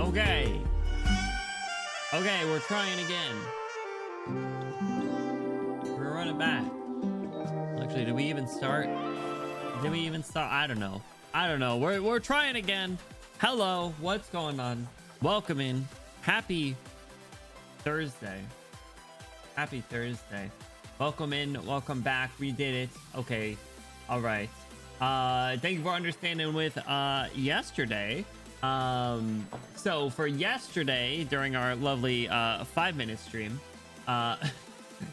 Okay. Okay, we're trying again. We're running back. Actually, did we even start? Did we even start? I don't know. We're trying again. Hello, what's going on? Welcome in. Happy Thursday. Happy Thursday. Welcome in. Welcome back. We did it. Okay. All right. Thank you for understanding with yesterday. So for yesterday during our lovely 5-minute stream,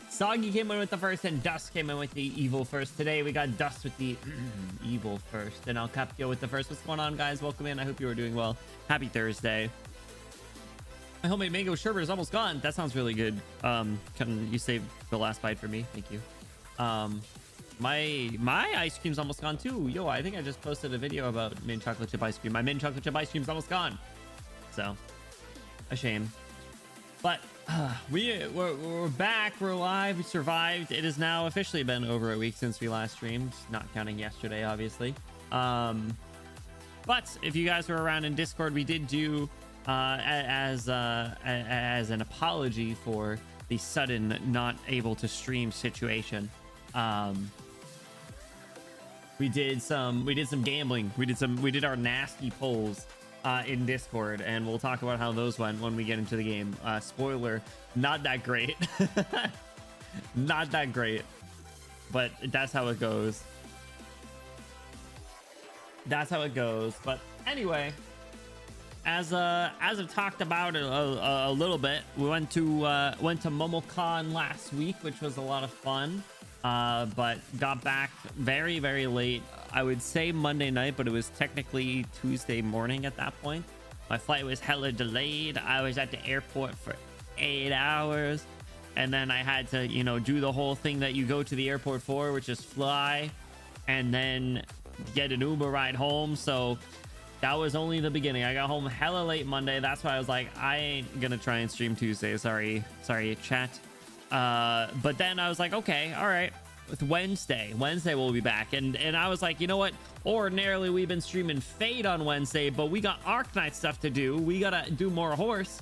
Soggy came in with the first and Dust came in with the evil first. Today we got Dust with the evil first and El Capio with the first. What's going on, guys? Welcome in. I hope you are doing well. Happy Thursday. My homemade mango sherbet is almost gone. That sounds really good. Can you save the last bite for me? Thank you. My ice cream's almost gone too. Yo, I think I just posted a video about mint chocolate chip ice cream. My mint chocolate chip ice cream's almost gone. So, a shame. But we're back. We're alive. We survived. It has now officially been over a week since we last streamed, not counting yesterday, obviously. But if you guys were around in Discord, we did do as an apology for the sudden not able to stream situation. We did some gambling. We did our nasty polls in Discord, and we'll talk about how those went when we get into the game. Spoiler, not that great. Not that great, but that's how it goes. That's how it goes. But anyway, as I've talked about it a little bit, we went to MomoCon last week, which was a lot of fun. But got back very, very late. I would say Monday night, but it was technically Tuesday morning at that point. My flight was hella delayed. I was at the airport for 8 hours. And then I had to, do the whole thing that you go to the airport for, which is fly and then get an Uber ride home. So that was only the beginning. I got home hella late Monday. That's why I was like, I ain't gonna try and stream Tuesday. Sorry, chat. But then I was like, okay, all right, with Wednesday we'll be back, and I was like, you know what, ordinarily we've been streaming Fate on Wednesday, but we got Arknights stuff to do. We gotta do more horse.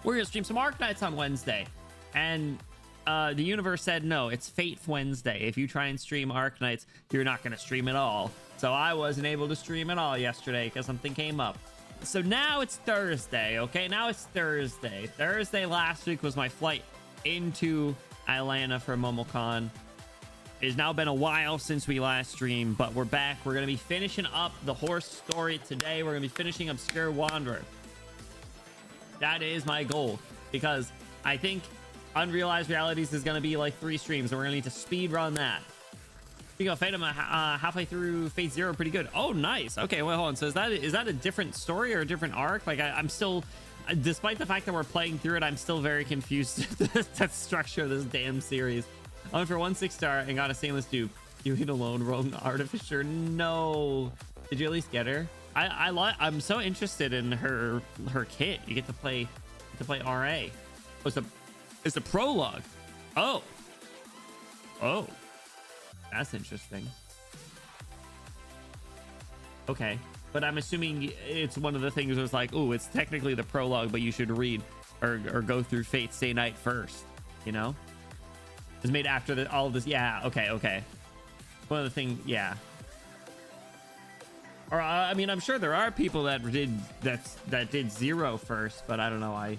We're gonna stream some Arknights on Wednesday, and the universe said no, it's Fate Wednesday. If you try and stream Arknights, you're not gonna stream at all. So I wasn't able to stream at all yesterday because something came up. So now it's Thursday. Okay, now it's Thursday last week was my flight into Atlanta for MomoCon. It has now been a while since we last streamed, but we're back. We're going to be finishing up the horse story today. We're going to be finishing Obscure Wanderer. That is my goal, because I think Unrealized Realities is going to be like 3 streams, and we're going to need to speed run that. You go, Fate, I'm halfway through Fate Zero, pretty good. Oh, nice. Okay, well, hold on. So is that a different story or a different arc? Like I'm still, despite the fact that we're playing through it, I'm still very confused the structure of this damn series. I went for 1 6-star and got a stainless dupe. You hit alone, Rogue Artificer. No. Did you at least get her? I'm so interested in her kit. You get to play RA. Oh, it's the prologue. Oh. That's interesting. Okay. But I'm assuming it's one of the things where it's like, oh, it's technically the prologue, but you should read or go through Fate Stay Night first, you know? It was made after all of this. Yeah, okay. One of the things, yeah. Or, I mean, I'm sure there are people that did Zero first, but I don't know. I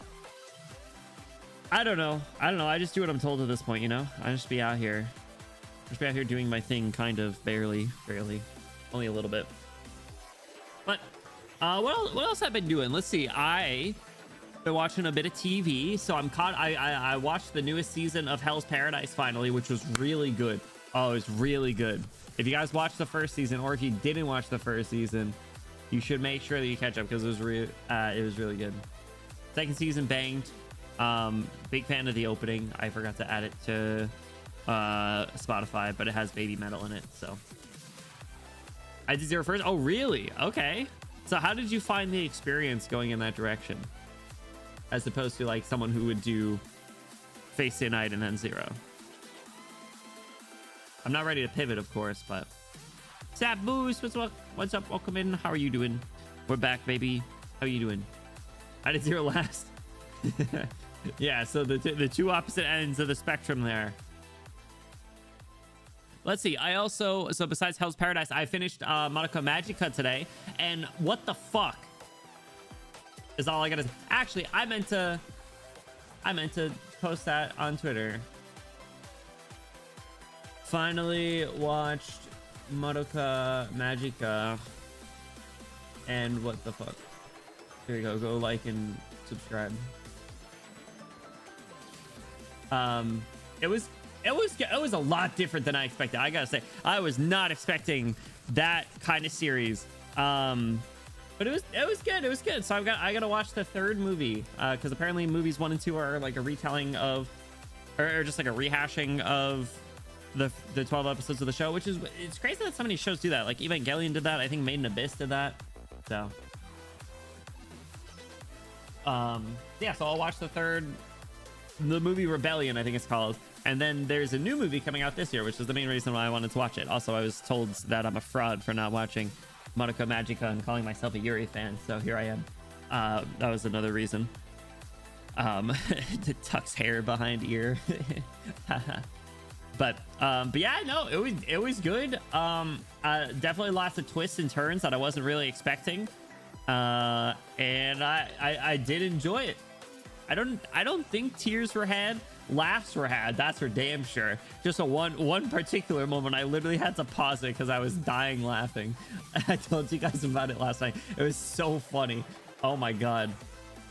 don't know. I just do what I'm told at this point, you know? I just be out here. Doing my thing, kind of, barely, only a little bit. But what else have I been doing? Let's see. I've been watching a bit of TV, so I'm caught. I watched the newest season of Hell's Paradise finally, which was really good. Oh, it was really good. If you guys watched the first season, or if you didn't watch the first season, you should make sure that you catch up, because it was really good. Second season banged. Big fan of the opening. I forgot to add it to Spotify, but it has Baby Metal in it, so I did Zero first. Oh, really? Okay. So how did you find the experience going in that direction, as opposed to like someone who would do Face Day Night and then Zero? I'm not ready to pivot, of course, but Sap Boost, what's up? Welcome in. How are you doing? We're back, baby. How are you doing? I did 0 last. Yeah, so the two opposite ends of the spectrum there. Let's see. So besides Hell's Paradise, I finished Madoka Magica today, and what the fuck is all I gotta say. Actually, I meant to post that on Twitter. Finally watched Madoka Magica, and what the fuck. Here you go like and subscribe. It was a lot different than I expected. I gotta say, I was not expecting that kind of series. But it was good. It was good. So I gotta watch the third movie, because apparently movies 1 and 2 are like a retelling of, or just like a rehashing of the 12 episodes of the show, which is, it's crazy that so many shows do that. Like Evangelion did that. I think Made in Abyss did that. So yeah, so I'll watch the movie Rebellion, I think it's called, and then there's a new movie coming out this year, which is the main reason why I wanted to watch it. Also, I was told that I'm a fraud for not watching Madoka Magica and calling myself a Yuri fan, so here I am. That was another reason. To tucks hair behind ear. But yeah, no, it was good. Definitely lots of twists and turns that I wasn't really expecting, and I did enjoy it. I don't think tears were had, laughs were had, that's for damn sure. Just a one particular moment I literally had to pause it because I was dying laughing. I told you guys about it last night. It was so funny. Oh my god,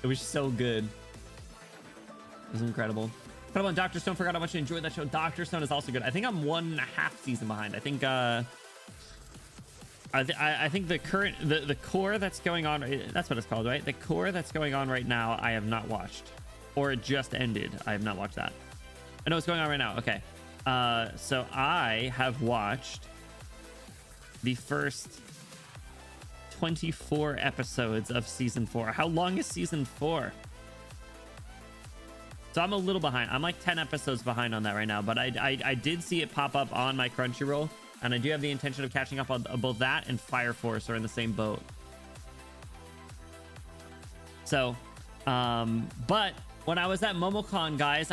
it was so good. It was incredible. Put up on Dr. Stone. Forgot how much I enjoyed that show. Dr. Stone is also good. I think I'm 1.5 seasons behind. I think I think the current the core that's going on, that's what it's called, right? The core that's going on right now I have not watched, or it just ended. I have not watched that. I know what's going on right now. Okay, so I have watched the first 24 episodes of season 4. How long is season 4? So I'm a little behind. I'm like 10 episodes behind on that right now, but I did see it pop up on my Crunchyroll, and I do have the intention of catching up on both that and Fire Force are in the same boat. So, but when I was at MomoCon, guys,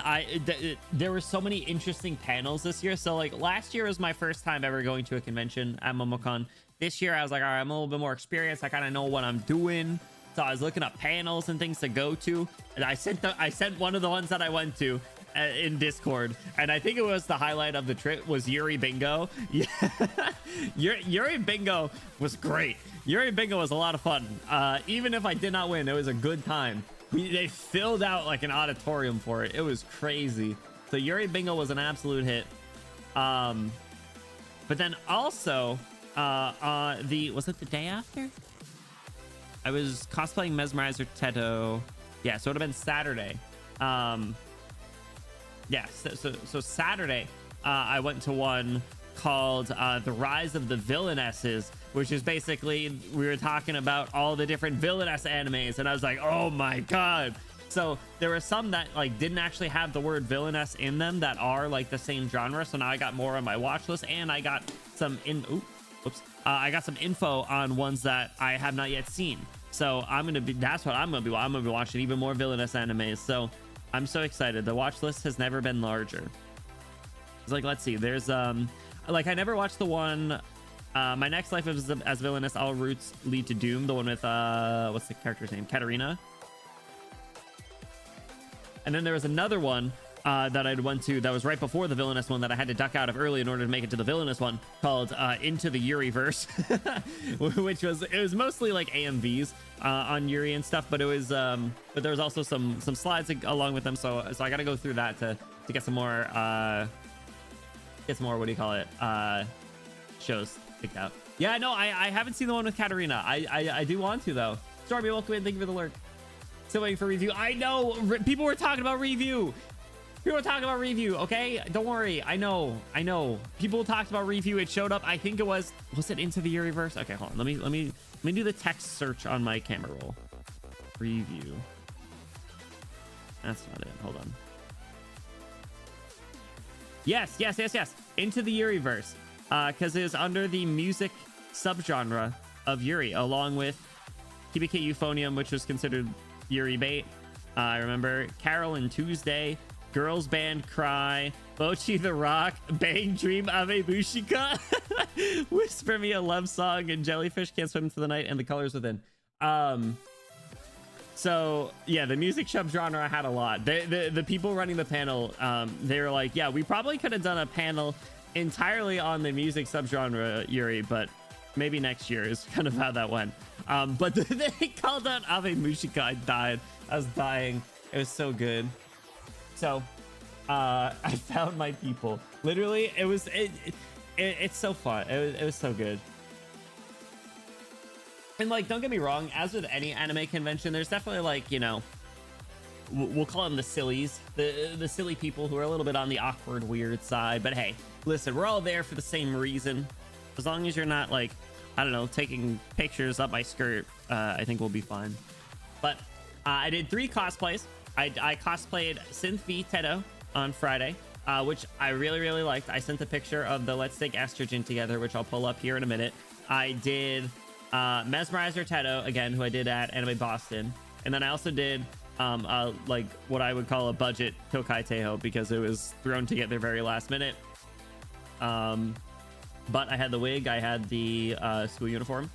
there were so many interesting panels this year. So like last year was my first time ever going to a convention at MomoCon. This year I was like, all right, I'm a little bit more experienced. I kind of know what I'm doing. So I was looking up panels and things to go to, and I sent one of the ones that I went to in Discord, and I think it was the highlight of the trip was Yuri Bingo. Yeah, Yuri Bingo was great. Yuri Bingo was a lot of fun. Even if I did not win, it was a good time. They filled out like an auditorium for it. It was crazy. So Yuri Bingo was an absolute hit. But then also was it the day after? I was cosplaying Mesmerizer Teto. Yeah, so it would have been Saturday. Yeah, so Saturday, I went to one called The Rise of the Villainesses, which is basically, we were talking about all the different villainess animes, and I was like, oh my god. So there were some that like didn't actually have the word villainess in them that are like the same genre. So now I got more on my watch list, and I got some I got some info on ones that I have not yet seen. So that's what I'm gonna be watching, even more villainous animes. So I'm so excited. The watch list has never been larger. It's like, let's see, there's like I never watched the one My Next Life as Villainous, All Routes Lead to Doom, the one with what's the character's name, Katarina. And then there was another one that I'd went to that was right before the villainous one that I had to duck out of early in order to make it to the villainous one, called Into the Yuri-verse, which was mostly like AMVs on Yuri and stuff, but it was but there was also some slides along with them, so I got to go through that to get some more what do you call it, shows picked out. Yeah, no, I haven't seen the one with Katarina. I do want to though. Stormy, welcome in, thank you for the lurk. Still waiting for review. I know people were talking about review. People were talking about review. Okay, don't worry. I know. People talked about review. It showed up. I think it was it Into the Yuri-verse? Okay, hold on. Let me do the text search on my camera roll. Review. That's not it. Hold on. Yes. Into the Yuri-verse. Because it is under the music subgenre of Yuri, along with Hibike Euphonium, which was considered Yuri bait. I remember Carol and Tuesday, Girls Band Cry, Mochi the Rock, Bang Dream Ave Bushika, Whisper Me a Love Song, and Jellyfish Can't Swim for the Night, and The Colors Within. So yeah, the music subgenre had a lot. The people running the panel, they were like, yeah, we probably could have done a panel entirely on the music subgenre, Yuri, but maybe next year is kind of how that went. But they called out Ave Mushika. I died. I was dying. It was so good. So I found my people. Literally, it's so fun. It was so good. And like, don't get me wrong, as with any anime convention, there's definitely like, you know, we'll call them the sillies, the silly people who are a little bit on the awkward, weird side. But hey, listen, we're all there for the same reason. As long as you're not like, I don't know, taking pictures up my skirt, I think we'll be fine. But I did 3 cosplays. I cosplayed Synth V Tedo on Friday, which I really, really liked. I sent a picture of the Let's Take Estrogen Together, which I'll pull up here in a minute. I did Mesmerizer Tedo, again, who I did at Anime Boston. And then I also did like what I would call a budget Tokai Teho, because it was thrown together very last minute. But I had the wig, I had the school uniform.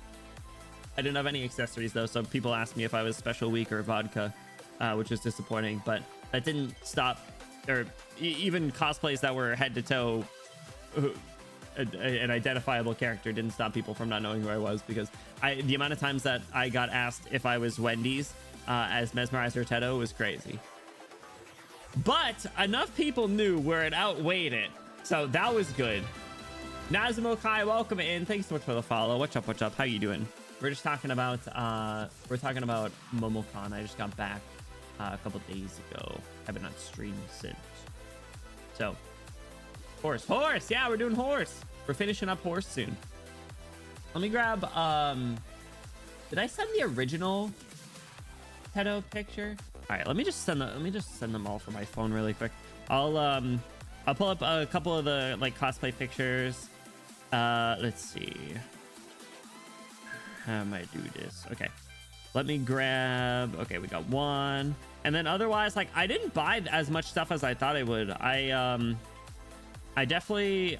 I didn't have any accessories though, so people asked me if I was Special Week or Vodka, which was disappointing. But that didn't stop, or even cosplays that were head to toe, an identifiable character didn't stop people from not knowing who I was, because the amount of times that I got asked if I was Wendy's as Mesmerizer Tedo was crazy. But enough people knew where it outweighed it, so that was good. Nazumo Kai, welcome in. Thanks so much for the follow. What's up? What's up? How you doing? We're just talking about MomoCon. I just got back a couple days ago. I've been on stream since. So horse, yeah, we're doing horse. We're finishing up horse soon. Let me grab did I send the original Tedo picture? All right, let me just send them all from my phone really quick. I'll pull up a couple of the like cosplay pictures. Let's see. How am I do this? Okay, let me grab. Okay, we got one, and then otherwise, like, I didn't buy as much stuff as I thought I would. I definitely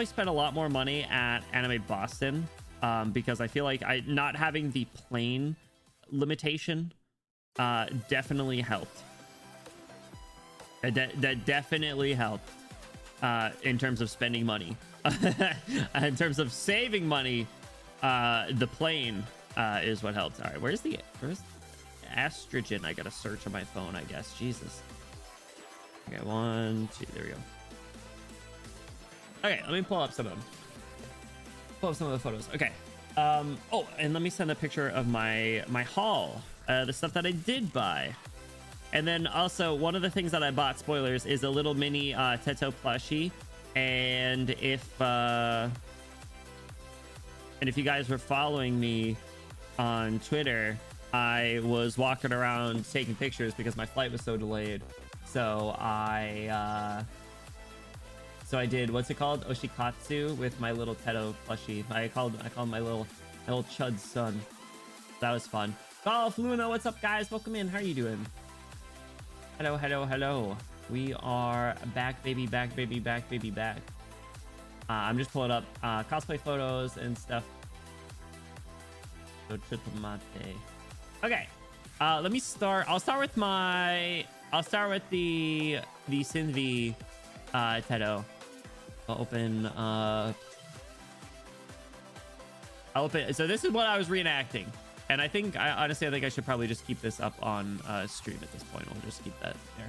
spent a lot more money at Anime Boston, because I feel like not having the plane limitation definitely helped. That definitely helped in terms of spending money. In terms of saving money, the plane is what helped. All right, where's estrogen? I gotta search on my phone, I guess. Jesus. Okay, 1, 2, there we go. Okay, let me pull up some of them. Pull up some of the photos. Okay. Oh, and let me send a picture of my haul, the stuff that I did buy. And then also, one of the things that I bought, spoilers, is a little mini Teto plushie. And if you guys were following me on Twitter, I was walking around taking pictures because my flight was so delayed. So I did, what's it called, Oshikatsu, with my little Teto plushie. I called my little chud son. That was fun. Golf Luna, what's up, guys? Welcome in. How are you doing? Hello, hello, hello. We are back, baby, back, baby, back, baby, back. I'm just pulling up cosplay photos and stuff. So triple mate. Okay. Let me start. I'll start with the Synth Tedo. I'll open. So this is what I was reenacting. And honestly, I think I should probably just keep this up on stream at this point. We'll just keep that there.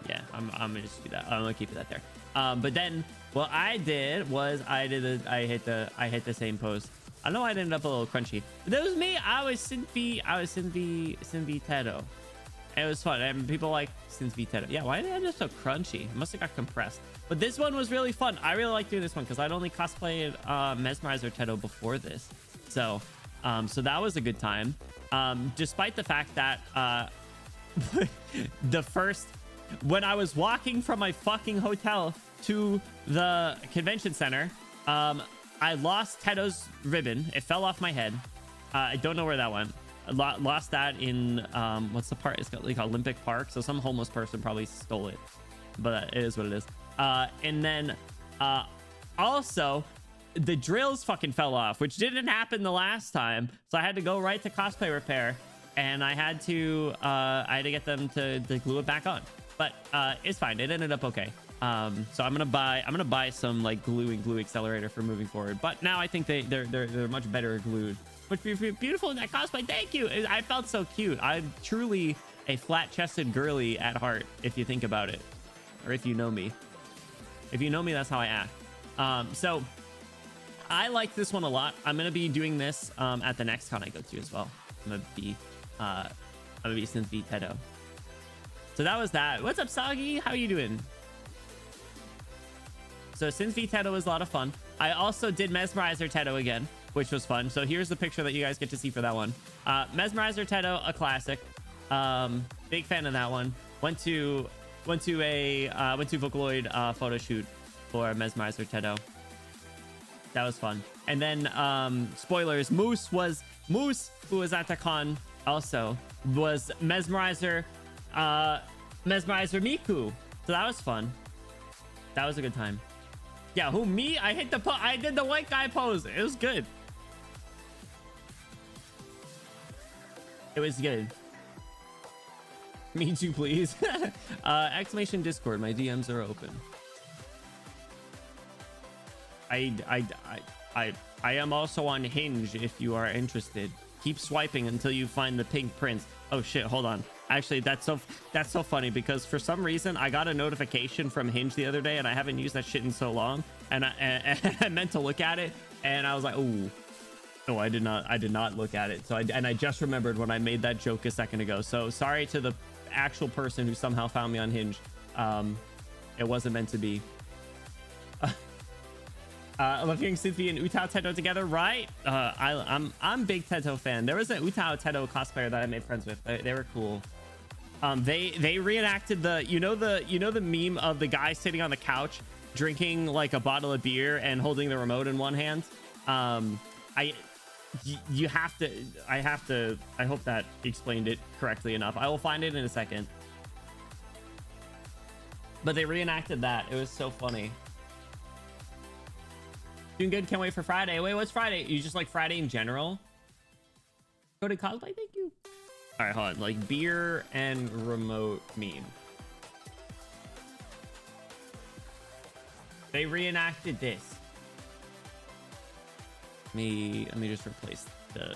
Yeah, I'm gonna just do that. I'm gonna keep that there. But then what I did was I hit the same pose. I know I ended up a little crunchy. But that was me. I was Synth V Tedo. And it was fun. And people like Synth V Tedo. Yeah, why did I end up so crunchy? It must have got compressed. But this one was really fun. I really like doing this one because I'd only cosplayed Mesmerizer Tedo before this. So that was a good time. Despite the fact that when I was walking from my fucking hotel to the convention center, I lost Tedo's ribbon. It fell off my head. I don't know where that went. I lost that in what's the park? It's got like Olympic Park. So some homeless person probably stole it, but it is what it is. And then also the drills fucking fell off, which didn't happen the last time. So I had to go right to cosplay repair, and I had to get them to glue it back on. But it's fine. It ended up okay. So I'm gonna buy some like glue accelerator for moving forward. But now I think they're much better glued. But beautiful in that cosplay. Thank you. I felt so cute. I'm truly a flat-chested girly at heart, if you think about it, or if you know me. If you know me, that's how I act. So I like this one a lot. I'm gonna be doing this at the next con I go to as well. I'm gonna be Synth V Tedo. So that was that. What's up, Soggy? How you doing? So Synth V Tedo was a lot of fun. I also did Mesmerizer Tedo again, which was fun. So here's the picture that you guys get to see for that one. Mesmerizer Tedo, a classic. Big fan of that one. Went to Vocaloid photo shoot for Mesmerizer Tedo. That was fun. And then spoilers, Moose, who was at the con also, was Mesmerizer Miku. So that was fun. That was a good time. Yeah, who, me? I did the white guy pose. It was good. It was good. Me too, please. Exclamation Discord. My DMs are open. I am also on Hinge if you are interested. Keep swiping until you find the pink prince. Oh shit, hold on. Actually, that's so funny because for some reason I got a notification from Hinge the other day and I haven't used that shit in so long, and I meant to look at it and I was like, oh no, I did not look at it. So I just remembered when I made that joke a second ago. So sorry to the actual person who somehow found me on Hinge. It wasn't meant to be. I love hearing Cynthia and Utao Teto together, right? I'm a big Teto fan. There was an Utao Teto cosplayer that I made friends with. They were cool. They reenacted the meme of the guy sitting on the couch drinking like a bottle of beer and holding the remote in one hand. I hope that explained it correctly enough. I will find it in a second. But they reenacted that. It was so funny. Doing good. Can't wait for Friday. Wait, what's Friday? You just like Friday in general? Go to cosplay. Thank you. All right, hold on. Like beer and remote meme. They reenacted this. Let me just replace the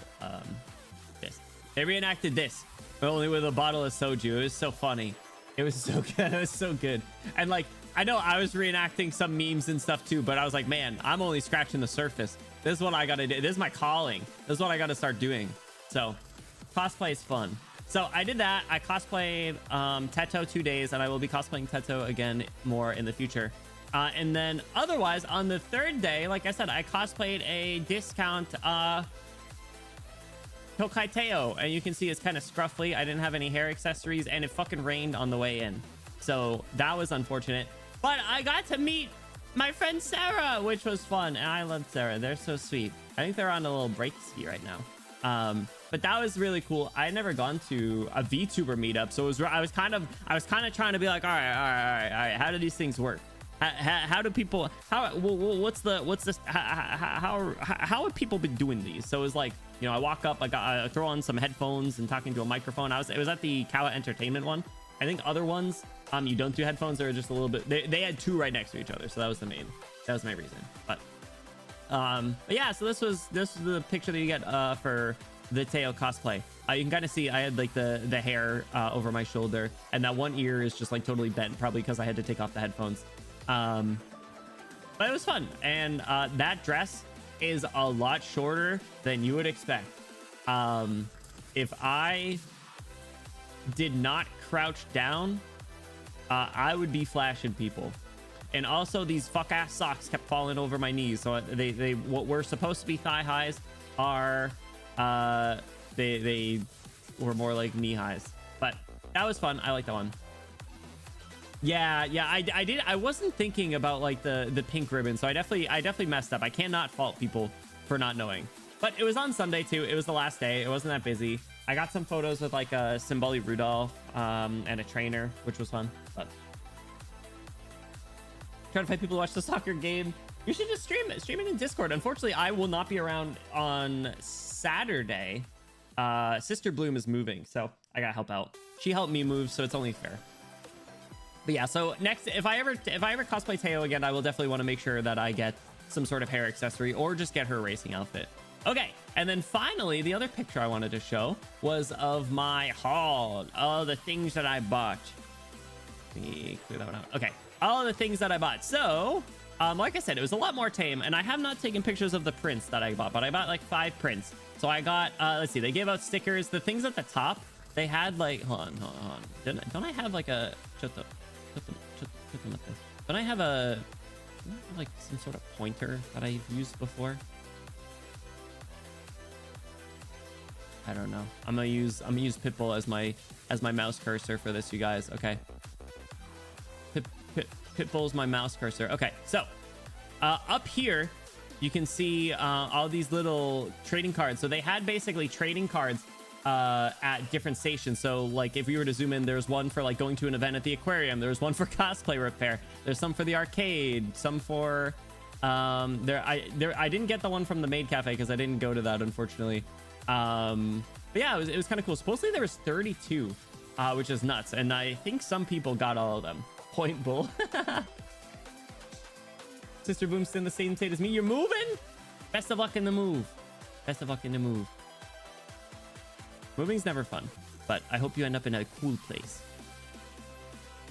this. They reenacted this, but only with a bottle of soju. It was so funny. It was so good. It was so good. And like, I know I was reenacting some memes and stuff too, but I was like, man, I'm only scratching the surface. This is what I gotta do. This is my calling. This is what I gotta start doing. So cosplay is fun. So I did that. I cosplayed Teto 2 days, and I will be cosplaying Teto again more in the future. And then otherwise on the third day, like I said, I cosplayed a discount Tokaiteo, and you can see it's kind of scruffy. I didn't have any hair accessories, and it fucking rained on the way in. So that was unfortunate. But I got to meet my friend Sarah, which was fun. And I love Sarah. They're so sweet. I think they're on a little break ski right now. But that was really cool. I had never gone to a VTuber meetup, so I was kind of trying to be like, all right. How do these things work? How do people? How have people been doing these? So it was like, I walk up, I throw on some headphones and talking to a microphone. It was at the Kawa Entertainment one. I think other ones, you don't do headphones. They're just a little bit. They had two right next to each other, so that was my reason. But yeah. So this was the picture that you get for the Teo cosplay. You can kind of see I had like the hair over my shoulder, and that one ear is just like totally bent, probably because I had to take off the headphones. But it was fun, and that dress is a lot shorter than you would expect. If I did not crouch down, I would be flashing people. And also these fuck ass socks kept falling over my knees, so they what were supposed to be thigh highs are they were more like knee highs. But that was fun. I like that one. Yeah, I did. I wasn't thinking about like the pink ribbon, so I definitely messed up. I cannot fault people for not knowing. But it was on Sunday too. It was the last day. It wasn't that busy. I got some photos with like a Simboli Rudolph and a trainer, which was fun. But trying to find people to watch the soccer game. You should just stream it. Stream it in Discord. Unfortunately, I will not be around on Saturday. Sister Bloom is moving, so I gotta help out. She helped me move, so it's only fair. But yeah, so next, if I ever cosplay Teo again, I will definitely want to make sure that I get some sort of hair accessory or just get her racing outfit. Okay, and then finally, the other picture I wanted to show was of my haul. All the things that I bought. Let me clear that one out. Okay, all the things that I bought. So, like I said, it was a lot more tame, and I have not taken pictures of the prints that I bought, but I bought like 5 prints. So I got, let's see, they gave out stickers. The things at the top, they had like, hold on. Don't I have like a, don't I have a, like some sort of pointer that I've used before? I don't know. I'm gonna use Pitbull as my mouse cursor for this, you guys. Okay. Pitbull's my mouse cursor. Okay, so up here you can see all these little trading cards. So they had basically trading cards at different stations. So like if we were to zoom in, there's one for like going to an event at the aquarium. There's one for cosplay repair. There's some for the arcade. Some for I didn't get the one from the maid cafe because I didn't go to that, unfortunately. But yeah, it was kind of cool. Supposedly there was 32, which is nuts, and I think some people got all of them. Point bull. Sister Boom's in the same state as me. You're moving. Best of luck in the move. Best of luck in the move. Moving's never fun, but I hope you end up in a cool place.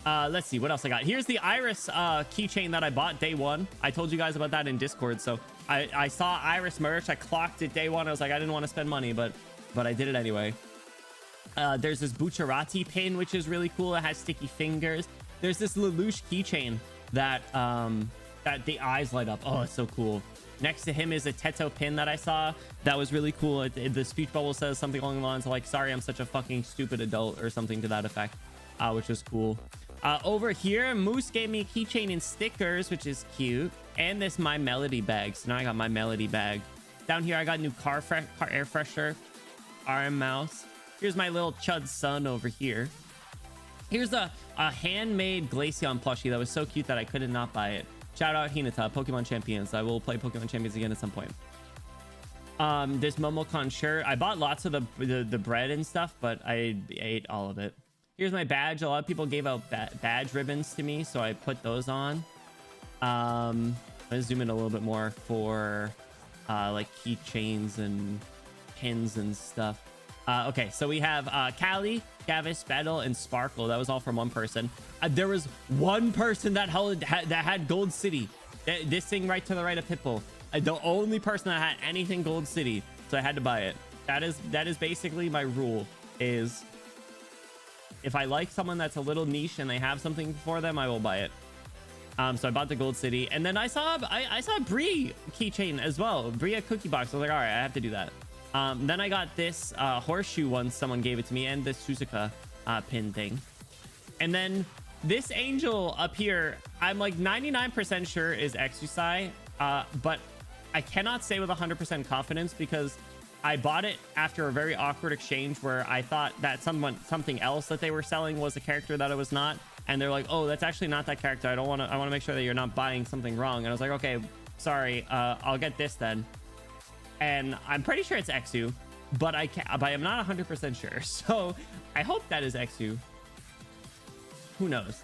Let's see what else I got. Here's the Iris keychain that I bought day one. I told you guys about that in Discord. So I saw Iris merch. I clocked it day one. I was like, I didn't want to spend money, but I did it anyway. There's this Bucciarati pin, which is really cool. It has sticky fingers. There's this Lelouch keychain that that the eyes light up. Oh, it's so cool. Next to him is a Teto pin that I saw. That was really cool. The speech bubble says something along the lines of like, sorry, I'm such a fucking stupid adult or something to that effect, which is cool. Over here, Moose gave me a keychain and stickers, which is cute. And this My Melody bag. So now I got My Melody bag. Down here, I got a new car air freshener. RM mouse. Here's my little Chud son over here. Here's a handmade Glaceon plushie that was so cute that I couldn't not buy it. Shout out Hinata, Pokemon Champions. I will play Pokemon Champions again at some point. This Momocon shirt. I bought lots of the bread and stuff, but I ate all of it. Here's my badge. A lot of people gave out badge ribbons to me, so I put those on. I'm gonna zoom in a little bit more for like keychains and pins and stuff. Okay, so we have Callie, Gavis, Battle, and Sparkle. That was all from one person. There was one person that had Gold City. This thing right to the right of Pitbull. The only person that had anything Gold City, so I had to buy it. That is basically my rule. Is if I like someone that's a little niche and they have something for them, I will buy it. So I bought the Gold City, and then I saw Brie keychain as well. Brie a cookie box. I was like, all right, I have to do that. Then I got this horseshoe one. Someone gave it to me, and this Suzuka pin thing. And then this angel up here, I'm like 99% sure is Exusai, but I cannot say with 100% confidence because I bought it after a very awkward exchange where I thought that something else that they were selling was a character that it was not, and they're like, oh, that's actually not that character. I want to make sure that you're not buying something wrong. And I was like, okay, sorry, I'll get this then. And I'm pretty sure it's Exu, but I'm not 100% sure. So I hope that is Exu. Who knows?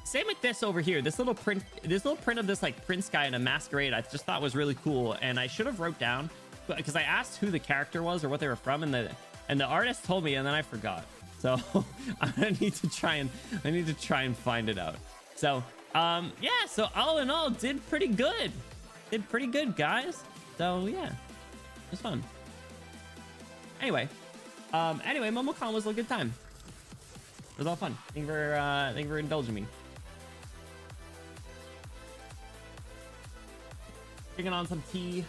Same with this over here. This little print of this like Prince guy in a masquerade, I just thought was really cool. And I should have wrote down because I asked who the character was or what they were from, and the artist told me, and then I forgot. So I need to try and find it out. So yeah. So all in all, did pretty good. Did pretty good, guys. So yeah, it was fun. Anyway, MomoCon was a good time. It was all fun. Thank you for indulging me. Drinking on some tea,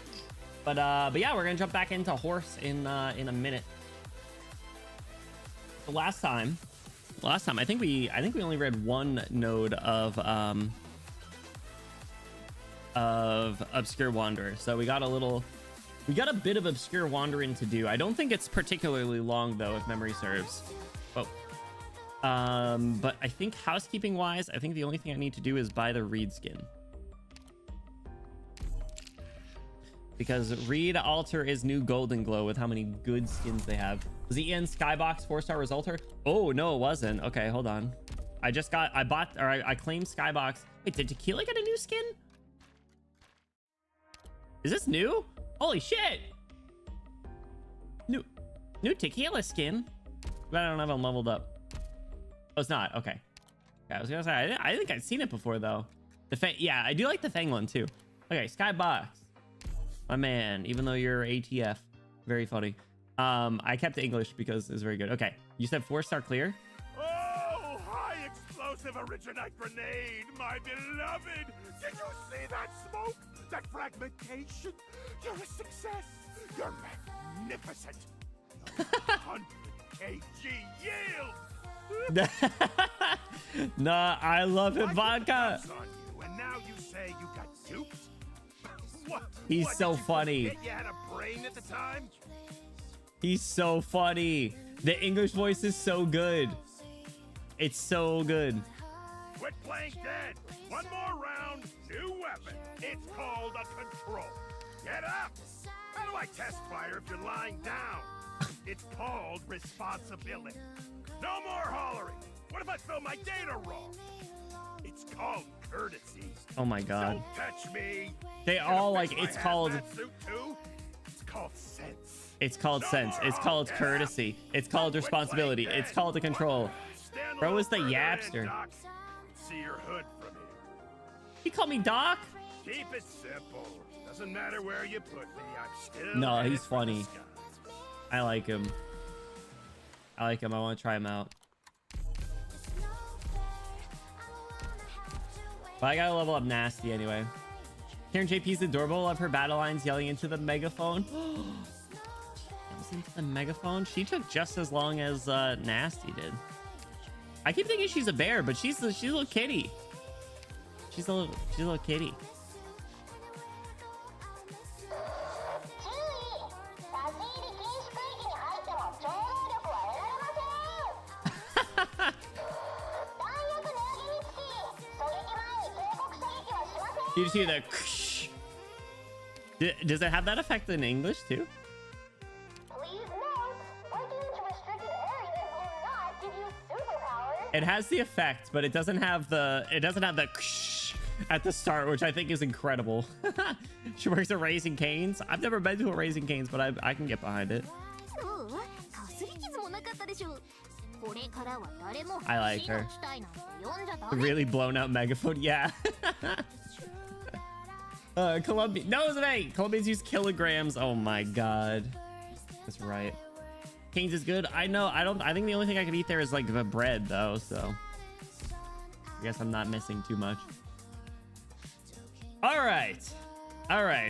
but yeah, we're gonna jump back into horse in a minute. The last time last time. I think we only read one node of Obscure Wanderer. So we got a bit of Obscure Wandering to do. I don't think it's particularly long though, if memory serves. Oh. But I think housekeeping wise, I think the only thing I need to do is buy the Reed skin. Because Reed Alter is new Golden Glow with how many good skins they have. Was the EN Skybox 4-star resulter? Oh, no, it wasn't. Okay, hold on. I claimed Skybox. Wait, did Tequila get a new skin? Is this new? Holy shit. New Tequila skin. But I don't have them leveled up. Oh, it's not. Okay. Yeah, I was gonna say, I think I've seen it before though. Yeah, I do like the Fang one too. Okay, Skybox. My man, even though you're ATF, very funny. I kept the English because it's very good. Okay, you said 4-star clear. Oh, high explosive Originite grenade, my beloved! Did you see that smoke? That fragmentation? You're a success. You're magnificent. 100 kg yield. Nah, I love it, vodka. And now you say you got duped? What? He's so funny. You had a brain at the time? He's so funny. The English voice is so good. It's so good. Quit playing dead. One more round, new weapon. It's called a control. Get up. How do I test fire if you're lying down? It's called responsibility. No more hollering. What if I fill my data wrong? It's called courtesy. Oh my god. Don't touch me. They all like it's called. It's called sense. It's called sense. It's called courtesy. It's called responsibility. It's called the control. Bro is the yapster. See your hood from here. He called me Doc. Keep it simple. Doesn't matter where you put me. I'm still. No, he's funny. I like him. I want to try him out. But I gotta level up nasty anyway. Karen JP's adorable. Love her battle lines yelling into the megaphone. Into the megaphone. She took just as long as Nasty did. I keep thinking she's a bear, but she's a little kitty. She's a little kitty. You see the does it have that effect in English too? It has the effect, but it doesn't have the at the start, which I think is incredible. She works at Raising Cane's. I've never been to a Raising Cane's, but I can get behind it. I like her. Really blown out megaphone. Yeah. Colombia. No, it's me. Colombians use kilograms. Oh my god. That's right. Cane's is good. I know. I think the only thing I can eat there is like the bread though. So I guess I'm not missing too much. All right.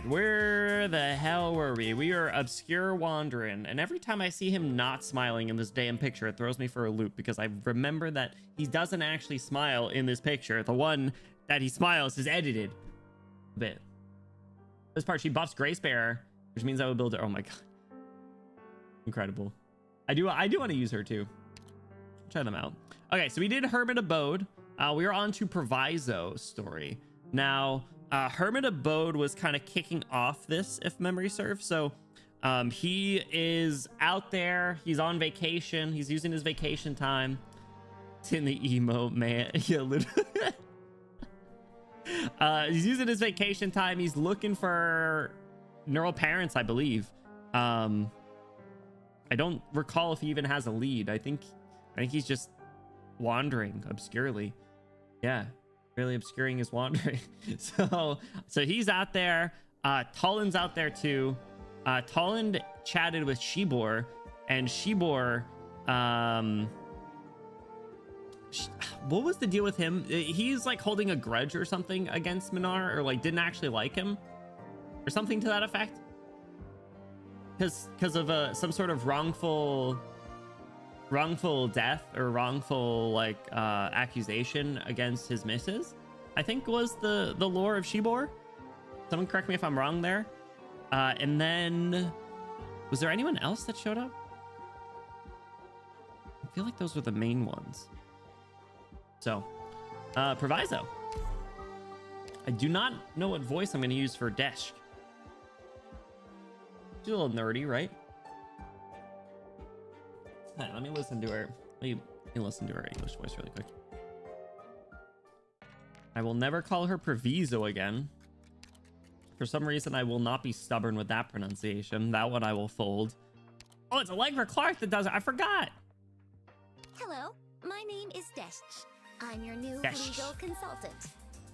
Where the hell were we? We are Obscure Wandering, and every time I see him not smiling in this damn picture, it throws me for a loop because I remember that he doesn't actually smile in this picture. The one that he smiles is edited a bit. This part, she buffs Grace Bearer, which means I will build it. Oh my god, incredible. I do want to use her too. Try them out. Okay, so we did Hermit Abode. We are on to Proviso story now. Hermit Abode was kind of kicking off this, if memory serves. So he is out there. He's on vacation. He's using his vacation time. It's in the emote, man. Yeah, literally. He's using his vacation time. He's looking for neural parents, I believe. I don't recall if he even has a lead. I think he's just wandering obscurely. Yeah. Really obscuring his wandering. so he's out there. Tullin's out there too. Tullin chatted with Shibor, and Shibor, what was the deal with him? He's like holding a grudge or something against Minar, or like didn't actually like him or something to that effect, because of some sort of wrongful wrongful death or wrongful like accusation against his missus, I think was the lore of Shibor. Someone correct me if I'm wrong there. And then was there anyone else that showed up? I feel like those were the main ones. So proviso. I do not know what voice I'm going to use for Desh. She's a little nerdy, right? Right, let me listen to her. Let me listen to her English voice really quick. I will never call her Proviso again. For some reason, I will not be stubborn with that pronunciation. That one I will fold. Oh, it's Allegra Clark that does it. I forgot. Hello, my name is Desh. I'm your new Desh. legal consultant.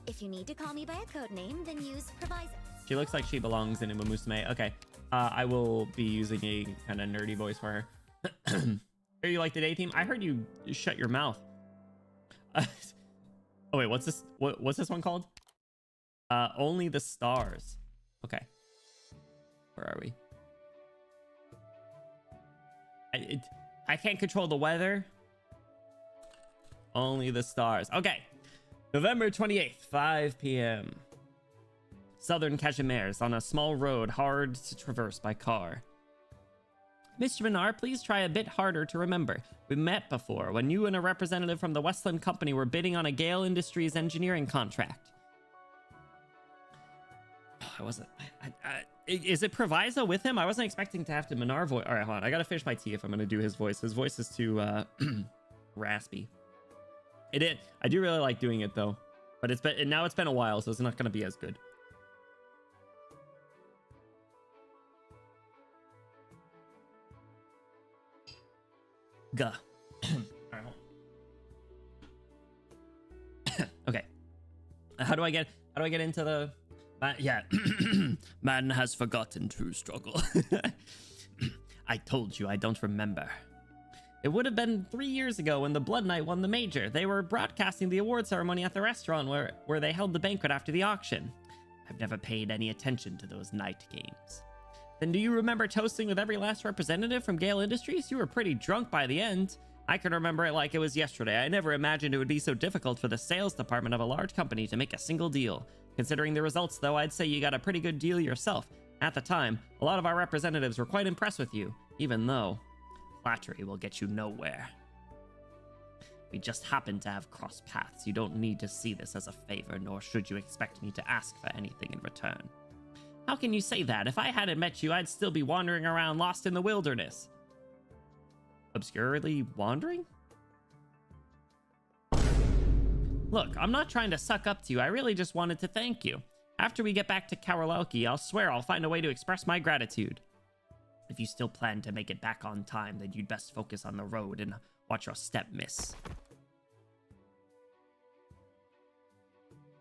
If you need to call me by a code name, then use Proviso. She looks like she belongs in Umamusume. Okay. I will be using a kind of nerdy voice for her. Are you like the day team? I heard you shut your mouth. Oh wait, what's this? What's this one called? Only the stars. Okay. Where are we? I can't control the weather. Only the stars. Okay. November 28th, 5 p.m. Southern Cashmere's on a small road hard to traverse by car. Mr. Minar, please try a bit harder to remember. We met before when you and a representative from the Westland Company were bidding on a Gale Industries engineering contract. I wasn't... is it Proviso with him? I wasn't expecting to have to Minar voice. All right, hold on. I gotta finish my tea if I'm gonna do his voice. His voice is too raspy. I do really like doing it though, but now it's been a while, so it's not gonna be as good. Gah. Okay. How do I get into the yeah. Man has forgotten true struggle. I told you I don't remember. It would have been 3 years ago when the Blood Knight won the major. They were broadcasting the award ceremony at the restaurant where they held the banquet after the auction. I've never paid any attention to those night games. Then do you remember toasting with every last representative from Gale Industries? You were pretty drunk by the end. I can remember it like it was yesterday. I never imagined it would be so difficult for the sales department of a large company to make a single deal. Considering the results, though, I'd say you got a pretty good deal yourself. At the time, a lot of our representatives were quite impressed with you, even though flattery will get you nowhere. We just happen to have crossed paths. You don't need to see this as a favor, nor should you expect me to ask for anything in return. How can you say that? If I hadn't met you, I'd still be wandering around lost in the wilderness. Obscurely wandering? Look, I'm not trying to suck up to you. I really just wanted to thank you. After we get back to Kawalalki, I'll swear I'll find a way to express my gratitude. If you still plan to make it back on time, then you'd best focus on the road and watch your step miss.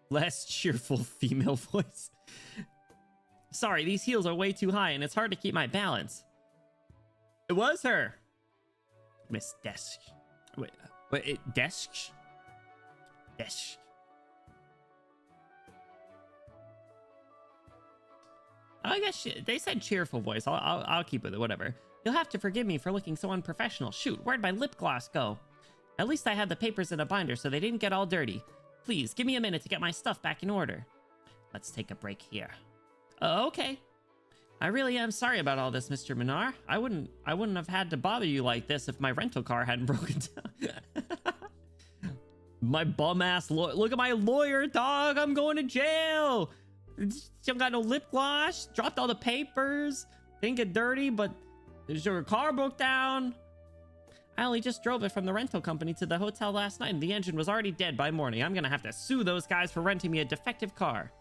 Less cheerful female voice. Sorry, these heels are way too high and it's hard to keep my balance. It was her. Miss Desk. Wait, Desk? Desk. I guess they said cheerful voice. I'll keep with it, whatever. You'll have to forgive me for looking so unprofessional. Shoot, where'd my lip gloss go? At least I had the papers in a binder so they didn't get all dirty. Please, give me a minute to get my stuff back in order. Let's take a break here. Okay. I really am sorry about all this, Mr. Minar. I wouldn't have had to bother you like this if my rental car hadn't broken down. My bum ass look at my lawyer, dog. I'm going to jail. Don't got no lip gloss. Dropped all the papers. Didn't get dirty, but your car broke down. I only just drove it from the rental company to the hotel last night, and the engine was already dead by morning. I'm gonna have to sue those guys for renting me a defective car.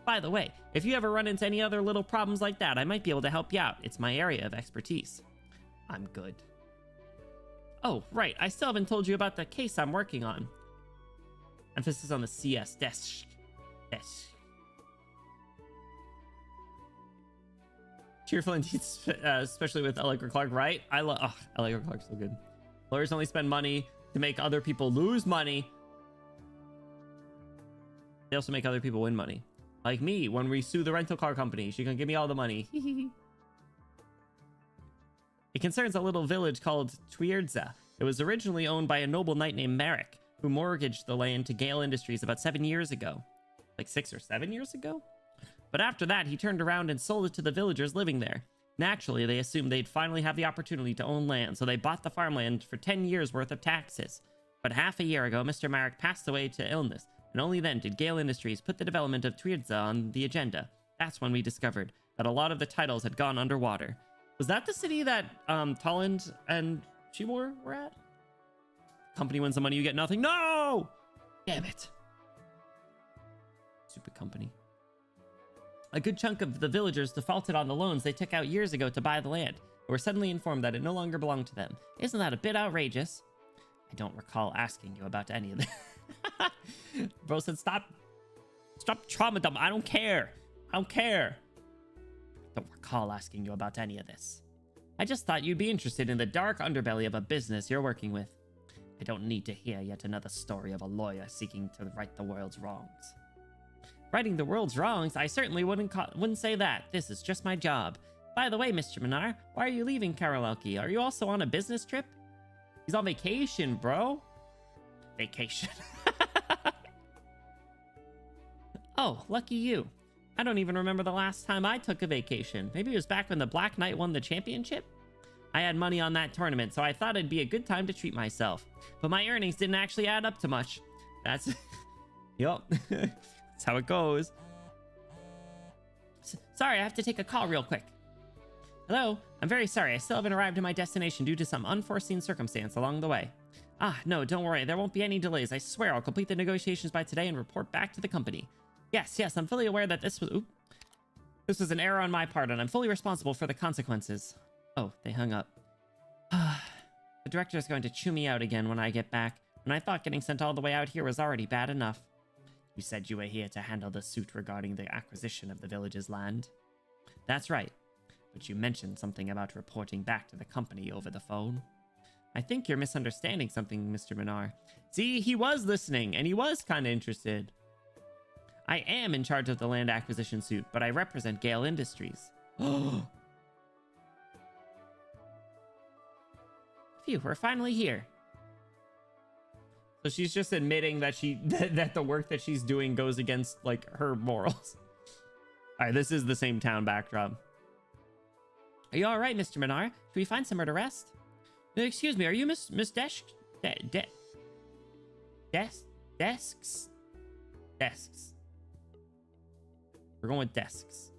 By the way, if you ever run into any other little problems like that, I might be able to help you out. It's my area of expertise. I'm good. Oh, right. I still haven't told you about the case I'm working on. Emphasis on the CS. Desk. Cheerful indeed, especially with Allegra Clark, right? Allegra Clark's so good. Lawyers only spend money to make other people lose money. They also make other people win money. Like me, when we sue the rental car company, she can give me all the money. It concerns a little village called Twierdza. It was originally owned by a noble knight named Merrick, who mortgaged the land to Gale Industries about 7 years ago. Like 6 or 7 years ago? But after that, he turned around and sold it to the villagers living there. Naturally, they assumed they'd finally have the opportunity to own land, so they bought the farmland for 10 years worth of taxes. But half a year ago, Mr. Merrick passed away to illness, and only then did Gale Industries put the development of Twirdza on the agenda. That's when we discovered that a lot of the titles had gone underwater. Was that the city that Tolland and Shimor were at? Company wins the money, you get nothing. No! Damn it. Stupid company. A good chunk of the villagers defaulted on the loans they took out years ago to buy the land, and were suddenly informed that it no longer belonged to them. Isn't that a bit outrageous? I don't recall asking you about any of this. Bro said, stop trauma dump. I don't care. I don't recall asking you about any of this. I just thought you'd be interested in the dark underbelly of a business you're working with. I don't need to hear yet another story of a lawyer seeking to right the world's wrongs. Righting the world's wrongs? I certainly wouldn't say that. This is just my job. By the way, Mr. Minar, why are you leaving Karolelki? Are you also on a business trip? He's on vacation, bro. Vacation. Oh, lucky you. I don't even remember the last time I took a vacation. Maybe it was back when the Black Knight won the championship? I had money on that tournament, so I thought it'd be a good time to treat myself. But my earnings didn't actually add up to much. That's... Yup. That's how it goes. Sorry, I have to take a call real quick. Hello? I'm very sorry. I still haven't arrived at my destination due to some unforeseen circumstance along the way. Ah, no, don't worry. There won't be any delays. I swear I'll complete the negotiations by today and report back to the company. Yes, I'm fully aware that this was an error on my part, and I'm fully responsible for the consequences. Oh, they hung up. The director is going to chew me out again when I get back, and I thought getting sent all the way out here was already bad enough. You said you were here to handle the suit regarding the acquisition of the village's land. That's right, but you mentioned something about reporting back to the company over the phone. I think you're misunderstanding something, Mr. Minar. See, he was listening, and he was kind of interested. I am in charge of the land acquisition suit, but I represent Gale Industries. Phew, we're finally here. So she's just admitting that that the work that she's doing goes against, like, her morals. All right, this is the same town backdrop. Are you all right, Mr. Minar? Should we find somewhere to rest? Excuse me, are you Miss Desk? Desks? Desks. We're going with desks.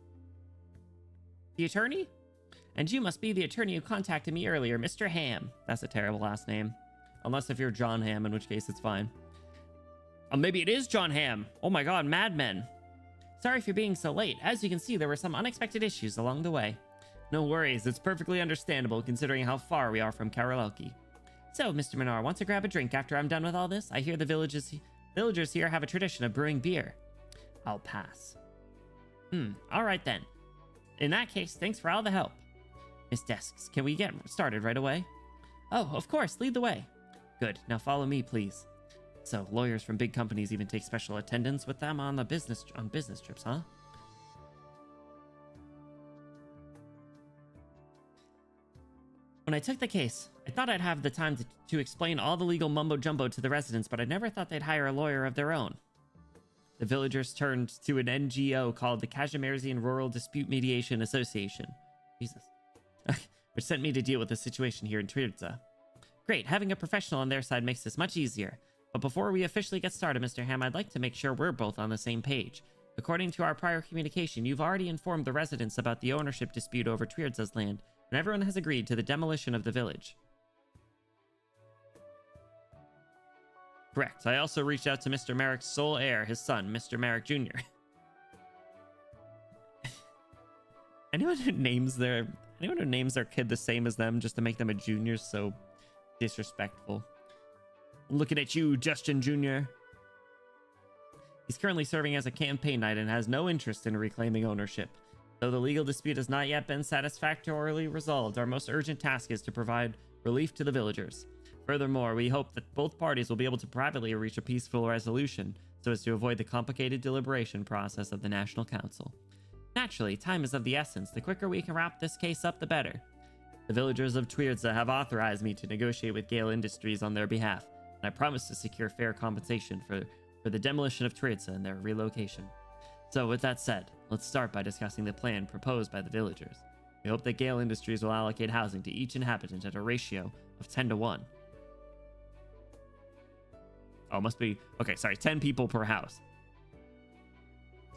The attorney? And you must be the attorney who contacted me earlier, Mr. Ham. That's a terrible last name. Unless if you're John Ham, in which case it's fine. Oh, maybe it is John Ham. Oh my god, Mad Men. Sorry for being so late. As you can see, there were some unexpected issues along the way. No worries, it's perfectly understandable considering how far we are from Karolelki. So, Mr. Minar, want to grab a drink after I'm done with all this? I hear the villagers here have a tradition of brewing beer. I'll pass. Alright then. In that case, thanks for all the help. Miss Desks, can we get started right away? Oh, of course, lead the way. Good, now follow me, please. So, lawyers from big companies even take special attendance with them on business trips, huh? When I took the case, I thought I'd have the time to explain all the legal mumbo-jumbo to the residents, but I never thought they'd hire a lawyer of their own. The villagers turned to an NGO called the Kazimierzian Rural Dispute Mediation Association. Jesus. Which sent me to deal with the situation here in Twirdza. Great, having a professional on their side makes this much easier. But before we officially get started, Mr. Ham, I'd like to make sure we're both on the same page. According to our prior communication, you've already informed the residents about the ownership dispute over Twirdza's land, and everyone has agreed to the demolition of the village. Correct. I also reached out to Mr. Merrick's sole heir, his son, Mr. Merrick Jr. Anyone who names their kid the same as them just to make them a junior is so disrespectful. Looking at you, Justin Jr. He's currently serving as a campaign knight and has no interest in reclaiming ownership. Though the legal dispute has not yet been satisfactorily resolved, our most urgent task is to provide relief to the villagers. Furthermore, we hope that both parties will be able to privately reach a peaceful resolution so as to avoid the complicated deliberation process of the National Council. Naturally, time is of the essence. The quicker we can wrap this case up, the better. The villagers of Twirdza have authorized me to negotiate with Gale Industries on their behalf, and I promise to secure fair compensation for the demolition of Twirdza and their relocation. So with that said, let's start by discussing the plan proposed by the villagers. We hope that Gale Industries will allocate housing to each inhabitant at a ratio of 10 to 1. Oh, must be... Okay, sorry, 10 people per house.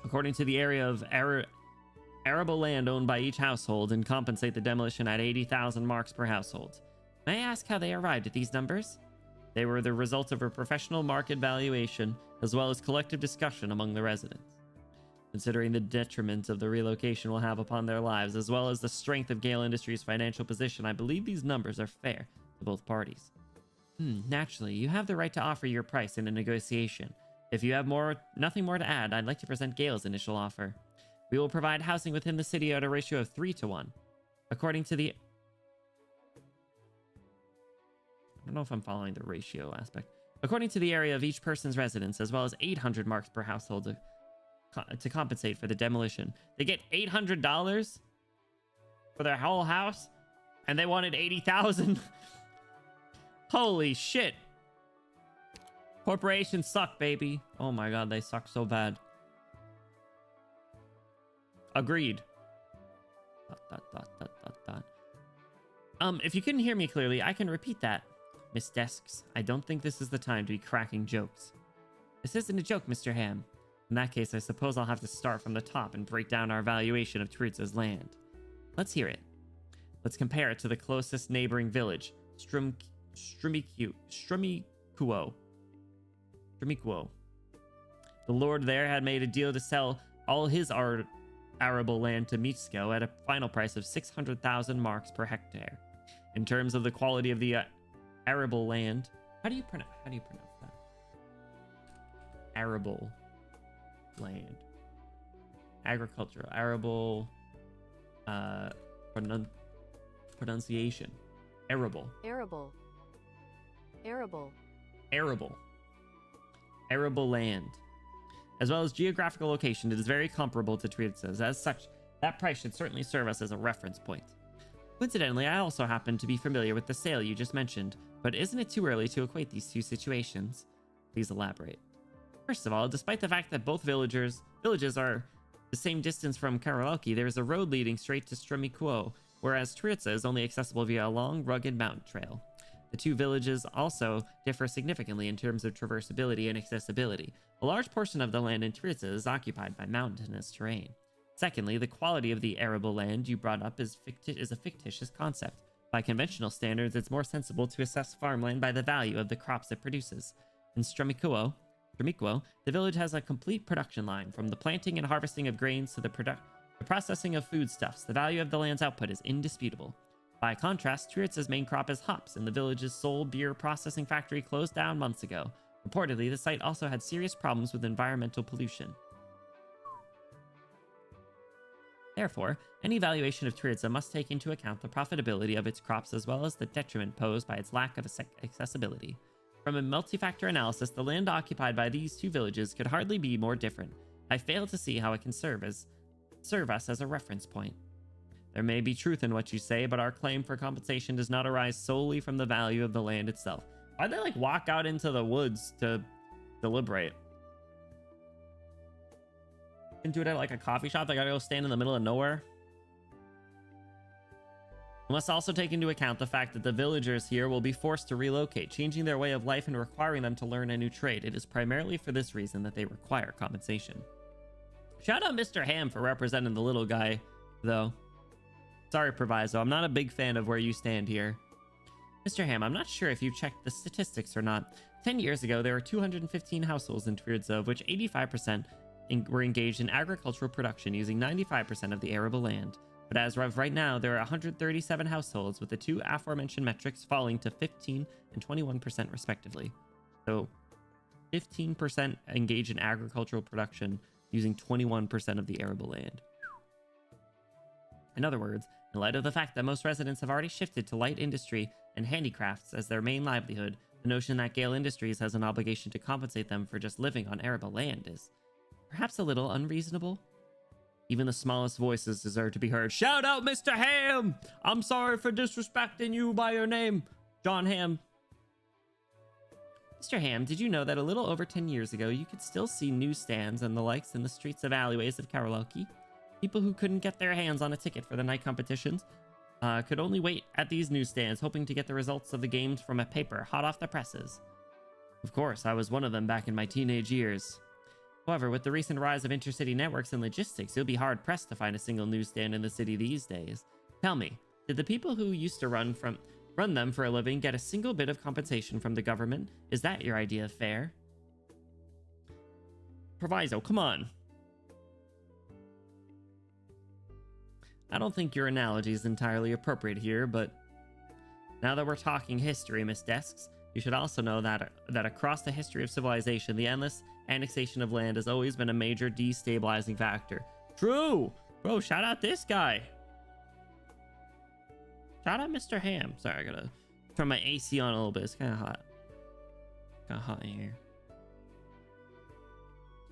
According to the area of arable land owned by each household, and compensate the demolition at 80,000 marks per household. May I ask how they arrived at these numbers? They were the result of a professional market valuation, as well as collective discussion among the residents. Considering the detriment of the relocation will have upon their lives, as well as the strength of Gale Industries' financial position, I believe these numbers are fair to both parties. Naturally, you have the right to offer your price in a negotiation. If you have nothing more to add, I'd like to present Gale's initial offer. We will provide housing within the city at a ratio of 3 to 1. According to the... I don't know if I'm following the ratio aspect. According to the area of each person's residence, as well as 800 marks per household to compensate for the demolition. They get $800 for their whole house, and they wanted 80,000. Holy shit. Corporations suck, baby. Oh my god, they suck so bad. Agreed. If you couldn't hear me clearly, I can repeat that. Miss Desks, I don't think this is the time to be cracking jokes. This isn't a joke, Mr. Ham. In that case, I suppose I'll have to start from the top and break down our valuation of Twirdza's land. Let's hear it. Let's compare it to the closest neighboring village, Strumikuo. The lord there had made a deal to sell all his arable land to Michko at a final price of 600,000 marks per hectare. In terms of the quality of the arable land, how do you pronounce that? Arable land, agricultural, arable, pronunciation, arable land, as well as geographical location. It is very comparable to Twirdza's. As such, that price should certainly serve us as a reference point. Coincidentally, I also happen to be familiar with the sale you just mentioned, but isn't it too early to equate these two situations? Please elaborate. First of all, despite the fact that both villages are the same distance from Karolki, there is a road leading straight to Strumikuo, whereas Twirdza is only accessible via a long, rugged mountain trail. The two villages also differ significantly in terms of traversability and accessibility. A large portion of the land in Twirdza is occupied by mountainous terrain. Secondly, the quality of the arable land you brought up is a fictitious concept. By conventional standards, it's more sensible to assess farmland by the value of the crops it produces. In Strumikuo, the village has a complete production line, from the planting and harvesting of grains to the processing of foodstuffs. The value of the land's output is indisputable. By contrast, Twirdza's main crop is hops, and the village's sole beer processing factory closed down months ago. Reportedly, the site also had serious problems with environmental pollution. Therefore, any valuation of Twirdza must take into account the profitability of its crops as well as the detriment posed by its lack of accessibility. From a multi-factor analysis, the land occupied by these two villages could hardly be more different. I fail to see how it can serve us as a reference point. There may be truth in what you say, but our claim for compensation does not arise solely from the value of the land itself. Why'd they walk out into the woods to deliberate? And do it at a coffee shop? They gotta go stand in the middle of nowhere? We must also take into account the fact that the villagers here will be forced to relocate, changing their way of life and requiring them to learn a new trade. It is primarily for this reason that they require compensation. Shout out Mr. Ham for representing the little guy, though. Sorry, Proviso, I'm not a big fan of where you stand here. Mr. Ham, I'm not sure if you checked the statistics or not. 10 years ago, there were 215 households in Twirdza, of which 85% were engaged in agricultural production using 95% of the arable land. But as of right now, there are 137 households, with the two aforementioned metrics falling to 15 and 21% respectively. So 15% engaged in agricultural production using 21% of the arable land. In other words, in light of the fact that most residents have already shifted to light industry and handicrafts as their main livelihood, the notion that Gale Industries has an obligation to compensate them for just living on arable land is perhaps a little unreasonable. Even the smallest voices deserve to be heard. Shout out, Mr. Ham! I'm sorry for disrespecting you by your name, John Ham. Mr. Ham, did you know that a little over 10 years ago, you could still see newsstands and the likes in the streets of alleyways of Karaoke? People who couldn't get their hands on a ticket for the night competitions could only wait at these newsstands, hoping to get the results of the games from a paper hot off the presses. Of course, I was one of them back in my teenage years. However, with the recent rise of intercity networks and logistics, you'll be hard-pressed to find a single newsstand in the city these days. Tell me, did the people who used to run them for a living get a single bit of compensation from the government? Is that your idea of fair? Proviso, come on. I don't think your analogy is entirely appropriate here, but now that we're talking history, Miss Desks, you should also know that across the history of civilization, the endless annexation of land has always been a major destabilizing factor. True! Bro, shout out this guy. Shout out Mr. Ham. Sorry, I gotta turn my AC on a little bit. It's kind of hot. Kind of hot in here.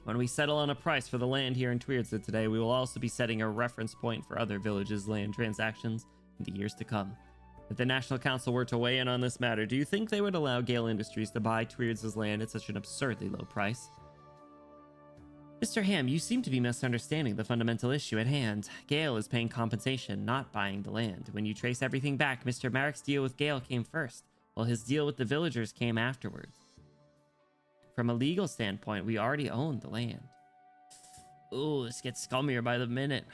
When we settle on a price for the land here in Tweerdsa today, we will also be setting a reference point for other villages' land transactions in the years to come. If the National Council were to weigh in on this matter, do you think they would allow Gale Industries to buy Tweerdsa's land at such an absurdly low price? Mr. Ham, you seem to be misunderstanding the fundamental issue at hand. Gale is paying compensation, not buying the land. When you trace everything back, Mr. Marek's deal with Gale came first, while his deal with the villagers came afterwards. From a legal standpoint, we already own the land. Ooh, this gets scummier by the minute.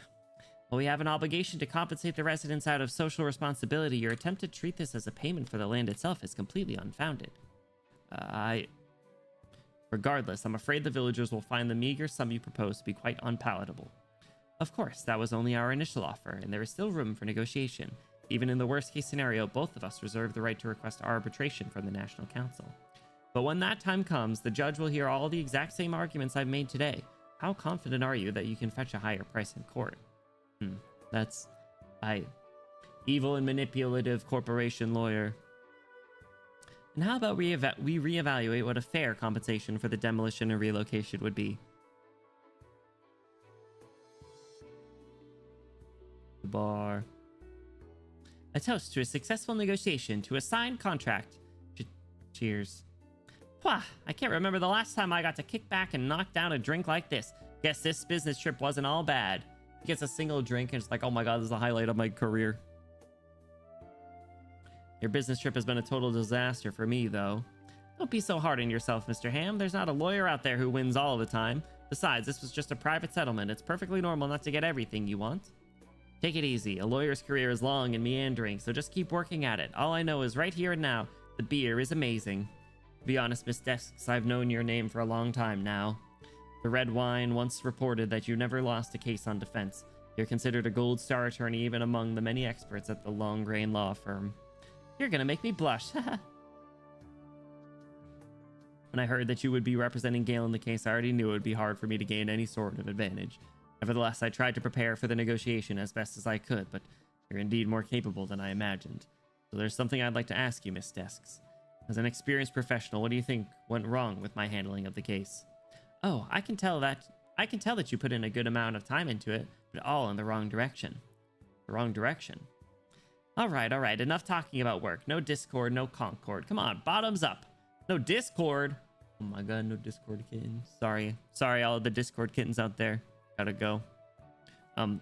While we have an obligation to compensate the residents out of social responsibility, your attempt to treat this as a payment for the land itself is completely unfounded. Regardless, I'm afraid the villagers will find the meager sum you propose to be quite unpalatable. Of course, that was only our initial offer, and there is still room for negotiation. Even in the worst-case scenario, both of us reserve the right to request arbitration from the National Council. But when that time comes, the judge will hear all the exact same arguments I've made today. How confident are you that you can fetch a higher price in court? That's... evil and manipulative corporation lawyer. And how about we reevaluate what a fair compensation for the demolition and relocation would be? Bar. A toast to a successful negotiation, to a signed contract. Cheers. Wah, I can't remember the last time I got to kick back and knock down a drink like this. Guess this business trip wasn't all bad. He gets a single drink and it's like, oh my god, this is the highlight of my career. Your business trip has been a total disaster for me, though. Don't be so hard on yourself, Mr. Ham. There's not a lawyer out there who wins all the time. Besides, this was just a private settlement. It's perfectly normal not to get everything you want. Take it easy. A lawyer's career is long and meandering, so just keep working at it. All I know is right here and now, the beer is amazing. To be honest, Miss Desks, I've known your name for a long time now. The Red Wine once reported that you never lost a case on defense. You're considered a gold star attorney even among the many experts at the Long Grain Law Firm. You're gonna make me blush. When I heard that you would be representing Gale in the case, I already knew it would be hard for me to gain any sort of advantage. Nevertheless, I tried to prepare for the negotiation as best as I could, but you're indeed more capable than I imagined. So there's something I'd like to ask you, Miss Desks. As an experienced professional, what do you think went wrong with my handling of the case? Oh, I can tell that you put in a good amount of time into it, but all in the wrong direction. The wrong direction. All right, enough talking about work. No Discord, no Concord. Come on, bottoms up. No Discord. Oh my god, no Discord kittens. Sorry, all of the Discord kittens out there. Gotta go. Now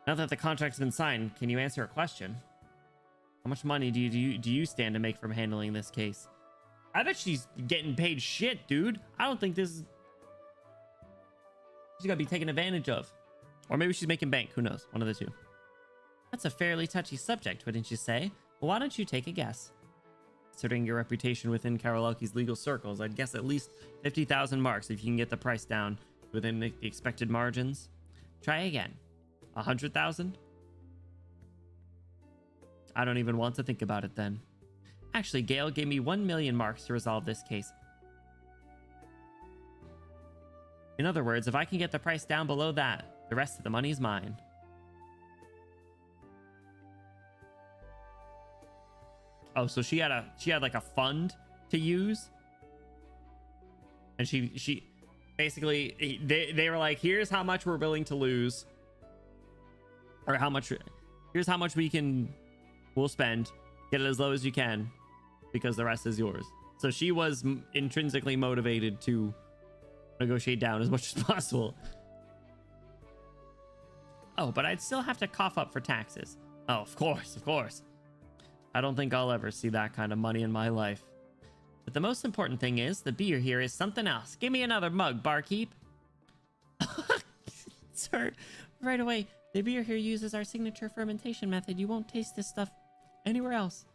that the contract's been signed, can you answer a question? How much money do you stand to make from handling this case? I bet she's getting paid shit, dude. I don't think this is... She's gonna be taken advantage of. Or maybe she's making bank. Who knows? One of the two. That's a fairly touchy subject, wouldn't you say? Well, why don't you take a guess? Considering your reputation within Karaluki's legal circles, I'd guess at least 50,000 marks if you can get the price down within the expected margins. Try again. 100,000? I don't even want to think about it then. Actually, Gale gave me 1 million marks to resolve this case. In other words, if I can get the price down below that, the rest of the money's mine. Oh, so she had like a fund to use, and she Basically, they were like, here's how much we're willing to lose, or here's how much we'll spend. Get it as low as you can, because the rest is yours. So she was intrinsically motivated to negotiate down as much as possible. Oh, but I'd still have to cough up for taxes. Oh, of course. I don't think I'll ever see that kind of money in my life. But the most important thing is, the beer here is something else. Give me another mug, barkeep. Sir, right away. The beer here uses our signature fermentation method. You won't taste this stuff anywhere else.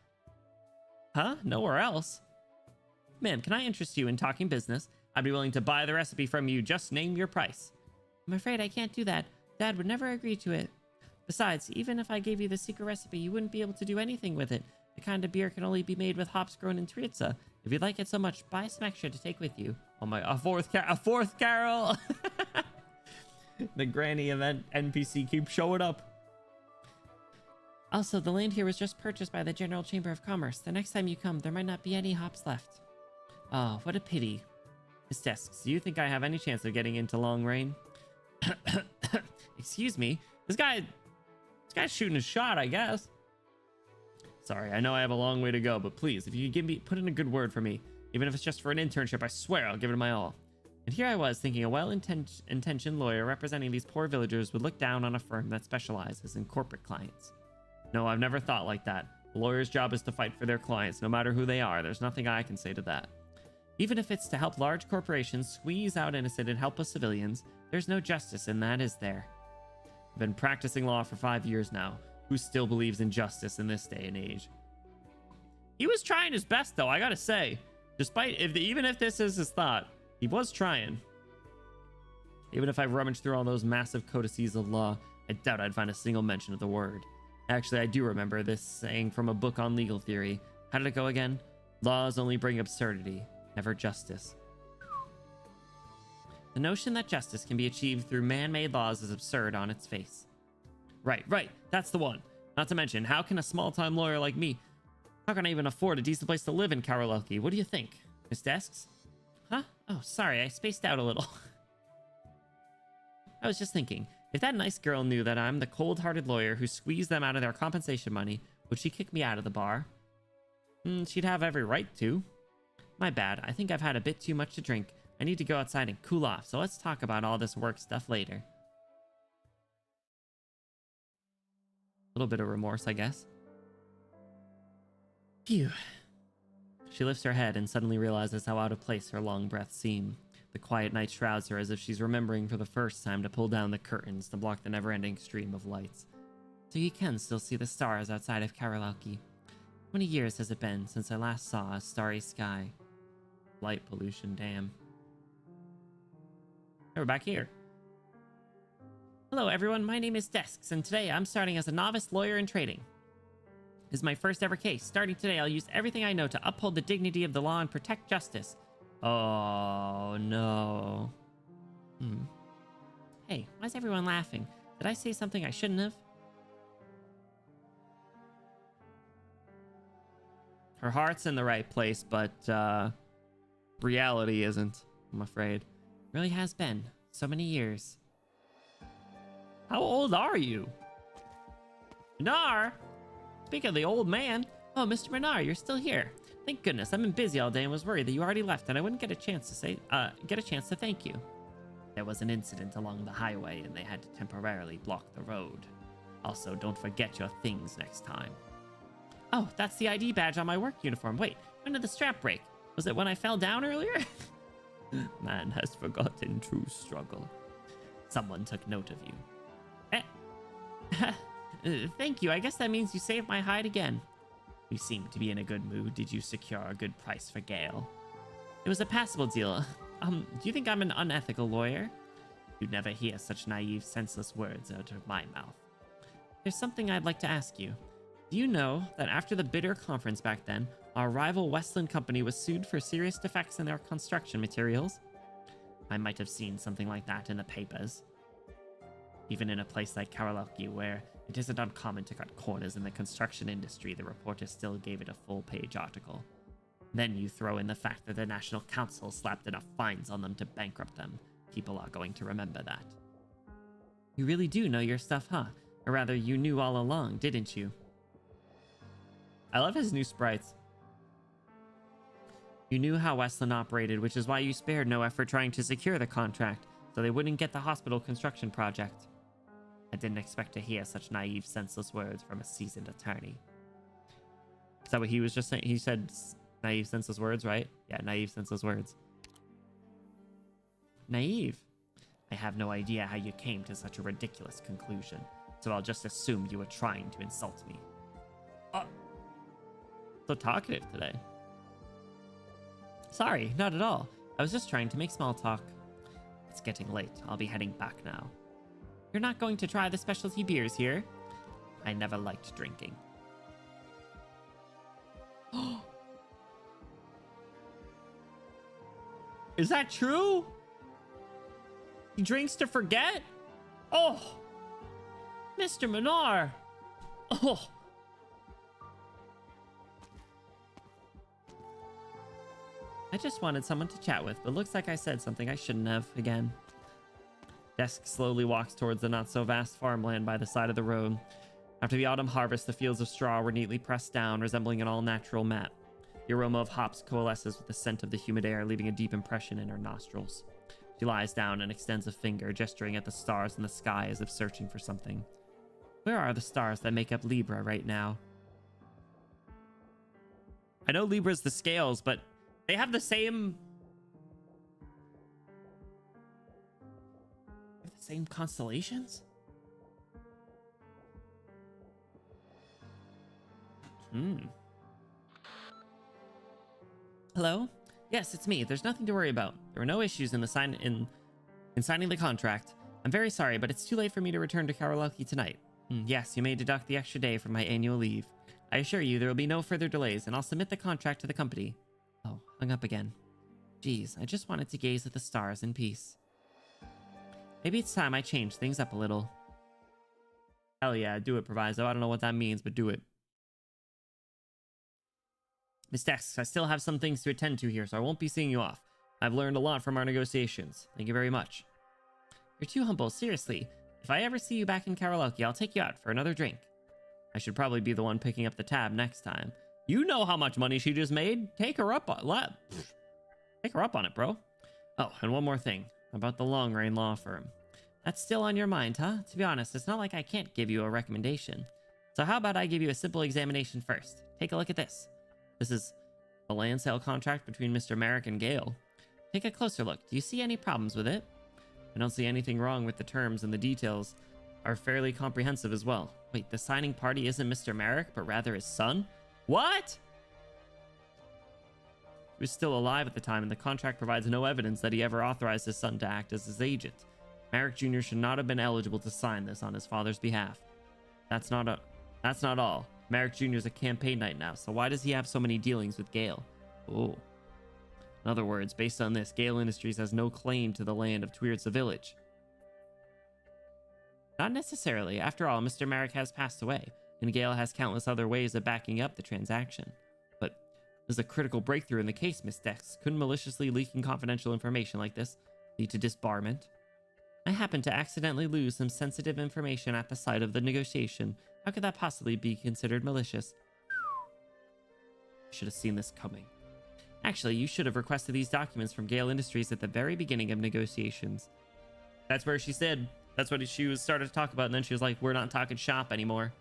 Huh? Nowhere else? Ma'am, can I interest you in talking business? I'd be willing to buy the recipe from you. Just name your price. I'm afraid I can't do that. Dad would never agree to it. Besides, even if I gave you the secret recipe, you wouldn't be able to do anything with it. The kind of beer can only be made with hops grown in Triza. If you'd like it so much, buy some extra to take with you. Oh my, a fourth Carol! The granny event NPC keeps showing up. Also, the land here was just purchased by the General Chamber of Commerce. The next time you come, there might not be any hops left. Oh, what a pity. Miss Desks, do you think I have any chance of getting into Long Rain? Excuse me? This guy's shooting a shot, I guess. Sorry, I know I have a long way to go, but please, if you could put in a good word for me, even if it's just for an internship, I swear I'll give it my all. And here I was thinking a well-intentioned lawyer representing these poor villagers would look down on a firm that specializes in corporate clients. No, I've never thought like that. A lawyer's job is to fight for their clients, no matter who they are. There's nothing I can say to that. Even if it's to help large corporations squeeze out innocent and helpless civilians, there's no justice in that, is there? I've been practicing law for 5 years now. Who still believes in justice in this day and age? He was trying his best, though, I gotta say. Even if this is his thought, he was trying. Even if I rummaged through all those massive codices of law, I doubt I'd find a single mention of the word. Actually, I do remember this saying from a book on legal theory. How did it go again? Laws only bring absurdity, never justice. The notion that justice can be achieved through man-made laws is absurd on its face. Right, that's the one. Not to mention, how can a small-time lawyer like me, how can I even afford a decent place to live in Karolelki? What do you think? Miss Desks? Huh? Oh, sorry, I spaced out a little. I was just thinking, if that nice girl knew that I'm the cold-hearted lawyer who squeezed them out of their compensation money, would she kick me out of the bar? She'd have every right to. My bad, I think I've had a bit too much to drink. I need to go outside and cool off, so let's talk about all this work stuff later. A little bit of remorse, I guess. Phew. She lifts her head and suddenly realizes how out of place her long breaths seem. The quiet night shrouds her as if she's remembering for the first time to pull down the curtains to block the never-ending stream of lights. So you can still see the stars outside of Karolelki. How many years has it been since I last saw a starry sky? Light pollution, damn. We're back here. Hello everyone, my name is Desks, and today I'm starting as a novice lawyer in trading. This is my first ever case. Starting today, I'll use everything I know to uphold the dignity of the law and protect justice. Oh, no. Hey, why's everyone laughing? Did I say something I shouldn't have? Her heart's in the right place, but reality isn't, I'm afraid. Really has been. So many years. How old are you? Minar? Speak of the old man. Oh, Mr. Minar, you're still here. Thank goodness. I've been busy all day and was worried that you already left and I wouldn't get a chance to thank you. There was an incident along the highway and they had to temporarily block the road. Also, don't forget your things next time. Oh, that's the ID badge on my work uniform. Wait, when did the strap break? Was it when I fell down earlier? Man has forgotten true struggle. Someone took note of you. Thank you. I guess that means you saved my hide again. You seem to be in a good mood. Did you secure a good price for Gale? It was a passable deal. Do you think I'm an unethical lawyer? You'd never hear such naive, senseless words out of my mouth. There's something I'd like to ask you. Do you know that after the bitter conference back then, our rival Westland company was sued for serious defects in their construction materials? I might have seen something like that in the papers. Even in a place like Karolelki, where it isn't uncommon to cut corners in the construction industry, the reporter still gave it a full-page article. Then you throw in the fact that the National Council slapped enough fines on them to bankrupt them. People are going to remember that. You really do know your stuff, huh? Or rather, you knew all along, didn't you? I love his new sprites. You knew how Westland operated, which is why you spared no effort trying to secure the contract, so they wouldn't get the hospital construction project. I didn't expect to hear such naive, senseless words from a seasoned attorney. Is that what he was just saying? He said naive, senseless words, right? Yeah, naive, senseless words. Naive? I have no idea how you came to such a ridiculous conclusion, so I'll just assume you were trying to insult me. Oh, so talkative today. Sorry, not at all. I was just trying to make small talk. It's getting late. I'll be heading back now. You're not going to try the specialty beers here? I never liked drinking. Is that true? He drinks to forget? Oh! Mr. Minar! Oh! I just wanted someone to chat with, but looks like I said something I shouldn't have again. Desk slowly walks towards the not-so-vast farmland by the side of the road. After the autumn harvest, the fields of straw were neatly pressed down, resembling an all-natural mat. The aroma of hops coalesces with the scent of the humid air, leaving a deep impression in her nostrils. She lies down and extends a finger, gesturing at the stars in the sky as if searching for something. Where are the stars that make up Libra right now? I know Libra's the scales, but they have the same... same constellations? Hello? Yes, it's me. There's nothing to worry about. There were no issues in signing the contract. I'm very sorry, but it's too late for me to return to Karolaki tonight. Yes, you may deduct the extra day from my annual leave. I assure you there will be no further delays, and I'll submit the contract to the company. Oh, hung up again. Geez, I just wanted to gaze at the stars in peace. Maybe it's time I change things up a little. Hell yeah, do it, Proviso. I don't know what that means, but do it. Miss Dex, I still have some things to attend to here, so I won't be seeing you off. I've learned a lot from our negotiations. Thank you very much. You're too humble, seriously. If I ever see you back in Karolaki, I'll take you out for another drink. I should probably be the one picking up the tab next time. You know how much money she just made. Take her up on Take her up on it, bro. Oh, and one more thing about the Long Rain Law Firm. That's still on your mind, huh? To be honest, it's not like I can't give you a recommendation. So how about I give you a simple examination first? Take a look at this. This is a land sale contract between Mr. Merrick and Gale. Take a closer look. Do you see any problems with it? I don't see anything wrong with the terms, and the details are fairly comprehensive as well. Wait, the signing party isn't Mr. Merrick, but rather his son? What? He was still alive at the time, and the contract provides no evidence that he ever authorized his son to act as his agent. Merrick Jr. should not have been eligible to sign this on his father's behalf. That's not all. Merrick Jr. is a campaign knight now, so why does he have so many dealings with Gale? Oh. In other words, based on this, Gale Industries has no claim to the land of Twiert's Village. Not necessarily. After all, Mr. Merrick has passed away, and Gale has countless other ways of backing up the transaction. But there's a critical breakthrough in the case, Miss Dex. Couldn't maliciously leaking confidential information like this lead to disbarment? I happened to accidentally lose some sensitive information at the site of the negotiation. How could that possibly be considered malicious? I should have seen this coming. Actually, you should have requested these documents from Gale Industries at the very beginning of negotiations. That's where she said, that's what she was started to talk about, and then she was like, we're not talking shop anymore.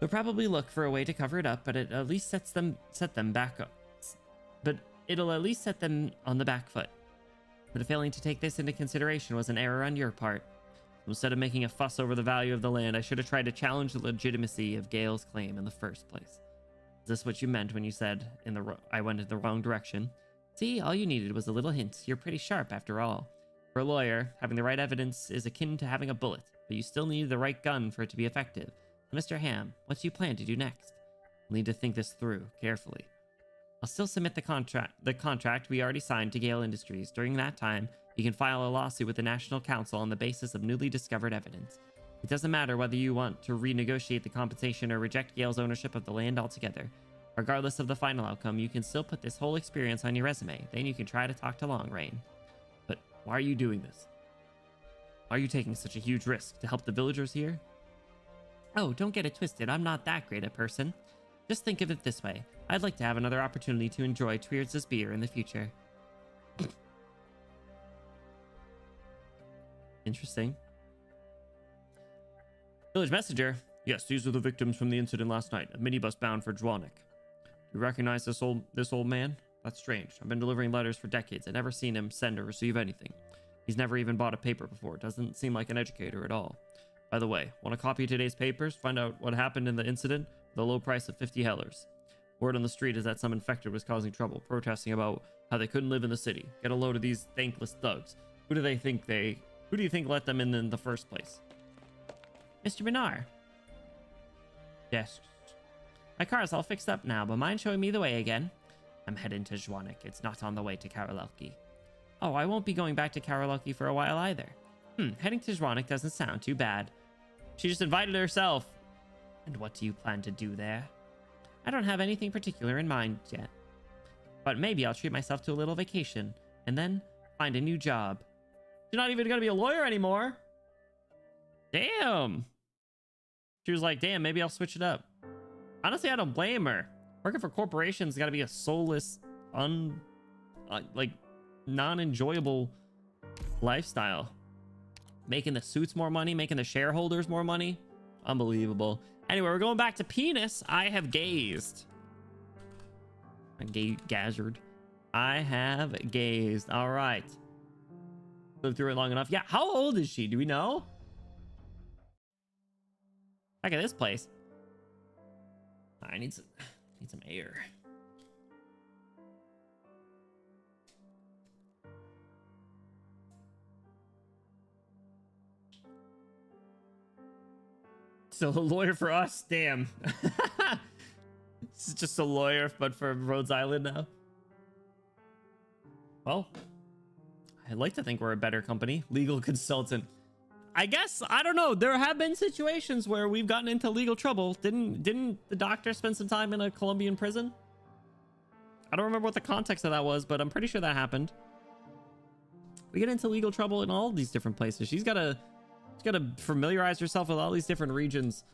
They'll probably look for a way to cover it up, but it at least set them back up. But it'll at least set them on the back foot. But failing to take this into consideration was an error on your part. Instead of making a fuss over the value of the land, I should have tried to challenge the legitimacy of Gale's claim in the first place. Is this what you meant when you said I went in the wrong direction? See, all you needed was a little hint. You're pretty sharp after all. For a lawyer, having the right evidence is akin to having a bullet, but you still need the right gun for it to be effective. Mr. Ham, what do you plan to do next? You'll need to think this through carefully. I'll still submit the contract we already signed to Gale Industries. During that time, you can file a lawsuit with the National Council on the basis of newly discovered evidence. It doesn't matter whether you want to renegotiate the compensation or reject Gale's ownership of the land altogether. Regardless of the final outcome, you can still put this whole experience on your resume. Then you can try to talk to Long Rain. Why are you doing this? Why are you taking such a huge risk? To help the villagers here? Oh, don't get it twisted. I'm not that great a person. Just think of it this way. I'd like to have another opportunity to enjoy Tweers' beer in the future. Interesting. Village messenger. Yes, these are the victims from the incident last night. A minibus bound for Dwanik. You recognize this old man? That's strange. I've been delivering letters for decades. I've never seen him send or receive anything. He's never even bought a paper before. Doesn't seem like an educator at all. By the way, want to copy today's papers? Find out what happened in the incident? The low price of 50 hellers. Word on the street is that some infected was causing trouble, protesting about how they couldn't live in the city. Get a load of these thankless thugs. Who do you think let them in the first place? Mr. Minar. Yes. My car's all fixed up now, but mind showing me the way again? I'm heading to Zwanik. It's not on the way to Karolelki. Oh, I won't be going back to Karolelki for a while either. Heading to Zwanik doesn't sound too bad. She just invited herself. And what do you plan to do there? I don't have anything particular in mind yet. But maybe I'll treat myself to a little vacation and then find a new job. She's not even gonna be a lawyer anymore. Damn. She was like, damn, maybe I'll switch it up. Honestly, I don't blame her. Working for corporations got to be a soulless, non-enjoyable lifestyle. Making the suits more money, making the shareholders more money. Unbelievable. Anyway, we're going back to penis. I have gazed. Gazzard. I have gazed. All right. Lived through it long enough. Yeah, how old is she? Do we know? Back at this place. I need some air. So a lawyer for us, damn. This is just a lawyer, but for Rhodes Island now. Well, I'd like to think we're a better company. Legal consultant. I guess, I don't know. There have been situations where we've gotten into legal trouble. Didn't the doctor spend some time in a Colombian prison? I don't remember what the context of that was, but I'm pretty sure that happened. We get into legal trouble in all these different places. She's got to familiarize herself with all these different regions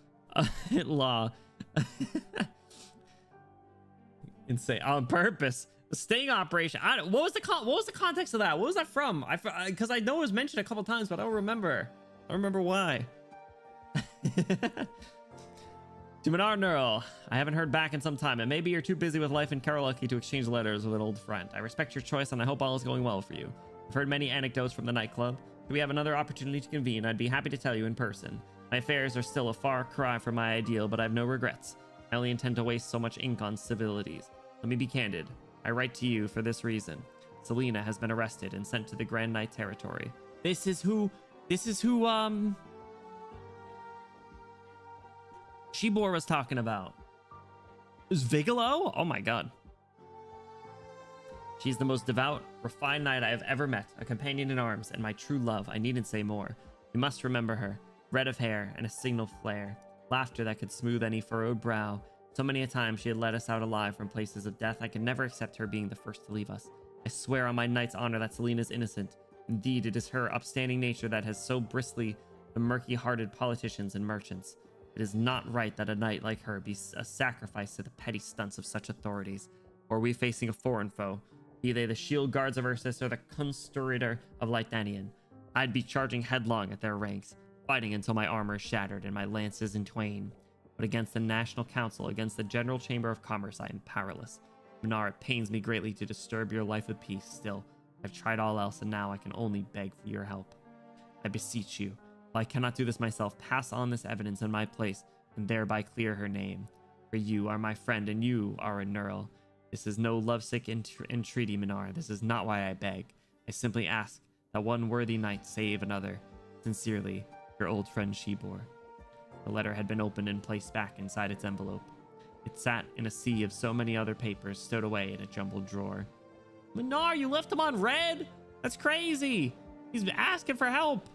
in law. Insane. On purpose. The sting operation. What was the context of that? What was that from? Because I know it was mentioned a couple times, but I don't remember. I don't remember why. To Menard Neural, I haven't heard back in some time, and maybe you're too busy with life in Karolaki to exchange letters with an old friend. I respect your choice, and I hope all is going well for you. I've heard many anecdotes from the nightclub. If we have another opportunity to convene, I'd be happy to tell you in person. My affairs are still a far cry from my ideal, but I have no regrets. I only intend to waste so much ink on civilities. Let me be candid. I write to you for this reason. Selena has been arrested and sent to the Grand Knight territory. This is who Shibor was talking about. It was Vigalo? Oh my god. She's the most devout, refined knight I have ever met, a companion in arms, and my true love. I needn't say more. You must remember her. Red of hair and a signal flare. Laughter that could smooth any furrowed brow. So many a time she had led us out alive from places of death. I could never accept her being the first to leave us. I swear on my knight's honor that Selena's innocent. Indeed, it is her upstanding nature that has so bristly the murky-hearted politicians and merchants. It is not right that a knight like her be a sacrifice to the petty stunts of such authorities. Or are we facing a foreign foe? Be they the shield guards of Ursus or the conspirator of Lythanian. I'd be charging headlong at their ranks, fighting until my armor is shattered and my lances in twain. But against the National Council, against the General Chamber of Commerce, I am powerless. Minar, it pains me greatly to disturb your life of peace. Still, I've tried all else, and now I can only beg for your help. I beseech you, if I cannot do this myself, pass on this evidence in my place, and thereby clear her name. For you are my friend, and you are a Nurl. This is no lovesick entreaty, Minar. This is not why I beg. I simply ask that one worthy knight save another. Sincerely, your old friend Shibor. The letter had been opened and placed back inside its envelope. It sat in a sea of so many other papers stowed away in a jumbled drawer. Minar, you left him on red? That's crazy. He's asking for help.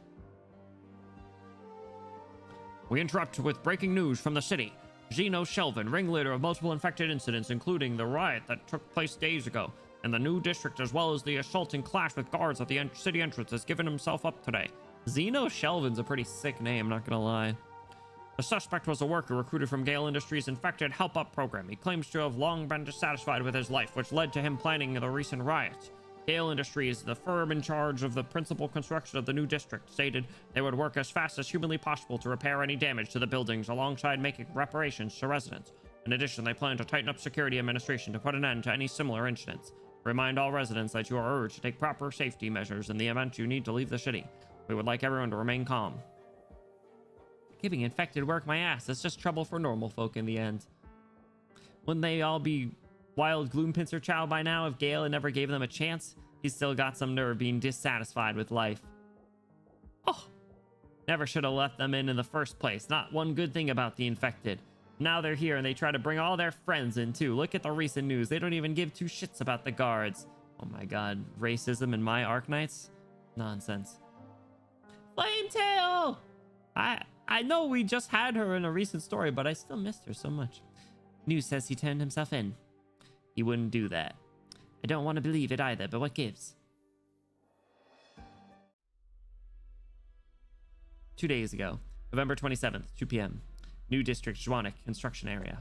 We interrupt with breaking news from the city. Gino Shelvin, ringleader of multiple infected incidents, including the riot that took place days ago, in the new district, as well as the assault and clash with guards at the city entrance, has given himself up today. Zeno Shelvin's a pretty sick name, not gonna lie. The suspect was a worker recruited from Gale Industries' Infected Help Up program. He claims to have long been dissatisfied with his life, which led to him planning the recent riots. Gale Industries, the firm in charge of the principal construction of the new district, stated they would work as fast as humanly possible to repair any damage to the buildings alongside making reparations to residents. In addition, they plan to tighten up security administration to put an end to any similar incidents. Remind all residents that you are urged to take proper safety measures in the event you need to leave the city. We would like everyone to remain calm. Giving infected work my ass. It's just trouble for normal folk in the end. Wouldn't they all be wild Gloompincer Chow by now if Gale had never gave them a chance? He's still got some nerve being dissatisfied with life. Oh, never should have let them in the first place. Not one good thing about the infected. Now they're here and they try to bring all their friends in too. Look at the recent news. They don't even give two shits about the guards. Oh my god, racism in my Arknights? Nonsense. Flametail! I know we just had her in a recent story, but I still missed her so much. News says he turned himself in. He wouldn't do that. I don't want to believe it either, but what gives? 2 days ago, November 27th, 2 p.m. New District, Zwanek, construction area.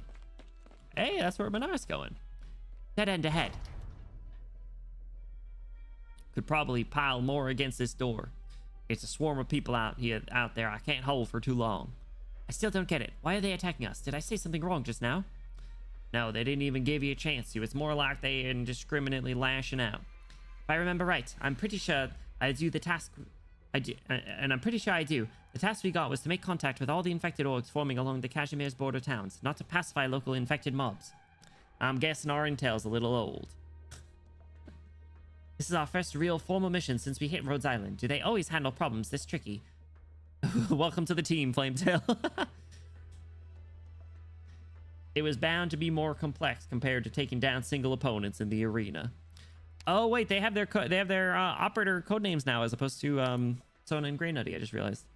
Hey, that's where Menar's going. Dead end ahead. Could probably pile more against this door. It's a swarm of people out there I can't hold for too long. I still don't get it. Why are they attacking us? Did I say something wrong just now? No, they didn't even give you a chance to. It's more like they indiscriminately lashing out. If I remember right, I'm pretty sure I do the task... I'm pretty sure I do. The task we got was to make contact with all the infected orgs forming along the Cashimir's border towns, not to pacify local infected mobs. I'm guessing our intel's a little old. This is our first real formal mission since we hit Rhodes Island. Do they always handle problems this tricky? Welcome to the team, Flametail. It was bound to be more complex compared to taking down single opponents in the arena. Oh wait, they have their operator codenames now as opposed to Sona and Grey Nutty. I just realized.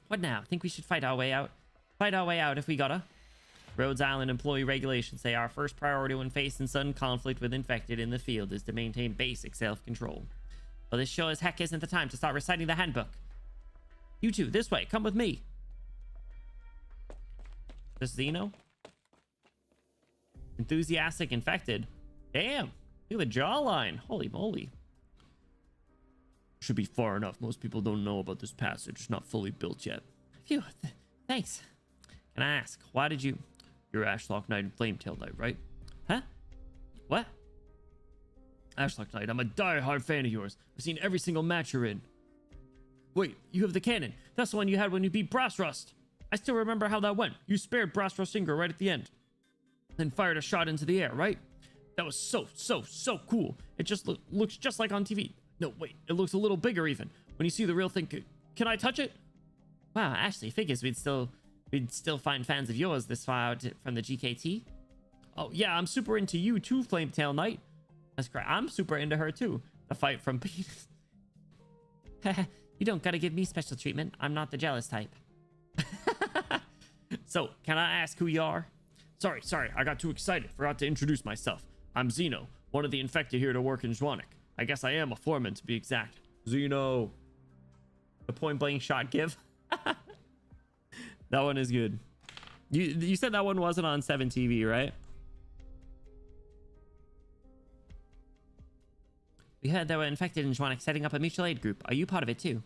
What now? Think we should fight our way out? Fight our way out if we gotta. Rhodes Island employee regulations say our first priority when facing sudden conflict with infected in the field is to maintain basic self-control. But this sure as heck isn't the time to start reciting the handbook. You two, this way. Come with me. This Zeno? Enthusiastic infected. Damn. Look at the jawline. Holy moly. Should be far enough. Most people don't know about this passage. It's not fully built yet. Phew. Thanks. Can I ask, why did you... You're Ashlock Knight and Flametail Knight, right? Huh? What? Ashlock Knight, I'm a die-hard fan of yours. I've seen every single match you're in. Wait, you have the cannon. That's the one you had when you beat Brass Rust. I still remember how that went. You spared Brass Rust Singer right at the end. Then fired a shot into the air, right? That was so cool. It just looks just like on TV. No, wait, it looks a little bigger even. When you see the real thing, can I touch it? Wow, Ashley, figures we'd still find fans of yours this far out from the GKT. Oh yeah, I'm super into you too, Flametail Knight. That's correct. I'm super into her too. The fight from Penis. You don't gotta give me special treatment. I'm not the jealous type. So, can I ask who you are? Sorry, I got too excited. Forgot to introduce myself. I'm Zeno, one of the infected here to work in Zwanek. I guess I am a foreman to be exact. Zeno. The point blank shot give. That one is good. You said that one wasn't on 7 TV, right? We heard they were infected in Zwanek setting up a mutual aid group. Are you part of it too?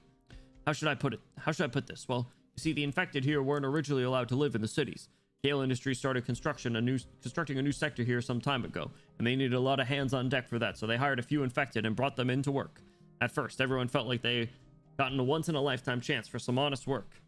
How should I put it? How should I put this? Well, you see, the infected here weren't originally allowed to live in the cities. Gale Industries started constructing a new sector here some time ago, and they needed a lot of hands on deck for that, so they hired a few infected and brought them in to work. At first, everyone felt like they gotten a once-in-a-lifetime chance for some honest work.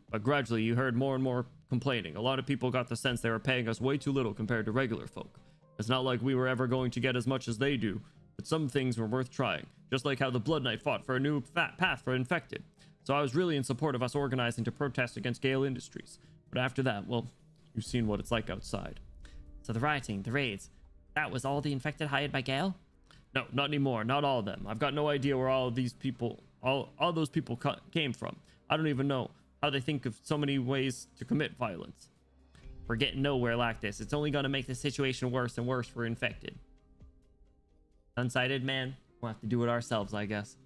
But gradually, you heard more and more complaining. A lot of people got the sense they were paying us way too little compared to regular folk. It's not like we were ever going to get as much as they do, but some things were worth trying, just like how the Blood Knight fought for a new path for infected. So I was really in support of us organizing to protest against Gale Industries. But after that, well, you've seen what it's like outside. So the rioting, the raids, that was all the infected hired by Gale? No, not anymore. Not all of them. I've got no idea where all of these people, all those people came from. I don't even know how they think of so many ways to commit violence. We're getting nowhere like this. It's only going to make the situation worse and worse for infected. Unsighted, man. We'll have to do it ourselves, I guess.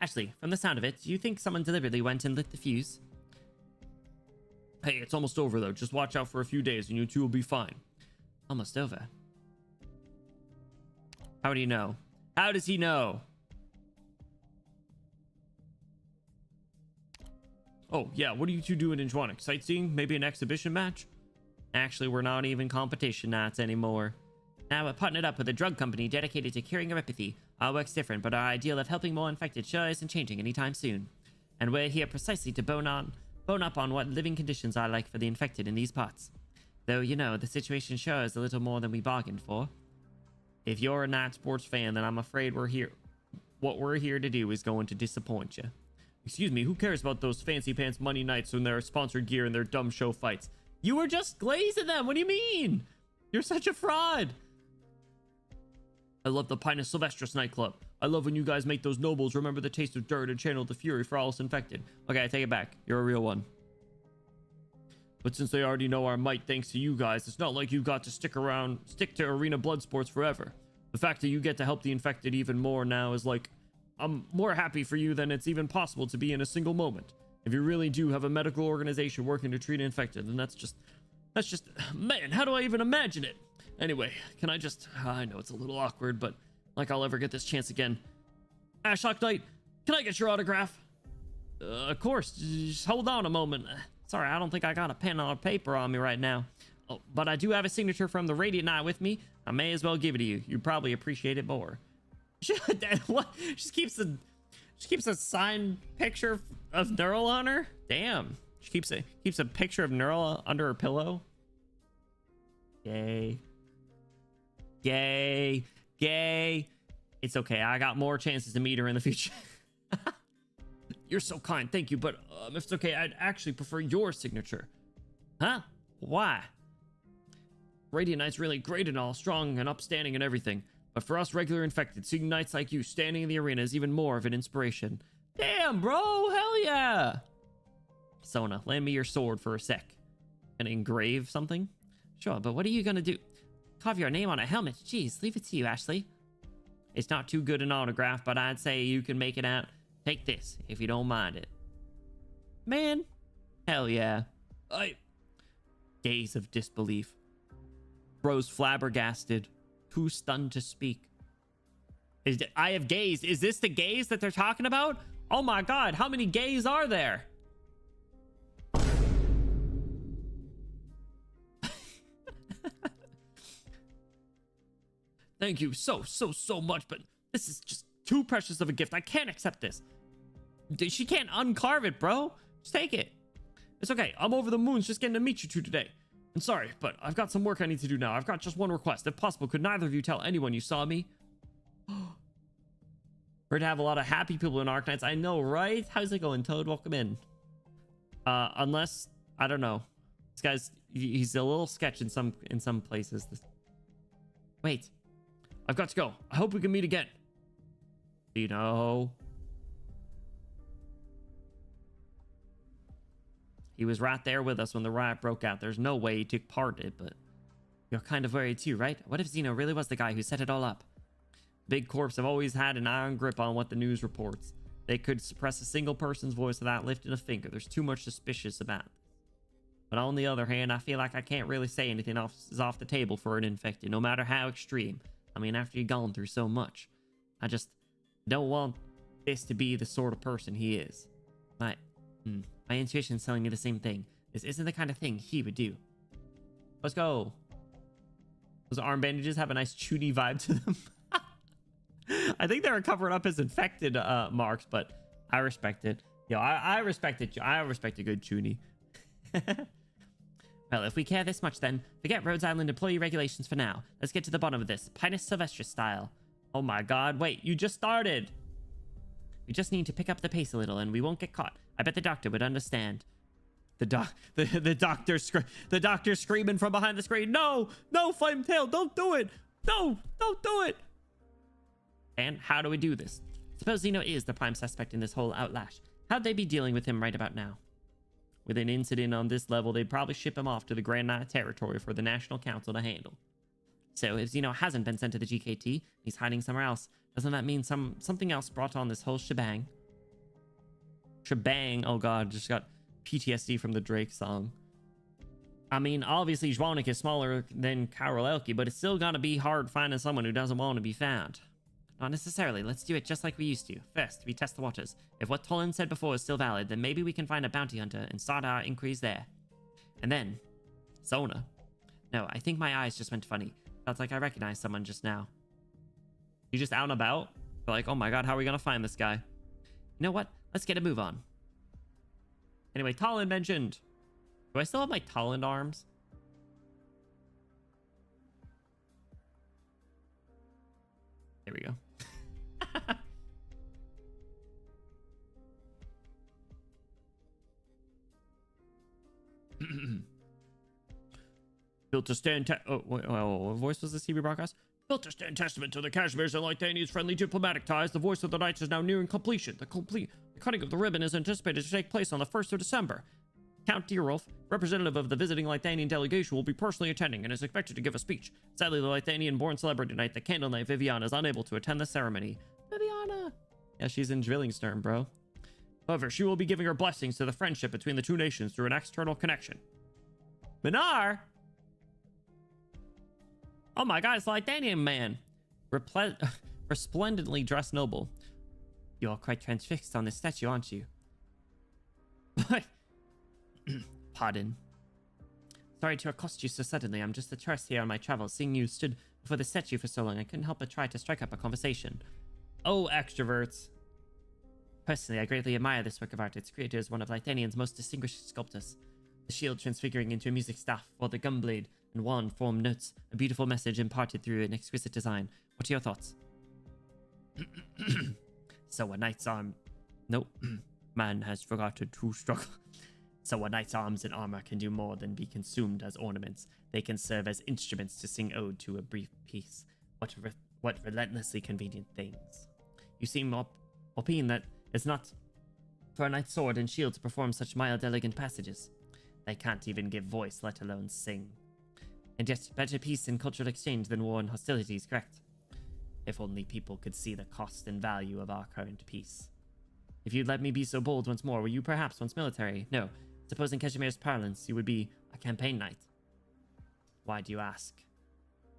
Actually, from the sound of it, do you think someone deliberately went and lit the fuse? Hey, it's almost over, though. Just watch out for a few days and you two will be fine. Almost over. How do you know? How does he know? Oh, yeah, what are you two doing in Jwanik? Sightseeing? Maybe an exhibition match? Actually, we're not even competition knots anymore. Now we're partnered up with a drug company dedicated to curing neuropathy. Our work's different, but our ideal of helping more infected sure isn't changing anytime soon. And we're here precisely to bone up on what living conditions are like for the infected in these parts. Though, you know, the situation sure is a little more than we bargained for. If you're a Night Sports fan, then I'm afraid what we're here to do is going to disappoint you. Excuse me, who cares about those fancy pants Money Nights and their sponsored gear and their dumb show fights? You were just glazing them. What do you mean? You're such a fraud. I love the Pinus Sylvestris nightclub. I love when you guys make those nobles remember the taste of dirt and channel the fury for all us infected. Okay, I take it back. You're a real one. But since they already know our might thanks to you guys, it's not like you got to stick to arena blood sports forever. The fact that you get to help the infected even more now is like, I'm more happy for you than it's even possible to be in a single moment. If you really do have a medical organization working to treat infected, then that's just, man, how do I even imagine it? Anyway, can I just, I know it's a little awkward, but like I'll ever get this chance again. Ash Arknight, can I get your autograph? Of course, just hold on a moment. Sorry, I don't think I got a pen or paper on me right now. Oh, but I do have a signature from the Radiant Knight with me. I may as well give it to you. You'd probably appreciate it more. What? She keeps a signed picture of Neural on her? Damn. She keeps a picture of Neural under her pillow. Yay. Yay. Yay. It's okay. I got more chances to meet her in the future. You're so kind. Thank you. But if it's okay, I'd actually prefer your signature. Huh? Why? Radiant Knight's really great and all, strong and upstanding and everything. But for us regular infected, seeing knights like you standing in the arena is even more of an inspiration. Damn, bro. Hell yeah. Sona, lend me your sword for a sec. Gonna engrave something? Sure, but what are you gonna do? Carve your name on a helmet? Jeez, leave it to you, Ashley. It's not too good an autograph, but I'd say you can make it out. Take this, if you don't mind it. Man. Hell yeah. Gaze of disbelief. Bro's flabbergasted. Too stunned to speak. I have gaze. Is this the gaze that they're talking about? Oh my god, how many gays are there? Thank you so much, but this is just too precious of a gift. I can't accept this. She can't uncarve it, bro. Just take it. It's okay. I'm over the moon just getting to meet you two today. I'm sorry, but I've got some work I need to do now. I've got just one request. If possible, could neither of you tell anyone you saw me? We're to have a lot of happy people in Arknights. I know, right? How's it going, Toad? Welcome in. Unless, I don't know. This guy's, he's a little sketch in some places. Wait. I've got to go. I hope we can meet again. You know. He was right there with us when the riot broke out. There's no way he took part in it, but you're kind of worried too, right? What if Zeno really was the guy who set it all up? Big Corps have always had an iron grip on what the news reports. They could suppress a single person's voice without lifting a finger. There's too much suspicious about it. But on the other hand, I feel like I can't really say anything is off the table for an infected, no matter how extreme. I mean, after you've gone through so much. I just don't want this to be the sort of person he is. My intuition's telling me the same thing. This isn't the kind of thing he would do. Let's go. Those arm bandages have a nice chooty vibe to them. I think they were covered up as infected marks, but I respect it. Yo, I respect it. I respect a good chooty. Well, if we care this much, then forget Rhodes Island employee regulations for now. Let's get to the bottom of this. Pinus Sylvestris style. Oh my god, wait, you just started. We just need to pick up the pace a little and we won't get caught. I bet the doctor would understand. The doctor screaming from behind the screen. No, Flametail, don't do it. No, don't do it. And how do we do this? Suppose Zeno is the prime suspect in this whole outlash. How'd they be dealing with him right about now? With an incident on this level, they'd probably ship him off to the Grand Knight territory for the National Council to handle. So if Zeno hasn't been sent to the GKT, he's hiding somewhere else. Doesn't that mean something else brought on this whole shebang? Shebang. Oh god, just got PTSD from the Drake song. I mean, obviously Zwanek is smaller than Karol Elke, but it's still gonna be hard finding someone who doesn't want to be found. Not necessarily. Let's do it just like we used to. First, we test the waters. If what Tolan said before is still valid, then maybe we can find a bounty hunter and start our inquiries there. And then, Zona. No, I think my eyes just went funny. Felt like I recognized someone just now. You just out and about? You're like, oh my god, how are we gonna find this guy? You know what? Let's get a move on. Anyway, Tolan mentioned. Do I still have my Tolan arms? There we go. Built to stand what voice was this TV broadcast? Built to stand testament to the Kashmirs and Lythania's friendly diplomatic ties, the voice of the Knights is now nearing completion. The cutting of the ribbon is anticipated to take place on the 1st of December. Count Deerwolf, representative of the visiting Lythanian delegation, will be personally attending and is expected to give a speech. Sadly, the Lythanian-born celebrity knight, the Candle Knight Viviana, is unable to attend the ceremony. Viviana! Yeah, she's in Drillingstern, bro. However, she will be giving her blessings to the friendship between the two nations through an external connection. Minar! Oh my god, it's the Lythanian man. Resplendently dressed noble. You're quite transfixed on this statue, aren't you? What? Pardon. Sorry to accost you so suddenly. I'm just a tourist here on my travels. Seeing you stood before the statue for so long, I couldn't help but try to strike up a conversation. Oh, extroverts. Personally, I greatly admire this work of art. Its creator is one of Lythanian's most distinguished sculptors. The shield transfiguring into a music staff, while the gumblade and wand form notes, a beautiful message imparted through an exquisite design. What are your thoughts? So a knight's arm... Nope. Man has forgotten to struggle. So a knight's arms and armor can do more than be consumed as ornaments. They can serve as instruments to sing ode to a brief peace. What relentlessly convenient things. You seem opine that it's not for a knight's sword and shield to perform such mild, elegant passages. They can't even give voice, let alone sing. And yet, better peace and cultural exchange than war and hostilities, correct? If only people could see the cost and value of our current peace. If you'd let me be so bold once more, were you perhaps once military? No. Suppose in Cashimir's parlance, you would be a campaign knight. Why do you ask?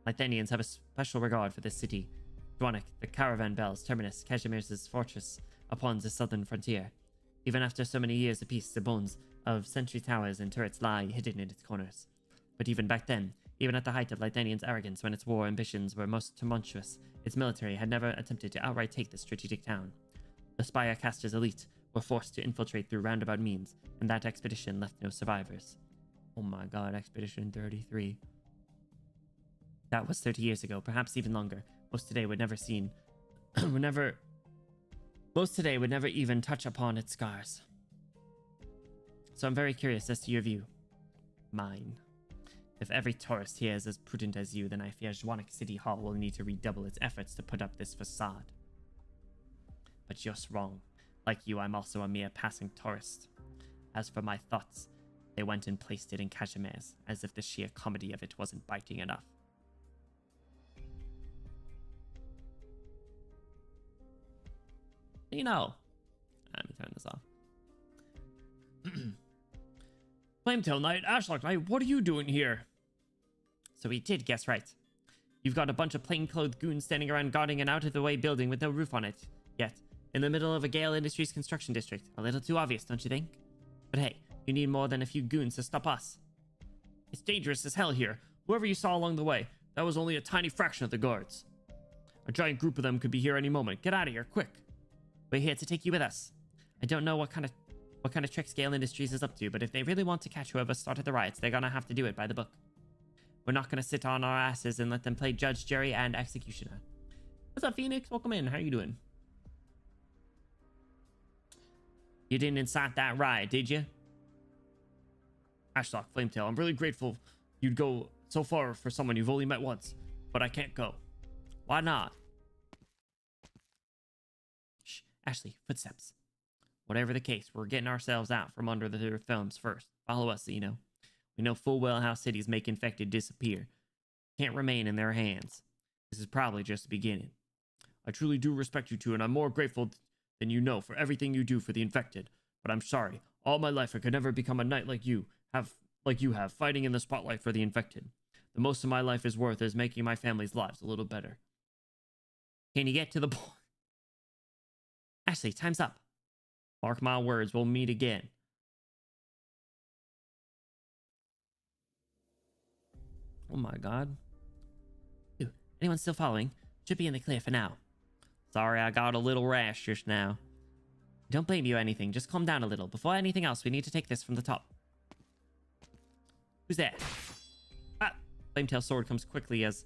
Lythanians have a special regard for this city. Dwanek, the caravan bells, terminus, Cashimir's fortress upon the southern frontier. Even after so many years of peace, the bones of sentry towers and turrets lie hidden in its corners. But even back then, even at the height of Lythanian's arrogance when its war ambitions were most tumultuous, its military had never attempted to outright take the strategic town. The Spire Caster's elite were forced to infiltrate through roundabout means, and that expedition left no survivors. Oh my god, Expedition 33. That was 30 years ago, perhaps even longer. Most today would never even touch upon its scars. So I'm very curious as to your view. Mine. If every tourist here is as prudent as you, then I fear Zwanek City Hall will need to redouble its efforts to put up this facade. But just wrong. Like you, I'm also a mere passing tourist. As for my thoughts, they went and placed it in Cashimir's, as if the sheer comedy of it wasn't biting enough. You know. Let me turn this off. Flametail Knight, Ashlock Knight, what are you doing here? So he did guess right. You've got a bunch of plainclothed goons standing around guarding an out-of-the-way building with no roof on it. Yet, in the middle of a Gale Industries construction district. A little too obvious, don't you think? But hey, you need more than a few goons to stop us. It's dangerous as hell here. Whoever you saw along the way, that was only a tiny fraction of the guards. A giant group of them could be here any moment. Get out of here, quick. We're here to take you with us. I don't know what kind of tricks Gale Industries is up to, but if they really want to catch whoever started the riots, they're gonna have to do it by the book. We're not gonna sit on our asses and let them play Judge, Jury, and Executioner. What's up, Phoenix? Welcome in. How you doing? You didn't incite that riot, did you? Ashlock, Flametail, I'm really grateful you'd go so far for someone you've only met once, but I can't go. Why not? Shh, Ashley, footsteps. Whatever the case, we're getting ourselves out from under their thumbs first. Follow us, Zeno. We know full well how cities make infected disappear. Can't remain in their hands. This is probably just the beginning. I truly do respect you two, and I'm more grateful than you know for everything you do for the infected. But I'm sorry, all my life I could never become a knight like you have, fighting in the spotlight for the infected. The most of my life is worth is making my family's lives a little better. Can you get to the point? Ashley, time's up. Mark my words, we'll meet again. Oh my god. Ew, anyone still following? Should be in the clear for now. Sorry, I got a little rash just now. Don't blame you or anything, just calm down a little. Before anything else, we need to take this from the top. Who's there? Ah! Flametail's sword comes quick as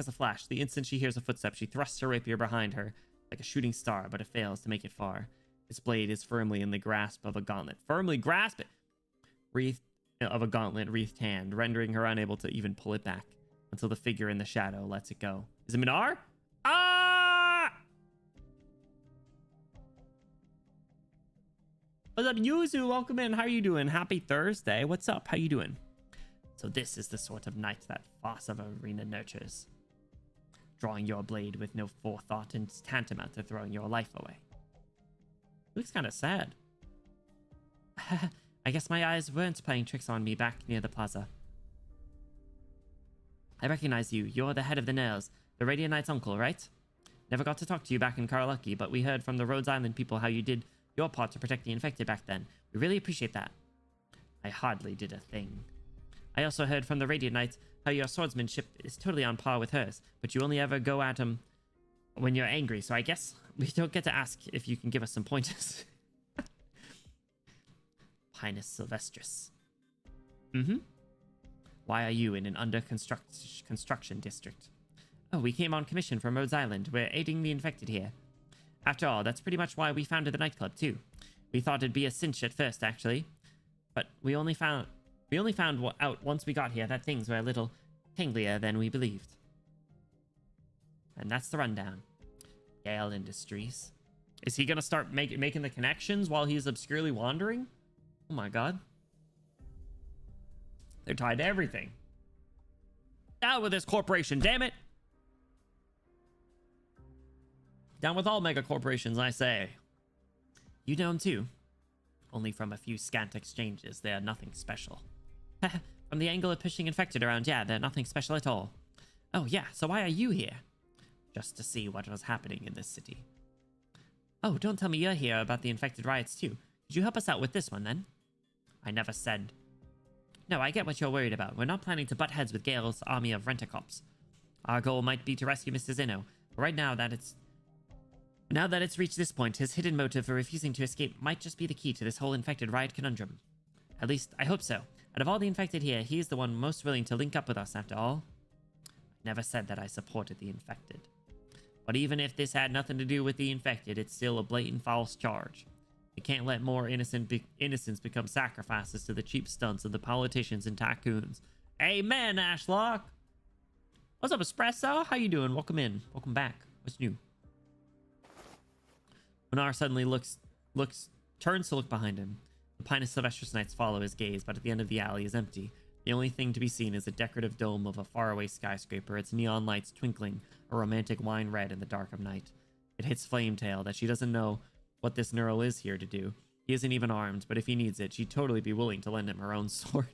a flash. The instant she hears a footstep, she thrusts her rapier behind her like a shooting star, but it fails to make it far. Its blade is firmly in the grasp of a gauntlet. Firmly grasp it! Wreathed hand, rendering her unable to even pull it back until the figure in the shadow lets it go. Is it Minar? Ah! What's up, Yuzu? Welcome in. How are you doing? Happy Thursday. What's up? How you doing? So this is the sort of knight that Foss of Arena nurtures. Drawing your blade with no forethought and tantamount to throwing your life away. Looks kind of sad. I guess my eyes weren't playing tricks on me back near the plaza. I recognize you. You're the head of the Nails, the Radiant Knight's uncle, right? Never got to talk to you back in Karlucky, but we heard from the Rhodes Island people how you did your part to protect the infected back then. We really appreciate that. I hardly did a thing. I also heard from the Radiant Knights how your swordsmanship is totally on par with hers, but you only ever go at them when you're angry, so I guess we don't get to ask if you can give us some pointers. Pinus Sylvestris. Why are you in an construction district? Oh, we came on commission from Rhodes Island. We're aiding the infected here. After all, that's pretty much why we founded the nightclub, too. We thought it'd be a cinch at first, actually. But we only found out once we got here that things were a little tanglier than we believed. And that's the rundown. Gale Industries. Is he gonna start making the connections while he's obscurely wandering? Oh my god. They're tied to everything. Down with this corporation, damn it! Down with all mega corporations, I say. You know them too. Only from a few scant exchanges, they are nothing special. From the angle of pushing infected around, yeah, they're nothing special at all. Oh yeah, so why are you here? Just to see what was happening in this city. Oh, don't tell me you're here about the infected riots too. Could you help us out with this one then? I never said. No, I get what you're worried about. We're not planning to butt heads with Gale's army of rent-a-cops. Our goal might be to rescue Mr. Zeno, but right now that it's reached this point, his hidden motive for refusing to escape might just be the key to this whole infected riot conundrum. At least, I hope so. Out of all the infected here, he is the one most willing to link up with us after all. I never said that I supported the infected. But even if this had nothing to do with the infected, it's still a blatant false charge. We can't let more innocents become sacrifices to the cheap stunts of the politicians and tycoons. Amen, Ashlock! What's up, Espresso? How you doing? Welcome in. Welcome back. What's new? Minar suddenly turns to look behind him. The Pinus Sylvestris Knights follow his gaze, but at the end of the alley is empty. The only thing to be seen is the decorative dome of a faraway skyscraper, its neon lights twinkling a romantic wine red in the dark of night. It hits Flametail that she doesn't know what this Neural is here to do. He isn't even armed, but if he needs it, she'd totally be willing to lend him her own sword.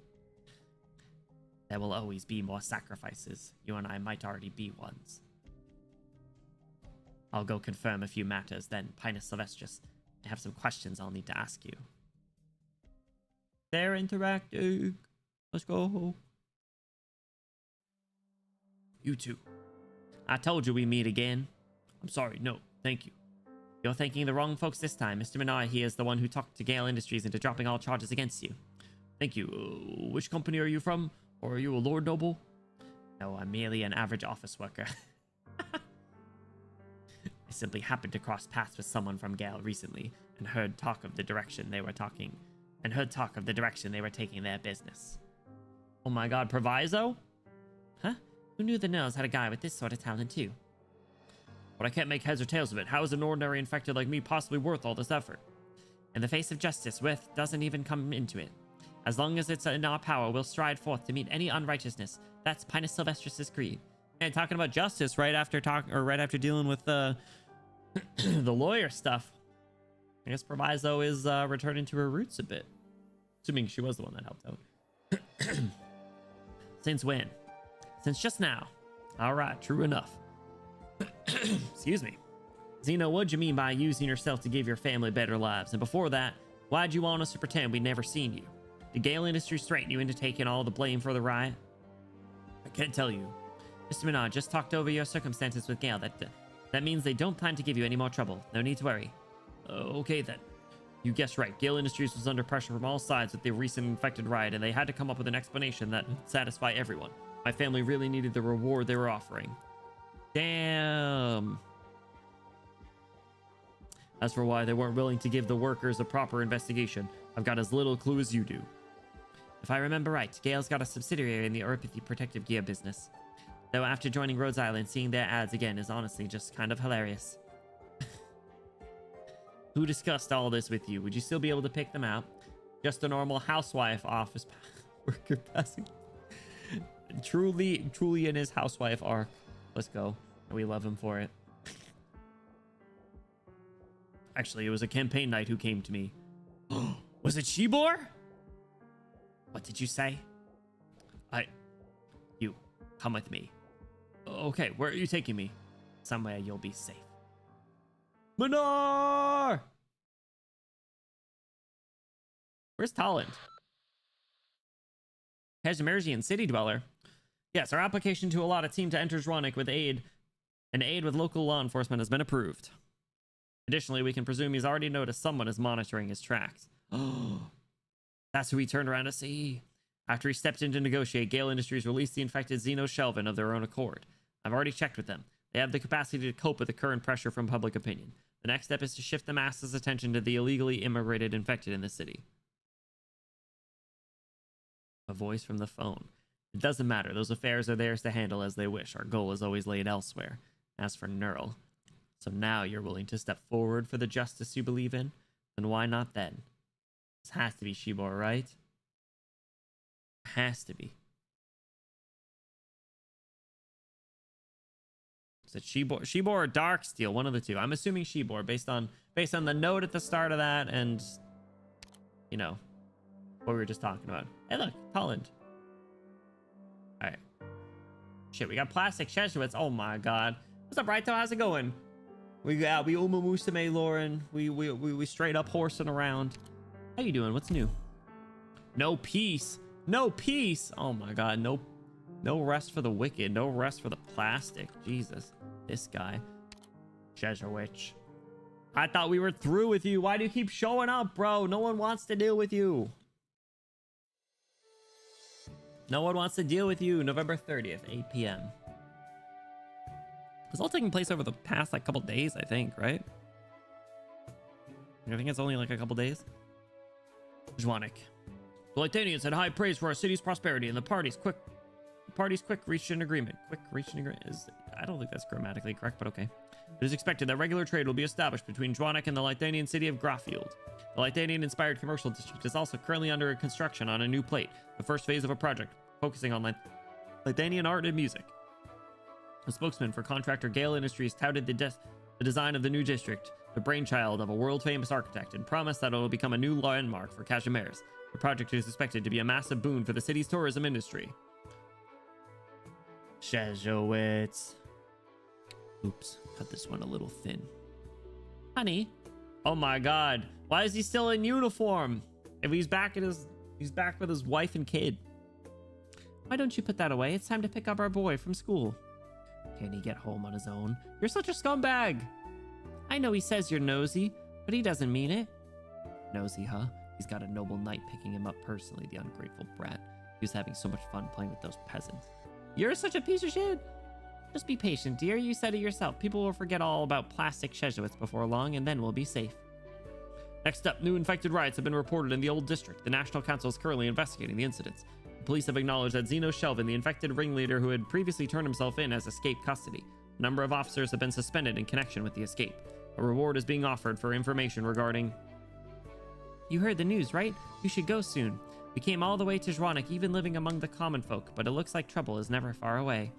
There will always be more sacrifices. You and I might already be ones. I'll go confirm a few matters then, Pinus Sylvestris. I have some questions I'll need to ask you. They're interacting. Let's go. You two. I told you we meet again. I'm sorry, no, thank you. You're thanking the wrong folks this time. Mr. Minar here is the one who talked to Gale Industries into dropping all charges against you. Thank you. Which company are you from? Or are you a Lord Noble? No, I'm merely an average office worker. I simply happened to cross paths with someone from Gale recently and heard talk of the direction they were taking their business. Oh my god, Proviso? Huh? Who knew the Nils had a guy with this sort of talent too? But I can't make heads or tails of it. How is an ordinary infected like me possibly worth all this effort? In the face of justice, Wrath doesn't even come into it. As long as it's in our power, we'll stride forth to meet any unrighteousness. That's Pinus Sylvestris' creed. And talking about justice right after dealing with the lawyer stuff. I guess Proviso is returning to her roots a bit. Assuming she was the one that helped out. Since when? Since just now. All right, true enough. Excuse me. Zeno, what'd you mean by using yourself to give your family better lives? And before that, why'd you want us to pretend we'd never seen you? Did Gale Industries threaten you into taking all the blame for the riot? I can't tell you. Mr. Menard just talked over your circumstances with Gale. That means they don't plan to give you any more trouble. No need to worry. Okay then. You guessed right. Gale Industries was under pressure from all sides with the recent infected riot, and they had to come up with an explanation that would satisfy everyone. My family really needed the reward they were offering. Damn. As for why they weren't willing to give the workers a proper investigation, I've got as little clue as you do. If I remember right, Gale's got a subsidiary in the Orpathy protective gear business. Though after joining Rhodes Island, seeing their ads again is honestly just kind of hilarious. Who discussed all this with you? Would you still be able to pick them out? Just a normal housewife office worker passing. Truly in his housewife arc. Let's go. We love him for it. Actually, it was a campaign knight who came to me. Was it Shibor? What did you say? You, come with me. Okay, where are you taking me? Somewhere you'll be safe. Minar! Where's Tolland? Kazimierzian city dweller. Yes, our application to allot a team to enter Żołnierz with aid with local law enforcement has been approved. Additionally, we can presume he's already noticed someone is monitoring his tracks. That's who he turned around to see. After he stepped in to negotiate, Gale Industries released the infected Zeno Shelvin of their own accord. I've already checked with them. They have the capacity to cope with the current pressure from public opinion. The next step is to shift the masses' attention to the illegally immigrated infected in the city. A voice from the phone. It doesn't matter. Those affairs are theirs to handle as they wish. Our goal is always laid elsewhere. As for Neural. So now you're willing to step forward for the justice you believe in? Then why not then? This has to be Shibor, right? Has to be. Is it Shibor or Darksteel? One of the two. I'm assuming Shibor based on the note at the start of that and, you know, what we were just talking about. Hey, look, Holland. All right. Shit, we got plastic Jesuits. Oh my god. What's up, Raito? How's it going? We Uma Musume, Lauren. We straight up horsing around. How you doing? What's new? No peace. No peace. Oh my god. No rest for the wicked. No rest for the plastic. Jesus. This guy. Jesuit. I thought we were through with you. Why do you keep showing up, bro? No one wants to deal with you. No one wants to deal with you. November 30th, 8 p.m. It's all taking place over the past like couple days, I think, right? I think it's only like a couple days. Żołnierz. The Litanians had high praise for our city's prosperity, and the parties quick reached an agreement. I don't think that's grammatically correct, but okay. It is expected that regular trade will be established between Żołnierz and the Litanian city of Grafield. The Litanian-inspired commercial district is also currently under construction on a new plate, the first phase of a project focusing on Litanian art and music. A spokesman for contractor Gale Industries touted the design of the new district, the brainchild of a world-famous architect, and promised that it will become a new landmark for Kazimierz. The project is expected to be a massive boon for the city's tourism industry. Jesuits. Oops, cut this one a little thin. Honey. Oh my god. Why is he still in uniform? If he's back with his wife and kid. Why don't you put that away? It's time to pick up our boy from school. Can he get home on his own? You're such a scumbag. I know he says you're nosy, but he doesn't mean it. Nosy, huh? He's got a noble knight picking him up personally, the ungrateful brat. He was having so much fun playing with those peasants. You're such a piece of shit. Just be patient, dear. You said it yourself. People will forget all about plastic Jesuits before long, and then we'll be safe. Next up, new infected riots have been reported in the old district. The National Council is currently investigating the incidents. The police have acknowledged that Zeno Shelvin, the infected ringleader who had previously turned himself in, has escaped custody. A number of officers have been suspended in connection with the escape. A reward is being offered for information regarding... You heard the news, right? You should go soon. We came all the way to Żwanek, even living among the common folk, but it looks like trouble is never far away.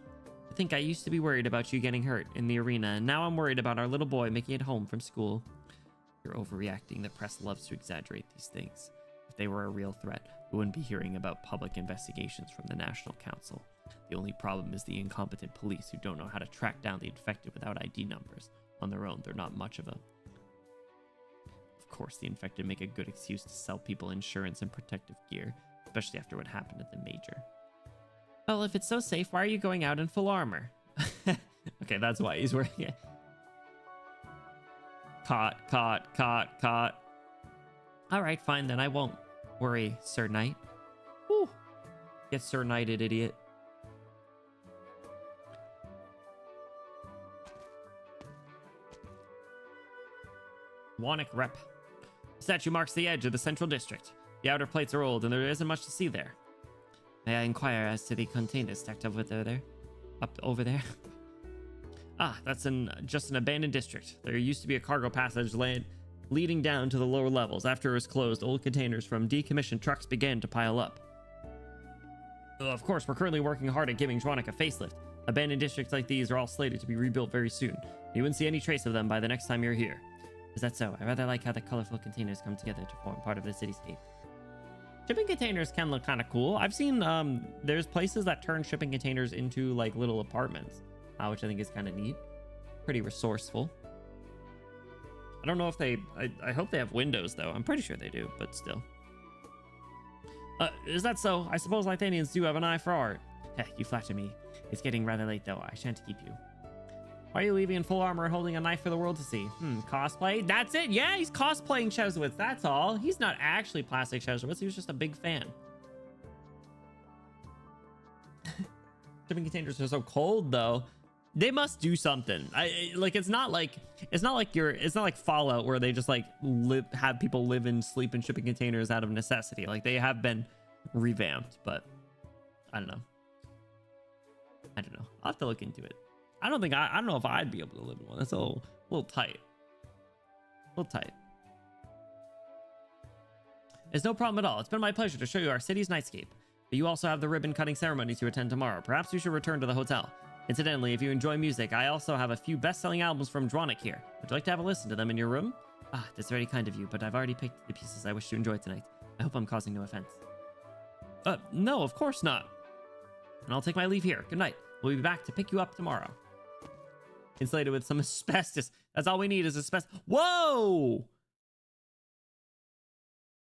I think I used to be worried about you getting hurt in the arena, and now I'm worried about our little boy making it home from school. You're overreacting. The press loves to exaggerate these things. If they were a real threat, we wouldn't be hearing about public investigations from the National Council. The only problem is the incompetent police who don't know how to track down the infected without ID numbers. On their own, they're not much of a... Of course, the infected make a good excuse to sell people insurance and protective gear, especially after what happened at the Major. Well, if it's so safe, why are you going out in full armor? Okay, that's why he's wearing it. Caught. All right, fine, then I won't worry, Sir Knight. Whew. Get Sir Knighted, idiot. Żwanek rep. The statue marks the edge of the central district. The outer plates are old and there isn't much to see there. May I inquire as to the containers stacked up over there? Ah, that's just an abandoned district. There used to be a cargo passage leading down to the lower levels. After it was closed, old containers from decommissioned trucks began to pile up. Of course, we're currently working hard at giving Żwanek a facelift. Abandoned districts like these are all slated to be rebuilt very soon. You wouldn't see any trace of them by the next time you're here. Is that so? I rather like how the colorful containers come together to form part of the cityscape. Shipping containers can look kind of cool. I've seen there's places that turn shipping containers into like little apartments, which I think is kind of neat. Pretty resourceful. I don't know if they... I hope they have windows, though. I'm pretty sure they do, but still. Is that so? I suppose Lithanians do have an eye for art. Heh, you flatter me. It's getting rather late, though. I shan't keep you. Why are you leaving in full armor and holding a knife for the world to see? Cosplay? That's it! Yeah, he's cosplaying Chezowitz, that's all. He's not actually plastic Chezowitz, he was just a big fan. Shipping containers are so cold, though. They must do something. It's not like Fallout where they just like have people live and sleep in shipping containers out of necessity. Like they have been revamped, but I don't know. I'll have to look into it. I don't know if I'd be able to live in one. That's a little tight. It's no problem at all. It's been my pleasure to show you our city's nightscape. But you also have the ribbon cutting ceremony to attend tomorrow. Perhaps we should return to the hotel. Incidentally, if you enjoy music, I also have a few best-selling albums from Żwanek here. Would you like to have a listen to them in your room? Ah, that's very kind of you, but I've already picked the pieces I wish to enjoy tonight. I hope I'm causing no offense. No, of course not. And I'll take my leave here. Good night. We'll be back to pick you up tomorrow. Insulated with some asbestos. That's all we need is asbestos. Whoa!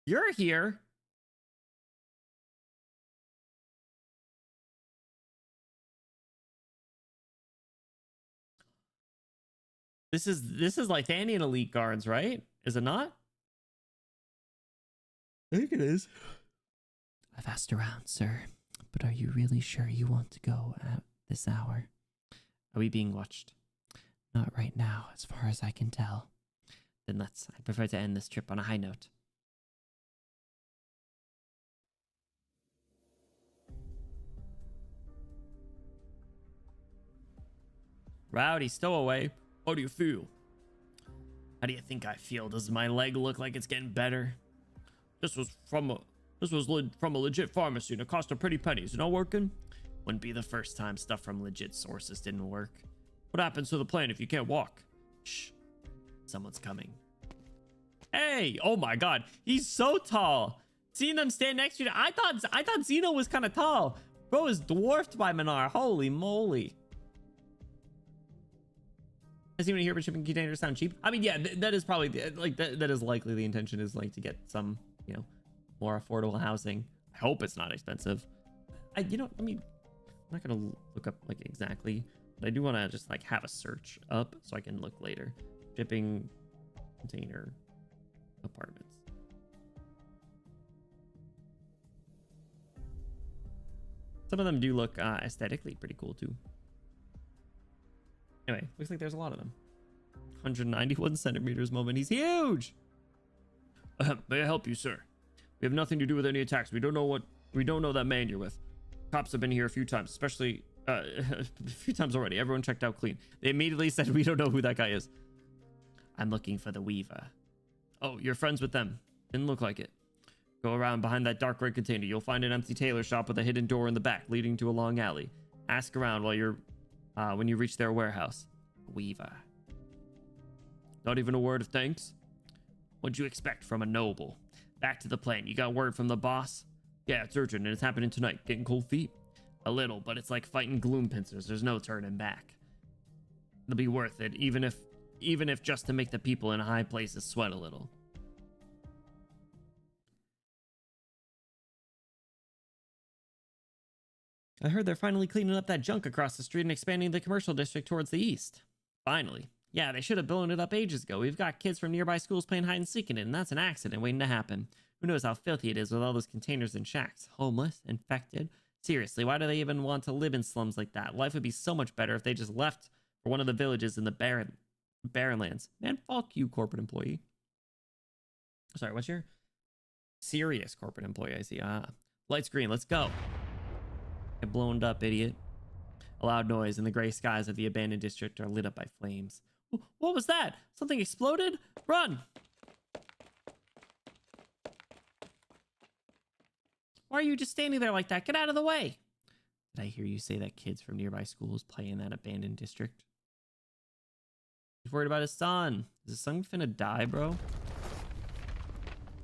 You're here. This is Lithanian elite guards, right? Is it not? I think it is. I've asked around, sir, but are you really sure you want to go at this hour? Are we being watched? Not right now, as far as I can tell. Then I prefer to end this trip on a high note. Rowdy Stowaway, how do you feel? How do you think I feel? Does my leg look like it's getting better? This was from a legit pharmacy and it cost a pretty penny. Is it not working? Wouldn't be the first time stuff from legit sources didn't work. What happens to the plane if you can't walk? Shh. Someone's coming. Hey! Oh my god. He's so tall. Seeing them stand next to you. I thought Zeno was kind of tall. Bro is dwarfed by Minar. Holy moly. Does anyone here but shipping containers sound cheap? I mean, yeah, that is probably that is likely the intention is like to get some, more affordable housing. I hope it's not expensive. I'm not gonna look up like exactly, but I do want to just like have a search up so I can look later. Shipping container apartments. Some of them do look aesthetically pretty cool too. Anyway, looks like there's a lot of them. 191 centimeters moment. He's huge. May I help you, sir? We have nothing to do with any attacks. We don't know that man you're with. Cops have been here a few times, especially A few times already. Everyone checked out clean. They immediately said, we don't know who that guy is. I'm looking for the Weaver. Oh, you're friends with them. Didn't look like it. Go around behind that dark red container. You'll find an empty tailor shop with a hidden door in the back leading to a long alley. Ask around while you're when you reach their warehouse. Weaver. Not even a word of thanks? What'd you expect from a noble? Back to the plan. You got word from the boss? Yeah, it's urgent and it's happening tonight. Getting cold feet? A little, but it's like fighting gloom pincers. There's no turning back. It'll be worth it, even if just to make the people in high places sweat a little. I heard they're finally cleaning up that junk across the street and expanding the commercial district towards the east. Finally. Yeah, they should have blown it up ages ago. We've got kids from nearby schools playing hide and seek in it, and that's an accident waiting to happen. Who knows how filthy it is with all those containers and shacks. Homeless, infected. Seriously, why do they even want to live in slums like that? Life would be so much better if they just left for one of the villages in the barren lands. Man, fuck you, corporate employee. Sorry, what's your serious corporate employee? I see. Lights green. Let's go. Get blown up, idiot. A loud noise and the gray skies of the abandoned district are lit up by flames. What was that? Something exploded? Run! Why are you just standing there like that? Get out of the way! Did I hear you say that kids from nearby schools play in that abandoned district? He's worried about his son. Is his son finna die, bro?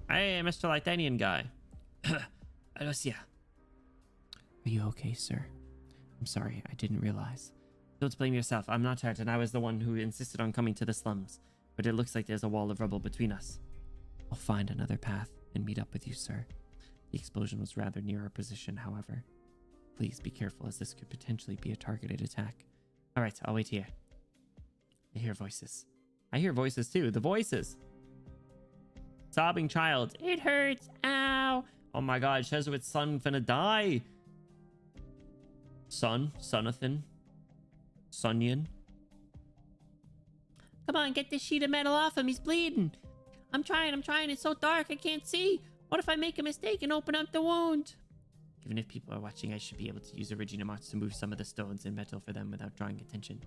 Hey, Mr. Lythanian guy. Alosia. Are you okay, sir? I'm sorry, I didn't realize. Don't blame yourself. I'm not hurt, and I was the one who insisted on coming to the slums. But it looks like there's a wall of rubble between us. I'll find another path and meet up with you, sir. The explosion was rather near our position, however. Please be careful, as this could potentially be a targeted attack. All right, I'll wait here. I hear voices. I hear voices too. The voices. Sobbing child. It hurts. Ow. Oh my god, Jesuit's son finna die. Sonathan. Sunyan. Come on, get this sheet of metal off him. He's bleeding. I'm trying. It's so dark, I can't see. What if I make a mistake and open up the wound? Even if people are watching, I should be able to use Origina Mods to move some of the stones and metal for them without drawing attention.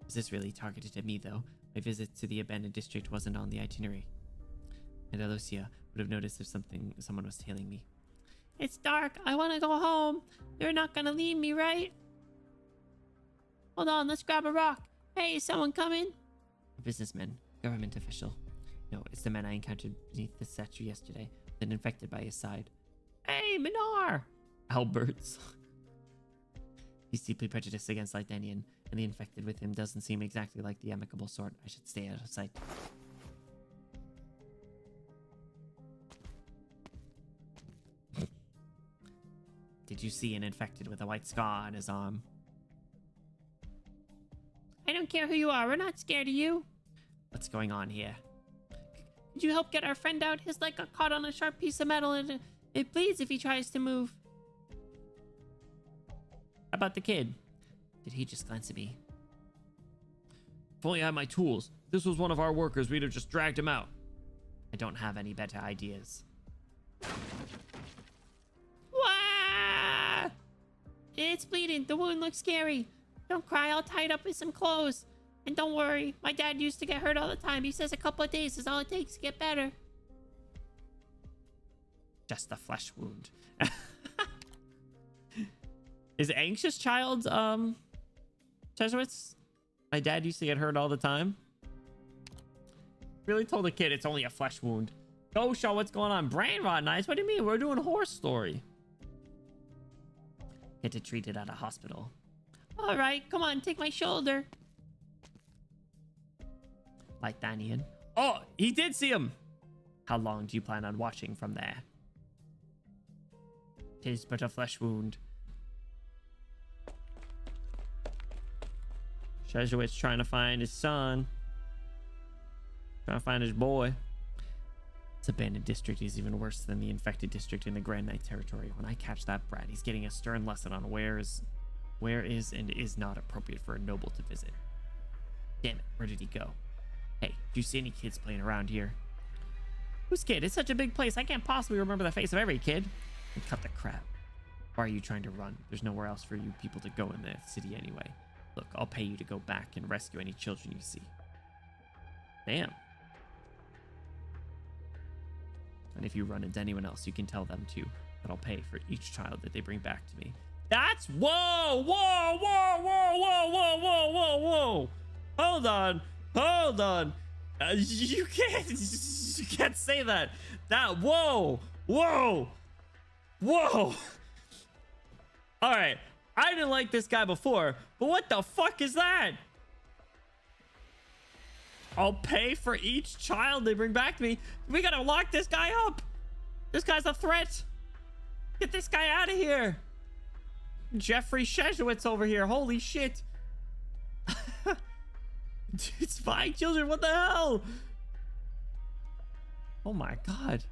Is this really targeted at me, though? My visit to the abandoned district wasn't on the itinerary. And Alosia would have noticed if someone was tailing me. It's dark. I want to go home. You're not going to leave me, right? Hold on, let's grab a rock. Hey, is someone coming? A businessman. Government official. No, it's the man I encountered beneath the statue yesterday, then infected by his side. Hey, Minar! Alberts. He's deeply prejudiced against Lythanian, and the infected with him doesn't seem exactly like the amicable sort. I should stay out of sight. Did you see an infected with a white scar on his arm? I don't care who you are. We're not scared of you. What's going on here? Could you help get our friend out? His leg got caught on a sharp piece of metal and it bleeds if he tries to move. How about the kid? Did he just glance at me? If only I had my tools. If this was one of our workers, we'd have just dragged him out. I don't have any better ideas. Wah! It's bleeding. The wound looks scary. Don't cry. I'll tie it up with some clothes. And don't worry. My dad used to get hurt all the time. He says a couple of days is all it takes to get better. Just a flesh wound. Is anxious child Jesuits? My dad used to get hurt all the time. Really told the kid it's only a flesh wound. Go show what's going on. Brain rot nice. What do you mean? We're doing a horse story. Get it treated at a hospital. All right, come on, take my shoulder. Lythanian. Oh, he did see him. How long do you plan on watching from there? 'Tis but a flesh wound. Jesuit's trying to find his son. Trying to find his boy. This abandoned district is even worse than the infected district in the Grand Knight territory. When I catch that brat, he's getting a stern lesson on where is and is not appropriate for a noble to visit. Damn it, where did he go? Hey, do you see any kids playing around here? Whose kid? It's such a big place. I can't possibly remember the face of every kid. And cut the crap. Why are you trying to run? There's nowhere else for you people to go in the city anyway. Look, I'll pay you to go back and rescue any children you see. Damn. And if you run into anyone else, you can tell them too that I'll pay for each child that they bring back to me. That's whoa, whoa, whoa, whoa, whoa, whoa, whoa, whoa, whoa. Hold on, hold on. You can't say that. That whoa, whoa, whoa. All right, I didn't like this guy before, but what the fuck is that? I'll pay for each child they bring back to me. We gotta lock this guy up. This guy's a threat. Get this guy out of here. Jeffrey Shezhowitz over here. Holy shit. It's 5 children. What the hell? Oh my god.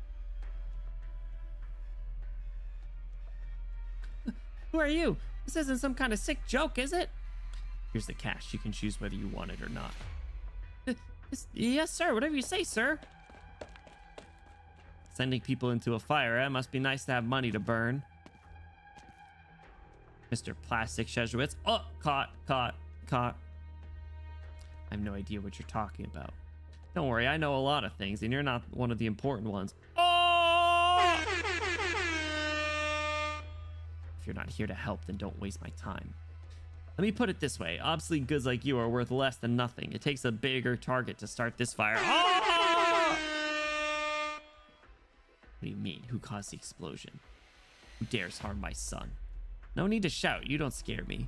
Who are you? This isn't some kind of sick joke, is it? Here's the cash. You can choose whether you want it or not. Yes, sir. Whatever you say, sir. Sending people into a fire, eh? Must be nice to have money to burn. Mr. Plastic Shezhowitz. Oh, caught. I have no idea what you're talking about. Don't worry, I know a lot of things, and you're not one of the important ones. Oh! If you're not here to help, then don't waste my time. Let me put it this way. Obsolete goods like you are worth less than nothing. It takes a bigger target to start this fire. Oh! What do you mean? Who caused the explosion? Who dares harm my son? No need to shout. You don't scare me.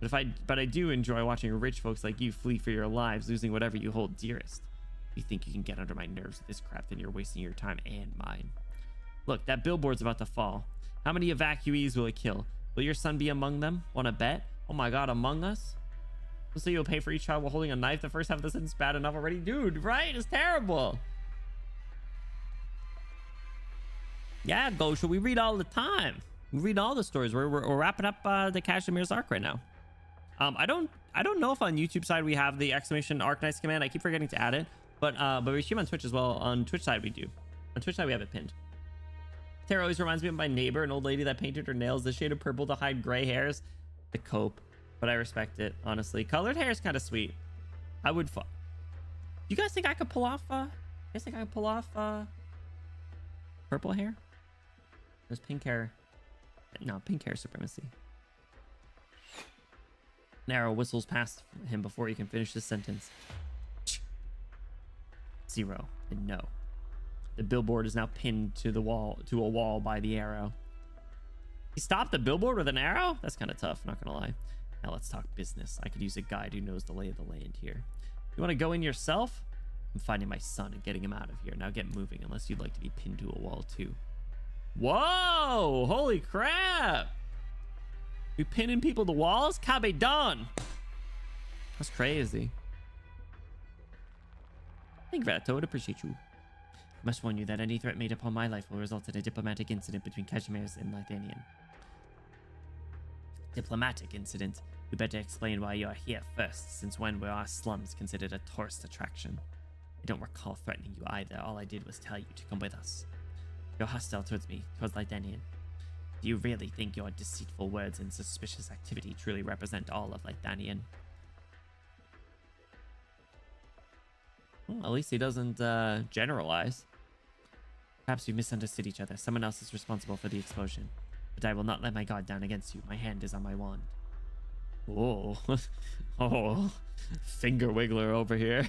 But I do enjoy watching rich folks like you flee for your lives, losing whatever you hold dearest. If you think you can get under my nerves with this crap, then you're wasting your time and mine. Look, that billboard's about to fall. How many evacuees will it kill? Will your son be among them? Want to bet? Oh my god, Among Us? So you'll pay for each child while holding a knife? The first half of the sentence bad enough already? Dude, right? It's terrible. Yeah, go. Should we read all the time? We read all the stories. We're wrapping up the Cashimir's arc right now. I don't know if on YouTube side we have the exclamation Arknights command. I keep forgetting to add it, but we stream on Twitch as well. On Twitch side we do. On Twitch side we have it pinned. Tara always reminds me of my neighbor, an old lady that painted her nails the shade of purple to hide gray hairs. The cope, but I respect it honestly. Colored hair is kind of sweet. I would. You guys think I could pull off? You guys think I could pull off purple hair? There's pink hair. No, pink hair supremacy. An arrow whistles past him before he can finish the sentence. 0 and no. The billboard is now pinned to a wall by the arrow. He stopped the billboard with an arrow? That's kind of tough, not gonna lie. Now let's talk business. I could use a guide who knows the lay of the land here. You want to go in yourself? I'm finding my son and getting him out of here. Now get moving, unless you'd like to be pinned to a wall too. Whoa! Holy crap! We pinning people to walls? Cabe done. That's crazy. Thank you for that, Toad. Appreciate you. I must warn you that any threat made upon my life will result in a diplomatic incident between Kashmirs and Lydanian. Diplomatic incident? You better explain why you are here first, since when were our slums considered a tourist attraction? I don't recall threatening you either. All I did was tell you to come with us. You're hostile towards me, towards Lydanian. Do you really think your deceitful words and suspicious activity truly represent all of Lydanian? Well, at least he doesn't generalize. Perhaps we misunderstood each other. Someone else is responsible for the explosion. But I will not let my guard down against you. My hand is on my wand. Oh, oh, finger wiggler over here.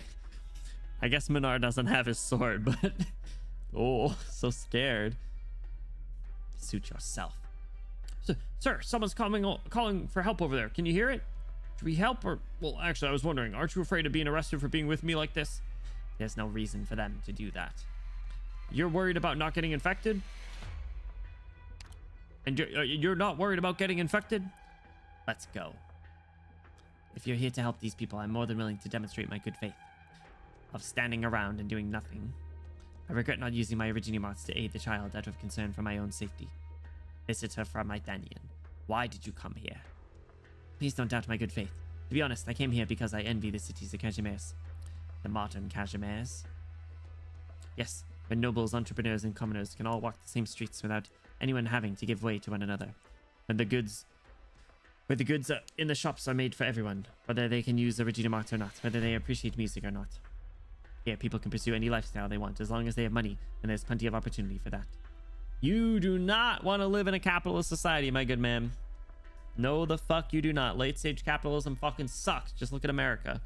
I guess Minar doesn't have his sword, but oh, so scared. Suit yourself. Sir, someone's calling for help over there. Can you hear it? Should we help or... Well, actually, I was wondering, aren't you afraid of being arrested for being with me like this? There's no reason for them to do that. You're worried about not getting infected? And you're not worried about getting infected? Let's go. If you're here to help these people, I'm more than willing to demonstrate my good faith. Of standing around and doing nothing. I regret not using my Originimarts to aid the child out of concern for my own safety. Visitor from Lydanian. Why did you come here? Please don't doubt my good faith. To be honest, I came here because I envy the cities of Kashmirs. The modern Kashmirs. Yes, when nobles, entrepreneurs, and commoners can all walk the same streets without anyone having to give way to one another. When the goods in the shops are made for everyone, whether they can use the Regina Marks or not, whether they appreciate music or not. Yeah, people can pursue any lifestyle they want as long as they have money, and there's plenty of opportunity for that. You do not want to live in a capitalist society, my good man. No, the fuck you do not. Late stage capitalism fucking sucks. Just look at America.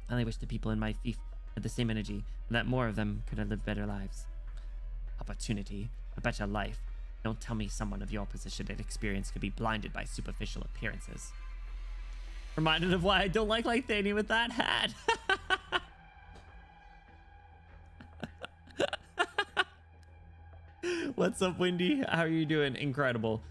And I wish the people in my fief had the same energy, and that more of them could have lived better lives. Opportunity, a better life. Don't tell me someone of your position and experience could be blinded by superficial appearances. Reminded of why I don't like Lythania with that hat. What's up, Wendy? How are you doing? Incredible.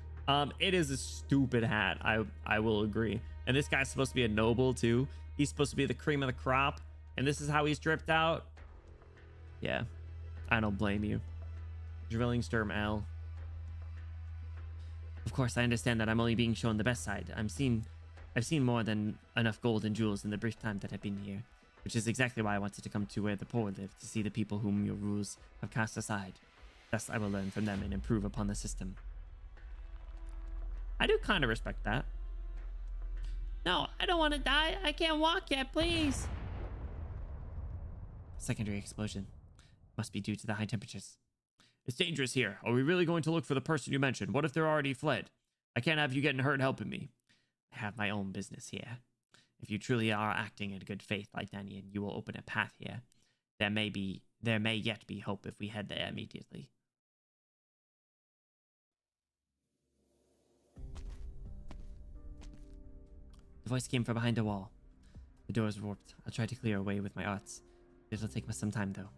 It is a stupid hat. I will agree. And this guy's supposed to be a noble too. He's supposed to be the cream of the crop. And this is how he's dripped out. Yeah, I don't blame you. Drilling Sturm L. Of course, I understand that I'm only being shown the best side. I've seen more than enough gold and jewels in the brief time that I've been here, which is exactly why I wanted to come to where the poor live, to see the people whom your rules have cast aside. Thus, I will learn from them and improve upon the system. I do kind of respect that. No, I don't want to die. I can't walk yet, please. Secondary explosion. Must be due to the high temperatures. It's dangerous here. Are we really going to look for the person you mentioned? What if they're already fled? I can't have you getting hurt helping me. I have my own business here. If you truly are acting in good faith, Lythanian, you will open a path here. There may yet be hope if we head there immediately. The voice came from behind a wall. The door is warped. I'll try to clear away with my arts. It'll take some time, though.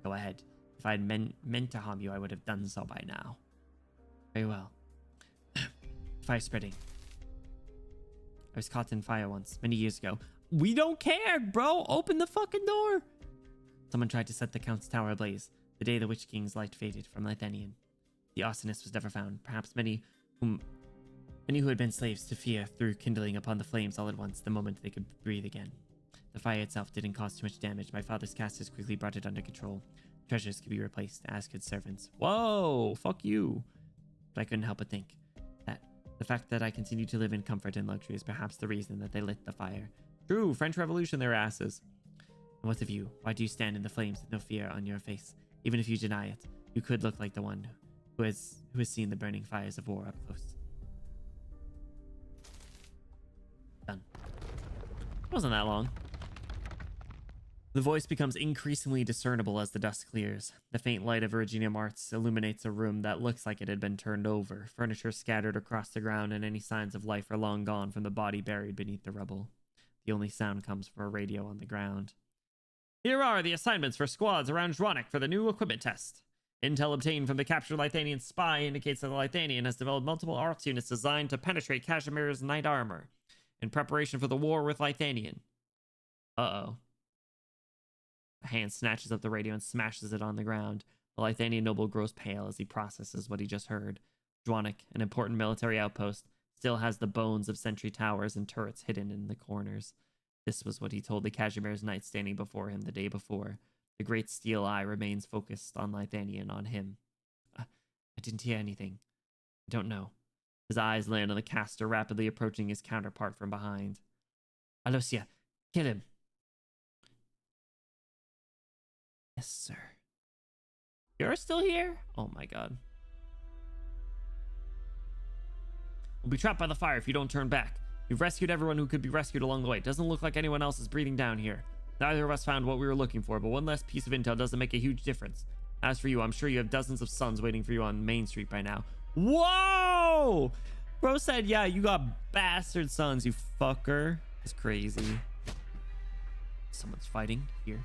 Go ahead. If I had meant to harm you, I would have done so by now. Very well. Fire spreading. I was caught in fire once, many years ago. We don't care, bro! Open the fucking door! Someone tried to set the Count's tower ablaze, the day the Witch King's light faded from Lythanian. The arsonist was never found. Perhaps many who had been slaves to fear threw kindling upon the flames all at once the moment they could breathe again. The fire itself didn't cause too much damage. My father's casters quickly brought it under control. Treasures could be replaced, as could servants. Whoa, fuck you. But I couldn't help but think that the fact that I continue to live in comfort and luxury is perhaps the reason that they lit the fire. True, French Revolution, their asses. And what of you? Why do you stand in the flames with no fear on your face? Even if you deny it, you could look like the one who has seen the burning fires of war up close. Done. It wasn't that long. The voice becomes increasingly discernible as the dust clears. The faint light of Regina Marts illuminates a room that looks like it had been turned over, furniture scattered across the ground, and any signs of life are long gone from the body buried beneath the rubble. The only sound comes from a radio on the ground. Here are the assignments for squads around Dronic for the new equipment test. Intel obtained from the captured Lythanian spy indicates that the Lythanian has developed multiple arts units designed to penetrate Cashimir's knight armor in preparation for the war with Lythanian. Uh-oh. A hand snatches up the radio and smashes it on the ground. The Lythanian noble grows pale as he processes what he just heard. Dronic, an important military outpost, still has the bones of sentry towers and turrets hidden in the corners. This was what he told the Cashimir's knight standing before him the day before. The great steel eye remains focused on Lythanian, on him. I didn't hear anything. I don't know. His eyes land on the caster rapidly approaching his counterpart from behind. Alosia, kill him. Yes, sir. You're still here? Oh my god. We'll be trapped by the fire if you don't turn back. You've rescued everyone who could be rescued along the way. It doesn't look like anyone else is breathing down here. Neither of us found what we were looking for, but one less piece of intel doesn't make a huge difference. As for you, I'm sure you have dozens of sons waiting for you on Main Street by now. Whoa! Bro said, yeah, you got bastard sons, you fucker. It's crazy. Someone's fighting here.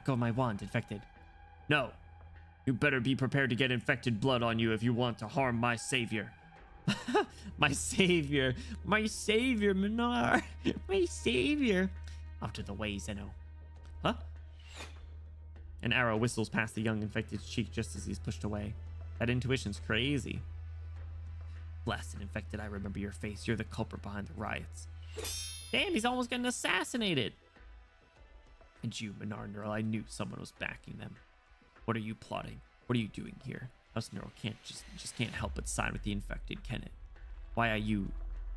Go my wand, infected. No. You better be prepared to get infected blood on you if you want to harm my savior. My savior. My savior, Minar. My savior. Out of the way, Zeno. Huh? An arrow whistles past the young infected's cheek just as he's pushed away. That intuition's crazy. Blasted infected, I remember your face. You're the culprit behind the riots. Damn, he's almost getting assassinated. And you, Menard Neural, I knew someone was backing them. What are you plotting? What are you doing here? House Neural can't just can't help but side with the infected, can it? Why are you?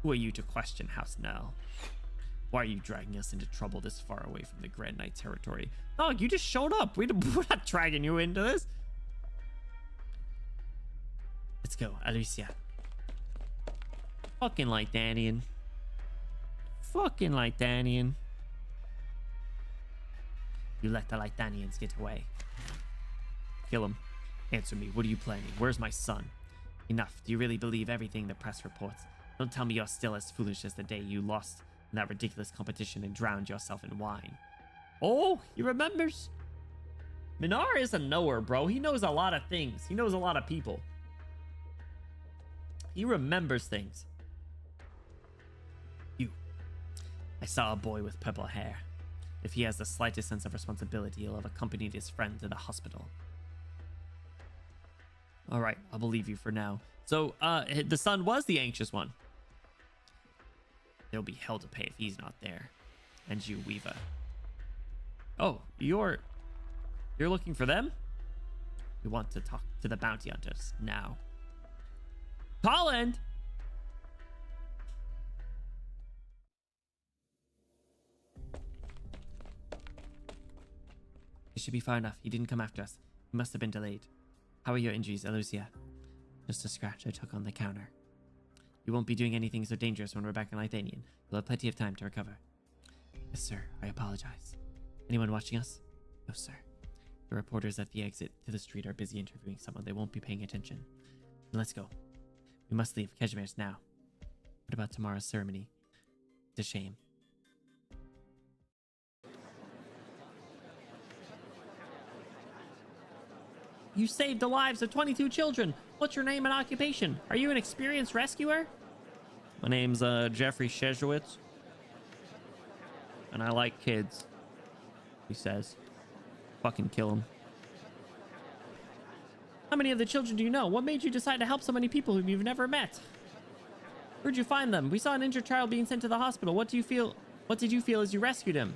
Who are you to question House Neural? Why are you dragging us into trouble this far away from the Grand Knight territory? Oh, you just showed up. We're not dragging you into this. Let's go, Alicia. Fucking Lythanian. Fucking Lythanian. You let the Lythanians get away. Kill him. Answer me. What are you planning? Where's my son? Enough. Do you really believe everything the press reports? Don't tell me you're still as foolish as the day you lost in that ridiculous competition and drowned yourself in wine. Oh, he remembers. Minar is a knower, bro. He knows a lot of things. He knows a lot of people. He remembers things. You. I saw a boy with purple hair. If he has the slightest sense of responsibility, he'll have accompanied his friend to the hospital. All right, I'll believe you for now. So, the son was the anxious one. There'll be hell to pay if he's not there. And you, Weaver. Oh, you're looking for them? We want to talk to the bounty hunters now. Holland! It should be far enough. He didn't come after us. He must have been delayed. How are your injuries, Elucia? Just a scratch I took on the counter. You won't be doing anything so dangerous when we're back in Lythanian. You'll have plenty of time to recover. Yes, sir. I apologize. Anyone watching us? No, sir. The reporters at the exit to the street are busy interviewing someone. They won't be paying attention. Let's go. We must leave Kazimierz now. What about tomorrow's ceremony? It's a shame. You saved the lives of 22 children. What's your name and occupation? Are you an experienced rescuer? My name's Jeffrey Shezhowitz. And I like kids. He says. Fucking kill him. How many of the children do you know? What made you decide to help so many people whom you've never met? Where'd you find them? We saw an injured child being sent to the hospital. What did you feel as you rescued him?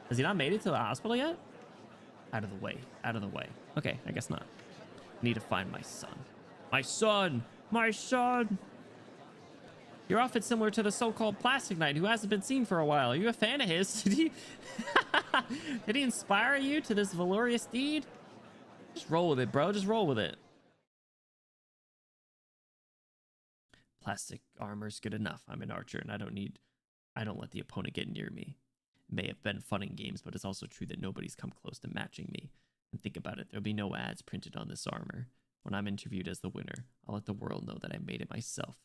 Has he not made it to the hospital yet? Out of the way. Out of the way. Okay, I guess not. I need to find my son. My son! My son! Your outfit's similar to the so-called Plastic Knight who hasn't been seen for a while. Are you a fan of his? Did he inspire you to this valorous deed? Just roll with it, bro. Just roll with it. Plastic armor's good enough. I'm an archer and I don't let the opponent get near me. It may have been fun in games, but it's also true that nobody's come close to matching me. And think about it, there'll be no ads printed on this armor. When I'm interviewed as the winner, I'll let the world know that I made it myself.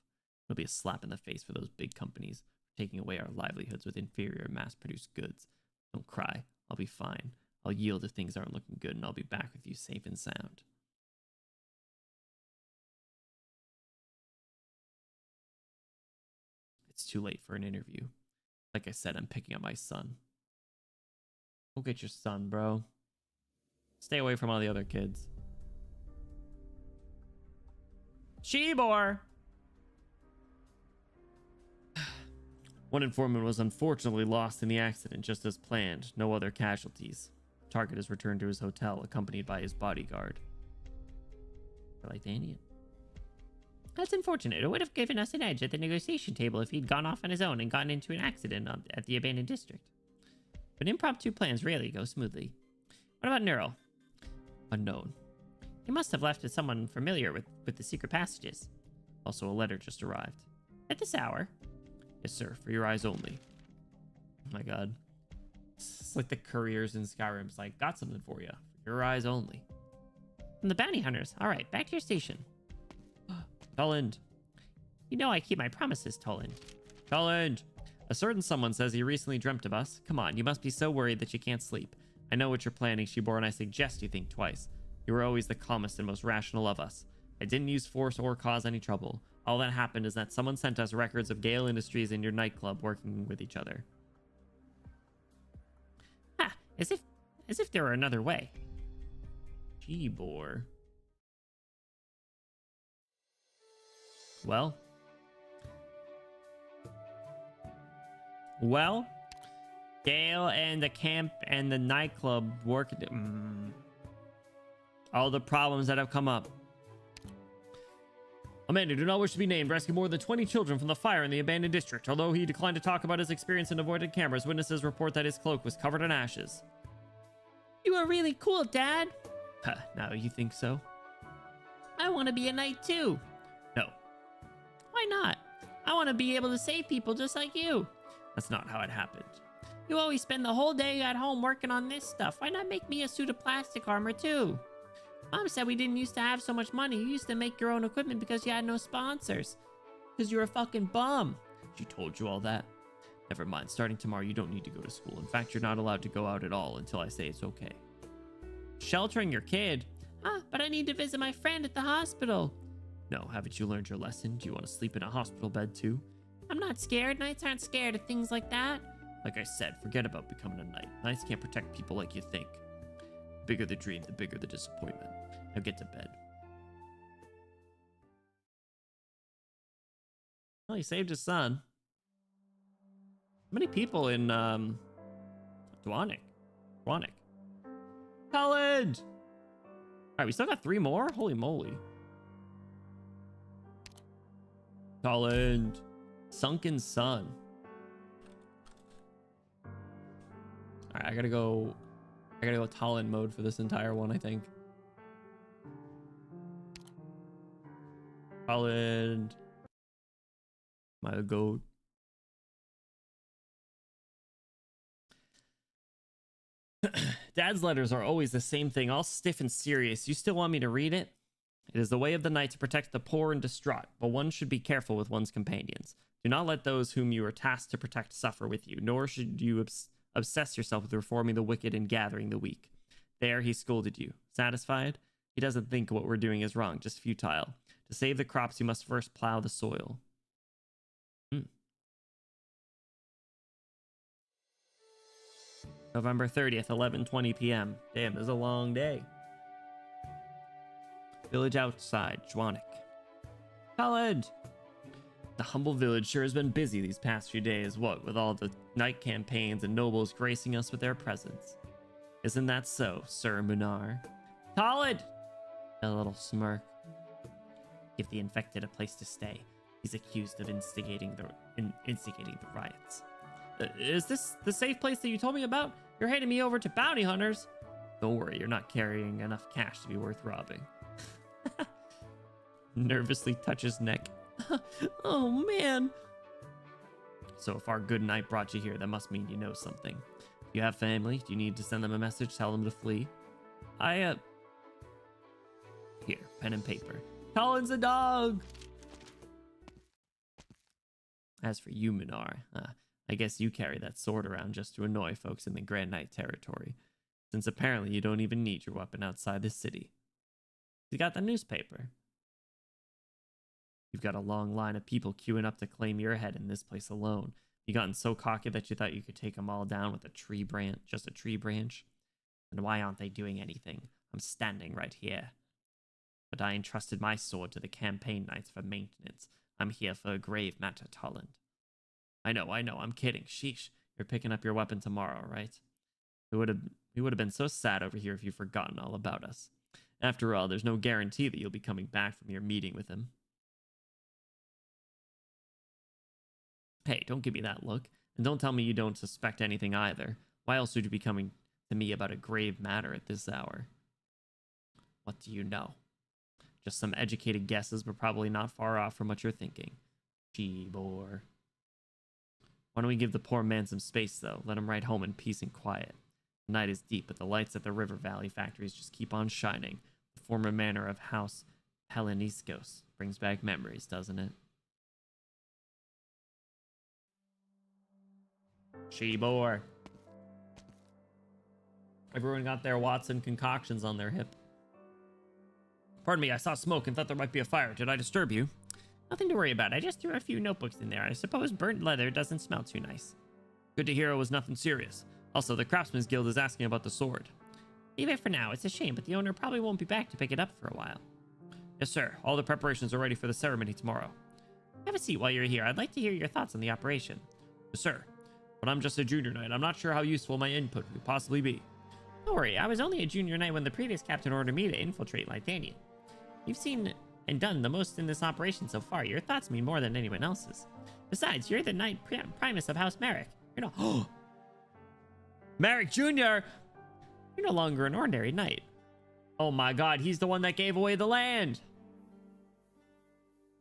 It'll be a slap in the face for those big companies taking away our livelihoods with inferior mass-produced goods. Don't cry. I'll be fine. I'll yield if things aren't looking good, and I'll be back with you safe and sound. It's too late for an interview. Like I said, I'm picking up my son. Go get your son, bro. Stay away from all the other kids. Shebor! One informant was unfortunately lost in the accident, just as planned. No other casualties. Target is returned to his hotel, accompanied by his bodyguard. Lythanian. That's unfortunate. It would have given us an edge at the negotiation table if he'd gone off on his own and gotten into an accident at the abandoned district. But impromptu plans rarely go smoothly. What about Neural? Unknown. He must have left with someone familiar with the secret passages. Also, a letter just arrived. At this hour? Yes, sir. For your eyes only. Oh my god. It's like the couriers in Skyrim. It's like, got something for you. For your eyes only. From the bounty hunters. All right, back to your station. Toland. You know I keep my promises, Toland. Toland. A certain someone says he recently dreamt of us. Come on, you must be so worried that you can't sleep. I know what you're planning, Shebor, and I suggest you think twice. You were always the calmest and most rational of us. I didn't use force or cause any trouble. All that happened is that someone sent us records of Gale Industries and your nightclub working with each other. Ha! As if there were another way. Shebor. Well, Well, Gale and the camp and the nightclub work. All the problems that have come up. A man who do not wish to be named rescued more than 20 children from the fire in the abandoned district. Although he declined to talk about his experience and avoided cameras, witnesses report that his cloak was covered in ashes. You are really cool, Dad. Huh, now you think so? I want to be a knight too. No. Why not? I want to be able to save people just like you. That's not how it happened. You always spend the whole day at home working on this stuff. Why not make me a suit of plastic armor too? Mom said we didn't used to have so much money. You used to make your own equipment because you had no sponsors. Because you're a fucking bum. She told you all that? Never mind. Starting tomorrow, you don't need to go to school. In fact, you're not allowed to go out at all until I say it's okay. Sheltering your kid? Huh, but I need to visit my friend at the hospital. No, haven't you learned your lesson? Do you want to sleep in a hospital bed too? I'm not scared. Knights aren't scared of things like that. Like I said, forget about becoming a knight. Knights can't protect people like you think. The bigger the dream, the bigger the disappointment. Now get to bed. Well, he saved his son. How many people in Dwanik? College! Alright, we still got 3 more? Holy moly. College. Sunken Sun. Alright, I gotta go Talon mode for this entire one, I think. Talon. My goat. Dad's letters are always the same thing, all stiff and serious. You still want me to read it? It is the way of the knight to protect the poor and distraught, but one should be careful with one's companions. Do not let those whom you are tasked to protect suffer with you, nor should you obsess yourself with reforming the wicked and gathering the weak. There he scolded you. Satisfied? He doesn't think what we're doing is wrong, just futile. To save the crops, you must first plow the soil. November 30th, 11:20 p.m. Damn, this is a long day. Village outside, Jwanik. College! The humble village sure has been busy these past few days, what with all the night campaigns and nobles gracing us with their presence. Isn't that so, Sir Munar? College! A little smirk. Give the infected a place to stay. He's accused of instigating the riots. Is this the safe place that you told me about? You're handing me over to bounty hunters. Don't worry, you're not carrying enough cash to be worth robbing. Nervously touches neck. Oh, man. So if our good knight brought you here, that must mean you know something. You have family? Do you need to send them a message? Tell them to flee? Here, pen and paper. Colin's a dog! As for you, Minar, I guess you carry that sword around just to annoy folks in the Grand Knight territory, since apparently you don't even need your weapon outside the city. You got the newspaper. You've got a long line of people queuing up to claim your head in this place alone. You gotten so cocky that you thought you could take them all down with a tree branch, just a tree branch? And why aren't they doing anything? I'm standing right here. But I entrusted my sword to the campaign knights for maintenance. I'm here for a grave matter, Tolland. I know, I'm kidding. Sheesh, you're picking up your weapon tomorrow, right? We would have been so sad over here if you'd forgotten all about us. After all, there's no guarantee that you'll be coming back from your meeting with him. Hey, don't give me that look. And don't tell me you don't suspect anything either. Why else would you be coming to me about a grave matter at this hour? What do you know? Just some educated guesses, but probably not far off from what you're thinking. Gee-bore. Why don't we give the poor man some space, though? Let him ride home in peace and quiet. The night is deep, but the lights at the River Valley factories just keep on shining. The former manor of House Heleniskos brings back memories, doesn't it? Gee-bore. Everyone got their Watson concoctions on their hip. Pardon me, I saw smoke and thought there might be a fire. Did I disturb you? Nothing to worry about. I just threw a few notebooks in there. I suppose burnt leather doesn't smell too nice. Good to hear it was nothing serious. Also, the Craftsman's Guild is asking about the sword. Leave it for now. It's a shame, but the owner probably won't be back to pick it up for a while. Yes, sir. All the preparations are ready for the ceremony tomorrow. Have a seat while you're here. I'd like to hear your thoughts on the operation. Yes, sir. but I'm just a junior knight. I'm not sure how useful my input could possibly be. Don't worry, I was only a junior knight when the previous captain ordered me to infiltrate Lydania. You've seen and done the most in this operation so far. Your thoughts mean more than anyone else's. Besides, you're the Knight Primus of House Merrick. You're no... Merrick Jr.! You're no longer an ordinary knight. Oh my god, he's the one that gave away the land!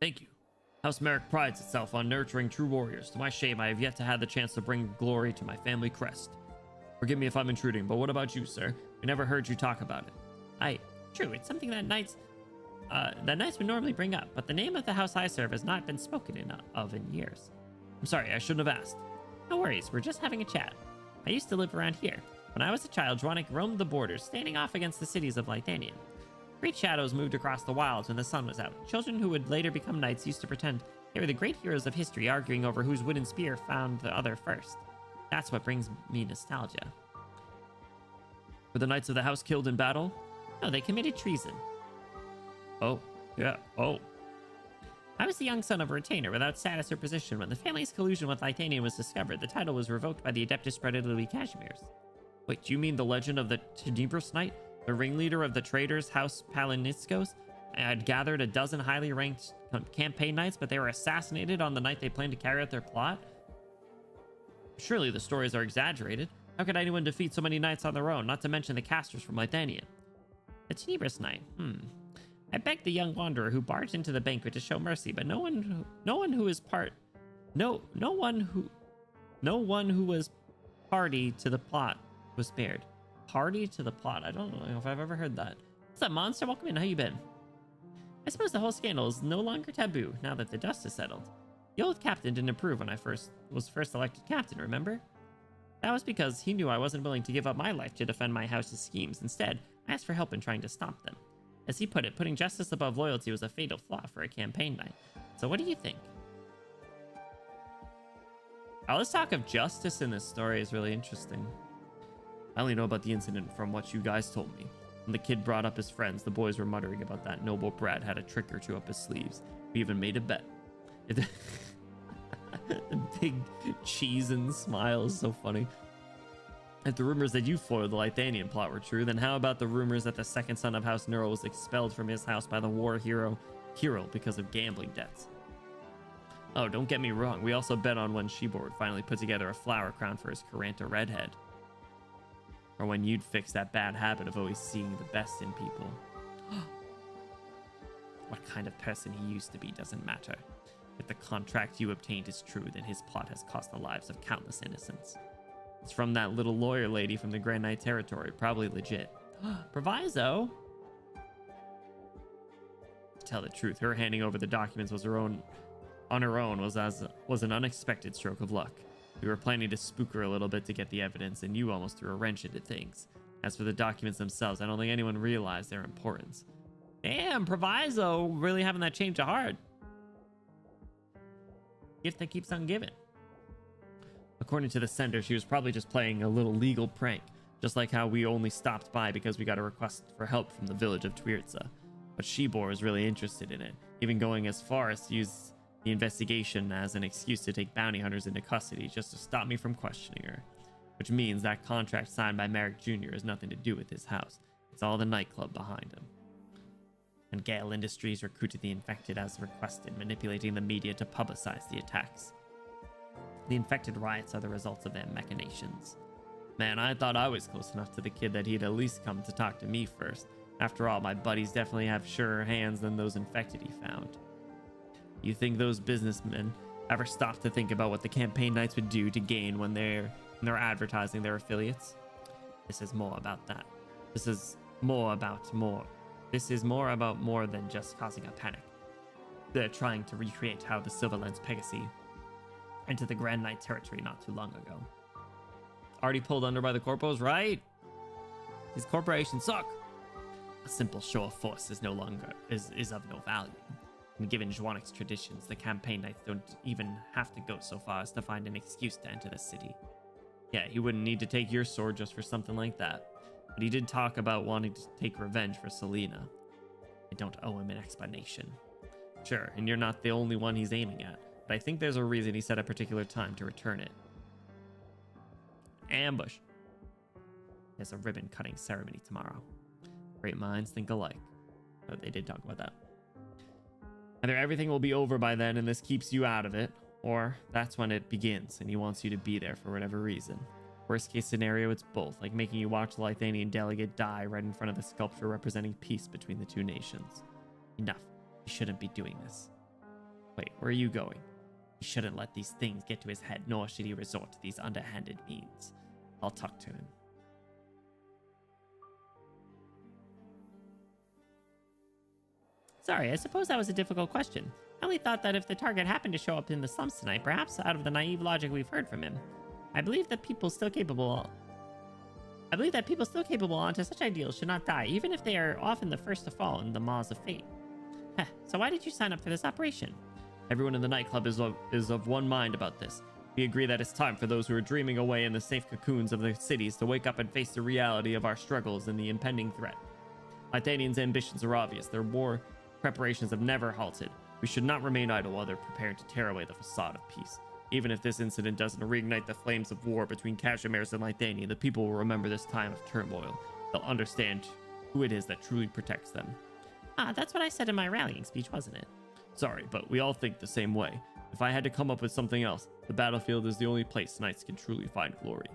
Thank you. House Merrick prides itself on nurturing true warriors. To my shame, I have yet to have the chance to bring glory to my family crest. Forgive me if I'm intruding, but what about you, sir? We never heard you talk about it. True, it's something that knights would normally bring up, but the name of the house I serve has not been spoken of in years. I'm sorry, I shouldn't have asked. No worries, we're just having a chat. I used to live around here. When I was a child, Dronic roamed the borders, standing off against the cities of Lydania. Great shadows moved across the wilds when the sun was out. Children who would later become knights used to pretend they were the great heroes of history, arguing over whose wooden spear found the other first. That's what brings me nostalgia. Were the knights of the house killed in battle? No, they committed treason. Oh, yeah, oh. I was the young son of a retainer without status or position. When the family's collusion with Lydania was discovered, the title was revoked by the Adeptus Spreaded Louis Cashmeres. Wait, do you mean the legend of the Tenebris Knight? The ringleader of the traitors House Palinitskos had gathered a dozen highly ranked campaign knights, but they were assassinated on the night they planned to carry out their plot? Surely the stories are exaggerated. How could anyone defeat so many knights on their own, not to mention the casters from Lydania? The Tenebris Knight, I begged the young wanderer who barged into the banquet to show mercy, but no one who was party to the plot was spared. Party to the plot? I don't know if I've ever heard that. What's up, monster? Welcome in. How you been? I suppose the whole scandal is no longer taboo now that the dust has settled. The old captain didn't approve when I was first elected captain, remember? That was because he knew I wasn't willing to give up my life to defend my house's schemes. Instead, I asked for help in trying to stop them. As he put it, putting justice above loyalty was a fatal flaw for a campaign knight. So what do you think? All this talk of justice in this story is really interesting. I only know about the incident from what you guys told me. When the kid brought up his friends, the boys were muttering about that noble brat had a trick or two up his sleeves. We even made a bet. The big cheese and smile is so funny. If the rumors that you foiled the Lydanian plot were true, then how about the rumors that the second son of House Neural was expelled from his house by the war hero because of gambling debts? Oh, don't get me wrong. We also bet on when Shibor would finally put together a flower crown for his Karanta redhead. Or when you'd fix that bad habit of always seeing the best in people. What kind of person he used to be doesn't matter. If the contract you obtained is true, then his plot has cost the lives of countless innocents. It's from that little lawyer lady from the Grand Knight territory, probably legit. Proviso? To tell the truth, her handing over the documents was an unexpected stroke of luck. We were planning to spook her a little bit to get the evidence, and you almost threw a wrench into things. As for the documents themselves, I don't think anyone realized their importance. Damn, Proviso really having that change of heart. Gift that keeps on giving. According to the sender, she was probably just playing a little legal prank, just like how we only stopped by because we got a request for help from the village of Twirtza. But Shibor was really interested in it, even going as far as to use the investigation as an excuse to take bounty hunters into custody just to stop me from questioning her. Which means that contract signed by Merrick Jr. has nothing to do with his house. It's all the nightclub behind him. And Gale Industries recruited the infected as requested, manipulating the media to publicize the attacks. The infected riots are the results of their machinations. Man, I thought I was close enough to the kid that he'd at least come to talk to me first. After all, my buddies definitely have surer hands than those infected he found. You think those businessmen ever stopped to think about what the campaign knights would do to gain when they're advertising their affiliates? This is more about that. This is more about more than just causing a panic. They're trying to recreate how the Silverlands Pegasi into the Grand Knight territory not too long ago. Already pulled under by the corpos, right? These corporations suck. A simple show of force is of no value. And given Zwanik's traditions, the campaign knights don't even have to go so far as to find an excuse to enter the city. Yeah, he wouldn't need to take your sword just for something like that. But he did talk about wanting to take revenge for Selena. I don't owe him an explanation. Sure, and you're not the only one he's aiming at, but I think there's a reason he set a particular time to return it. ambush. There's a ribbon cutting ceremony tomorrow. Great minds think alike. Oh, they did talk about that. Either everything will be over by then and this keeps you out of it, or that's when it begins and he wants you to be there for whatever reason. Worst case scenario, it's both, like making you watch the Lithanian delegate die right in front of the sculpture representing peace between the two nations. Enough. He shouldn't be doing this. Wait, where are you going? He shouldn't let these things get to his head, nor should he resort to these underhanded means. I'll talk to him. Sorry, I suppose that was a difficult question. I only thought that if the target happened to show up in the slums tonight, perhaps out of the naive logic we've heard from him, I believe that people still capable onto such ideals should not die, even if they are often the first to fall in the maws of fate. Heh, so why did you sign up for this operation? Everyone in the nightclub is of one mind about this. We agree that it's time for those who are dreaming away in the safe cocoons of the cities to wake up and face the reality of our struggles and the impending threat. Lithanians' ambitions are obvious. Their war preparations have never halted. We should not remain idle while they're preparing to tear away the facade of peace. Even if this incident doesn't reignite the flames of war between Cashmeres and Lithania, the people will remember this time of turmoil. They'll understand who it is that truly protects them. Ah, that's what I said in my rallying speech, wasn't it? Sorry, but we all think the same way. If I had to come up with something else, the battlefield is the only place knights can truly find glory.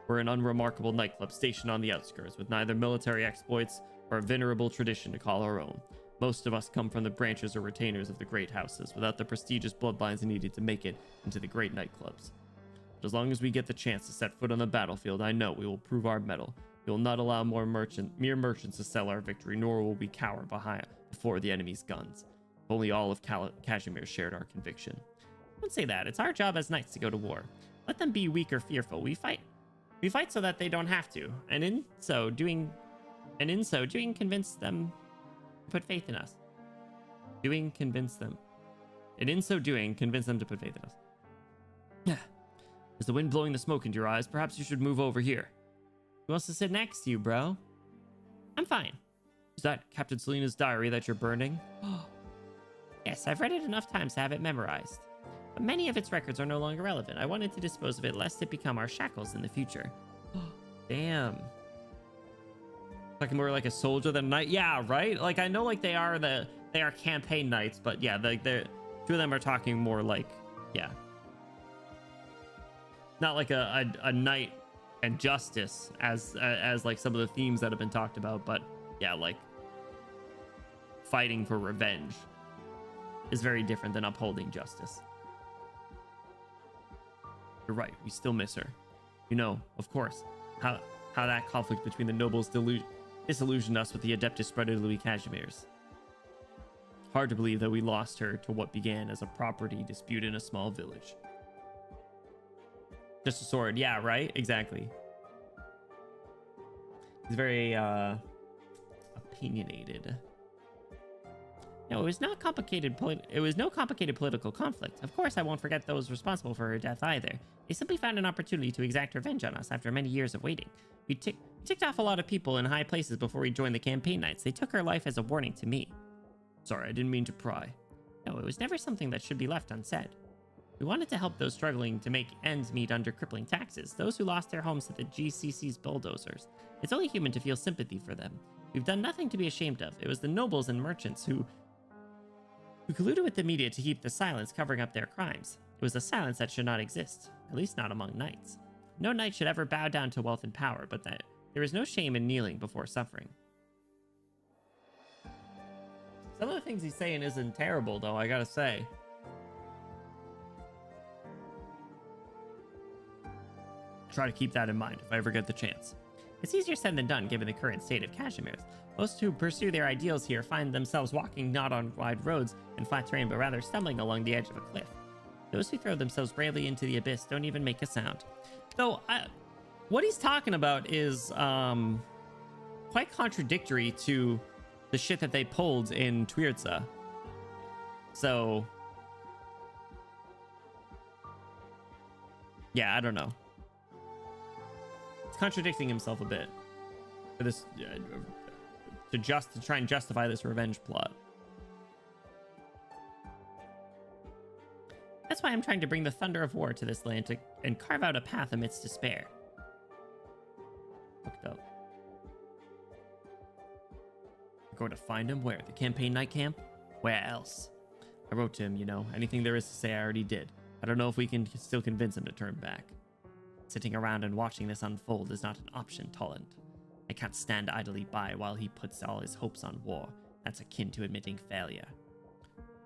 We're an unremarkable nightclub stationed on the outskirts with neither military exploits or a venerable tradition to call our own. Most of us come from the branches or retainers of the great houses, without the prestigious bloodlines needed to make it into the great nightclubs. But as long as we get the chance to set foot on the battlefield, I know we will prove our mettle. We will not allow mere merchants to sell our victory, nor will we cower before the enemy's guns. If only all of Cashmere shared our conviction. Don't say that. It's our job as knights to go to war. Let them be weak or fearful. We fight so that they don't have to, and in so doing, convince them. Put faith in us. Convince them to put faith in us. Yeah. Is the wind blowing the smoke into your eyes? Perhaps you should move over here. Who wants to sit next to you, bro? I'm fine. Is that Captain Selena's diary that you're burning? Yes, I've read it enough times to have it memorized. But many of its records are no longer relevant. I wanted to dispose of it lest it become our shackles in the future. Damn. Like more like a soldier than a knight. Yeah, right? Like I know like they are campaign knights, but yeah, they're two of them are talking more like, yeah. Not like a knight and justice as like some of the themes that have been talked about, but yeah, like fighting for revenge is very different than upholding justice. You're right, we still miss her. You know, of course, how that conflict between the nobles disillusioned us with the Adeptus spread of Louis Cashmere's. Hard to believe that we lost her to what began as a property dispute in a small village. Just a sword, yeah, right? Exactly. He's very opinionated. No, it was no complicated political conflict. Of course, I won't forget those responsible for her death either. They simply found an opportunity to exact revenge on us after many years of waiting. We ticked off a lot of people in high places before we joined the campaign knights. They took her life as a warning to me. Sorry, I didn't mean to pry. No, it was never something that should be left unsaid. We wanted to help those struggling to make ends meet under crippling taxes, those who lost their homes to the GCC's bulldozers. It's only human to feel sympathy for them. We've done nothing to be ashamed of. It was the nobles and merchants who colluded with the media to keep the silence covering up their crimes. It was a silence that should not exist, at least not among knights. No knight should ever bow down to wealth and power, but that there is no shame in kneeling before suffering. Some of the things he's saying isn't terrible, though, I gotta say. Try to keep that in mind if I ever get the chance. It's easier said than done given the current state of Cashmere's. Most who pursue their ideals here find themselves walking not on wide roads and flat terrain, but rather stumbling along the edge of a cliff. Those who throw themselves bravely into the abyss don't even make a sound. Though, what he's talking about is quite contradictory to the shit that they pulled in Twirdza. So, yeah, I don't know. It's contradicting himself a bit for this to try and justify this revenge plot. That's why I'm trying to bring the thunder of war to this land and carve out a path amidst despair. Hooked up. We're going to find him where? The campaign night camp? Where else? I wrote to him, you know. Anything there is to say I already did. I don't know if we can still convince him to turn back. Sitting around and watching this unfold is not an option, Tolland. I can't stand idly by while he puts all his hopes on war. That's akin to admitting failure.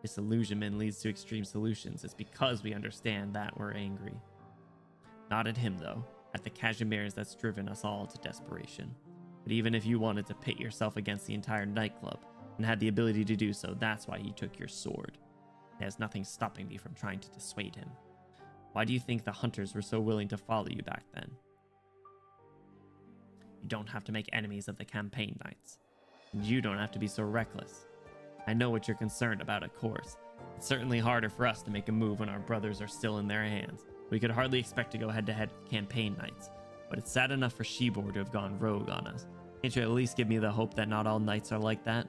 Disillusionment leads to extreme solutions. It's because we understand that we're angry. Not at him, though. At the Cashmeres that's driven us all to desperation. But even if you wanted to pit yourself against the entire nightclub, and had the ability to do so, that's why he took your sword. There's nothing stopping me from trying to dissuade him. Why do you think the hunters were so willing to follow you back then? You don't have to make enemies of the campaign knights. And you don't have to be so reckless. I know what you're concerned about, of course. It's certainly harder for us to make a move when our brothers are still in their hands. We could hardly expect to go head-to-head with campaign knights, but it's sad enough for Shibor to have gone rogue on us. Can't you at least give me the hope that not all knights are like that?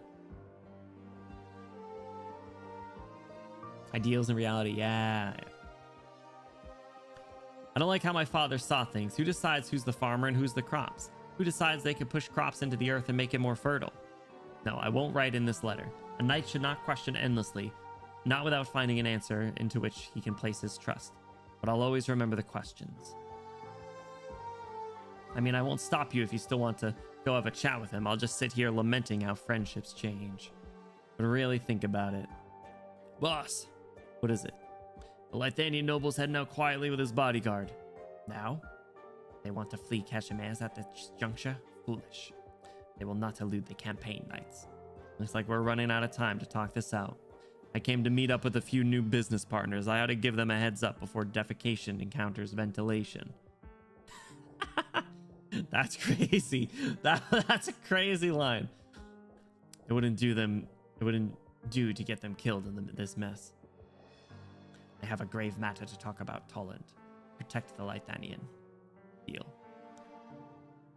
Ideals and reality, yeah. I don't like how my father saw things. Who decides who's the farmer and who's the crops? Who decides they can push crops into the earth and make it more fertile? No, I won't write in this letter. A knight should not question endlessly, not without finding an answer into which he can place his trust. But I'll always remember the questions. I mean, I won't stop you if you still want to go have a chat with him. I'll just sit here lamenting how friendships change. But really think about it. Boss, what is it? The Lithanian noble's heading out quietly with his bodyguard. Now? They want to flee Cashmeres at this juncture? Foolish. They will not elude the campaign knights. Looks like we're running out of time to talk this out. I came to meet up with a few new business partners. I ought to give them a heads up before defecation encounters ventilation. That's crazy. That's a crazy line. It wouldn't do to get them killed in this mess. I have a grave matter to talk about, Tolland. Protect the Lithanian. Deal.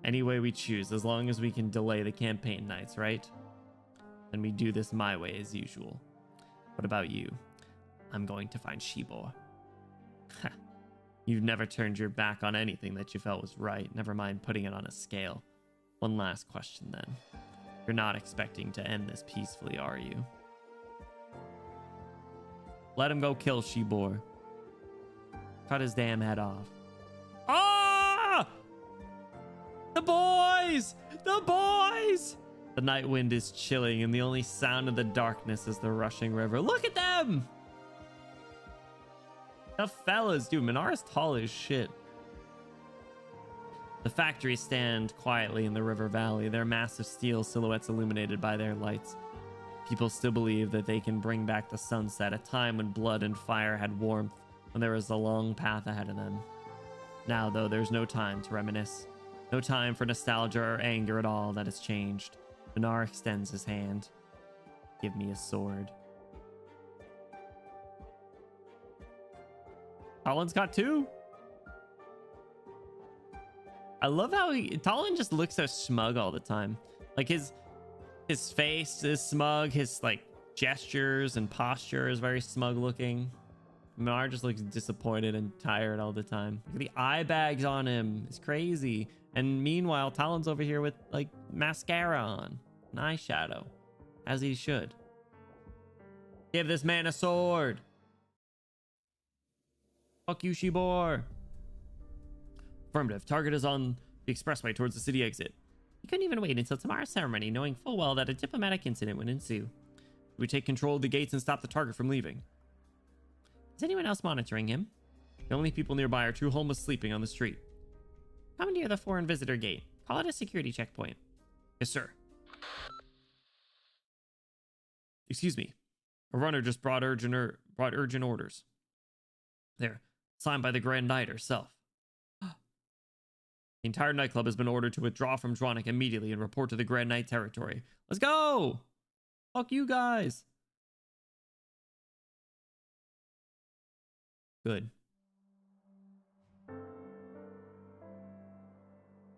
Any way we choose, as long as we can delay the campaign nights, right? Then we do this my way as usual. What about you? I'm going to find Shibor. You've never turned your back on anything that you felt was right, never mind putting it on a scale. One last question then. You're not expecting to end this peacefully, are you? Let him go kill Shibor. Cut his damn head off. Ah! The boys! The boys! The night wind is chilling, and the only sound in the darkness is the rushing river. Look at them! The fellas, dude, Minara's tall as shit. The factories stand quietly in the river valley, their massive steel silhouettes illuminated by their lights. People still believe that they can bring back the sunset, a time when blood and fire had warmth, when there was a long path ahead of them. Now, though, there's no time to reminisce. No time for nostalgia or anger at all. That has changed. Minar extends his hand. Give me a sword. Talon's got two. I love how Talon just looks so smug all the time. Like his face is smug. His like gestures and posture is very smug looking. Minar just looks disappointed and tired all the time. Look at the eye bags on him. It's crazy. And meanwhile, Talon's over here with like mascara on, an eyeshadow, as he should. Give this man a sword. Fuck you, Shibor. Affirmative. Target is on the expressway towards the city exit. He couldn't even wait until tomorrow's ceremony, knowing full well that a diplomatic incident would ensue. We take control of the gates and stop the target from leaving. Is anyone else monitoring him? The only people nearby are two homeless sleeping on the street. Commandeer the foreign visitor gate. Call it a security checkpoint. Yes, sir. Excuse me. A runner just brought urgent orders. There, signed by the Grand Knight herself. The entire nightclub has been ordered to withdraw from Dronic immediately and report to the Grand Knight territory. Let's go! Fuck you guys! Good.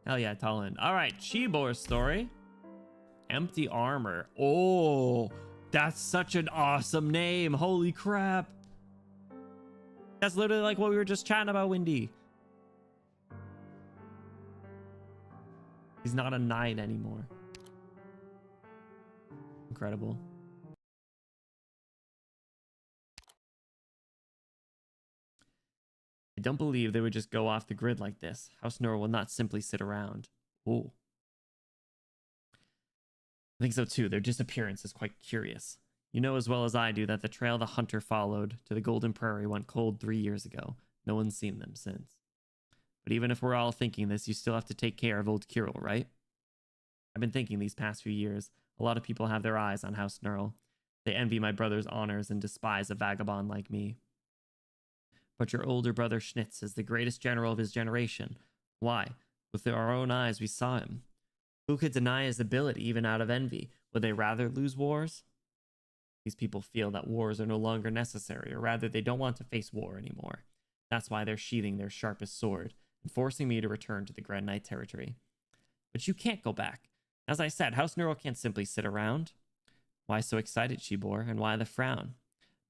Hell yeah, Talon. All right, Shibor's story. Empty armor. Oh, that's such an awesome name. Holy crap. That's literally like what we were just chatting about, Windy. He's not a knight anymore. Incredible. I don't believe they would just go off the grid like this. House Nora will not simply sit around. Ooh. I think so too. Their disappearance is quite curious. You know as well as I do that the trail the hunter followed to the Golden Prairie went cold 3 years ago. No one's seen them since. But even if we're all thinking this, you still have to take care of old Kirill, right? I've been thinking these past few years, a lot of people have their eyes on House Nurl. They envy my brother's honors and despise a vagabond like me. But your older brother Schnitz is the greatest general of his generation. Why? With our own eyes we saw him. Who could deny his ability even out of envy? Would they rather lose wars? These people feel that wars are no longer necessary, or rather they don't want to face war anymore. That's why they're sheathing their sharpest sword and forcing me to return to the Grand Knight territory. But you can't go back. As I said, House Neural can't simply sit around. Why so excited, Shibor, and why the frown?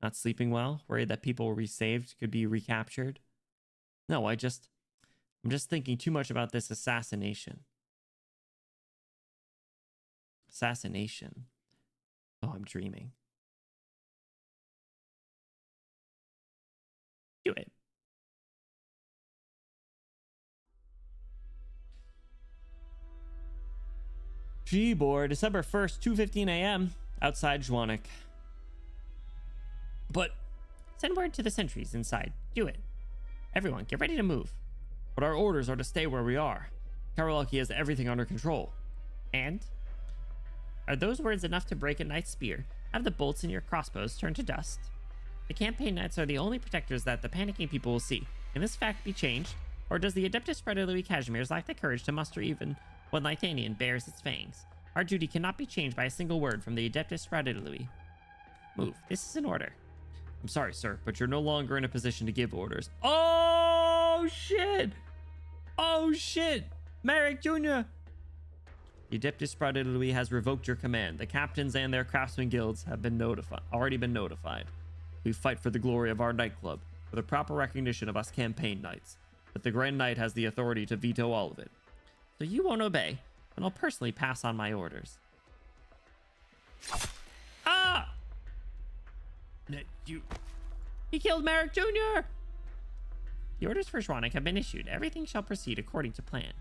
Not sleeping well? Worried that people we saved could be recaptured? No, I'm just thinking too much about this assassination. Assassination? Oh, I'm dreaming. Do it. Shibor, December 1st, 2:15 a.m. outside Zwanek. But send word to the sentries inside. Do it. Everyone, get ready to move. But our orders are to stay where we are. Karolaki has everything under control. And? Are those words enough to break a knight's spear? Have the bolts in your crossbows turned to dust? The campaign knights are the only protectors that the panicking people will see. Can this fact be changed? Or does the Adeptus Predilui Cashmere's lack the courage to muster even when Lythanian bears its fangs? Our duty cannot be changed by a single word from the Adeptus Predilui. Move. This is an order. I'm sorry, sir, but you're no longer in a position to give orders. Oh, shit! Oh, shit! Merrick Jr.! The Adeptus Predilui has revoked your command. The captains and their craftsman guilds have been already been notified. We fight for the glory of our nightclub, for the proper recognition of us campaign knights. But the Grand Knight has the authority to veto all of it. So you won't obey, and I'll personally pass on my orders. Ah! He killed Merrick Jr.! The orders for Zwanek have been issued. Everything shall proceed according to plan.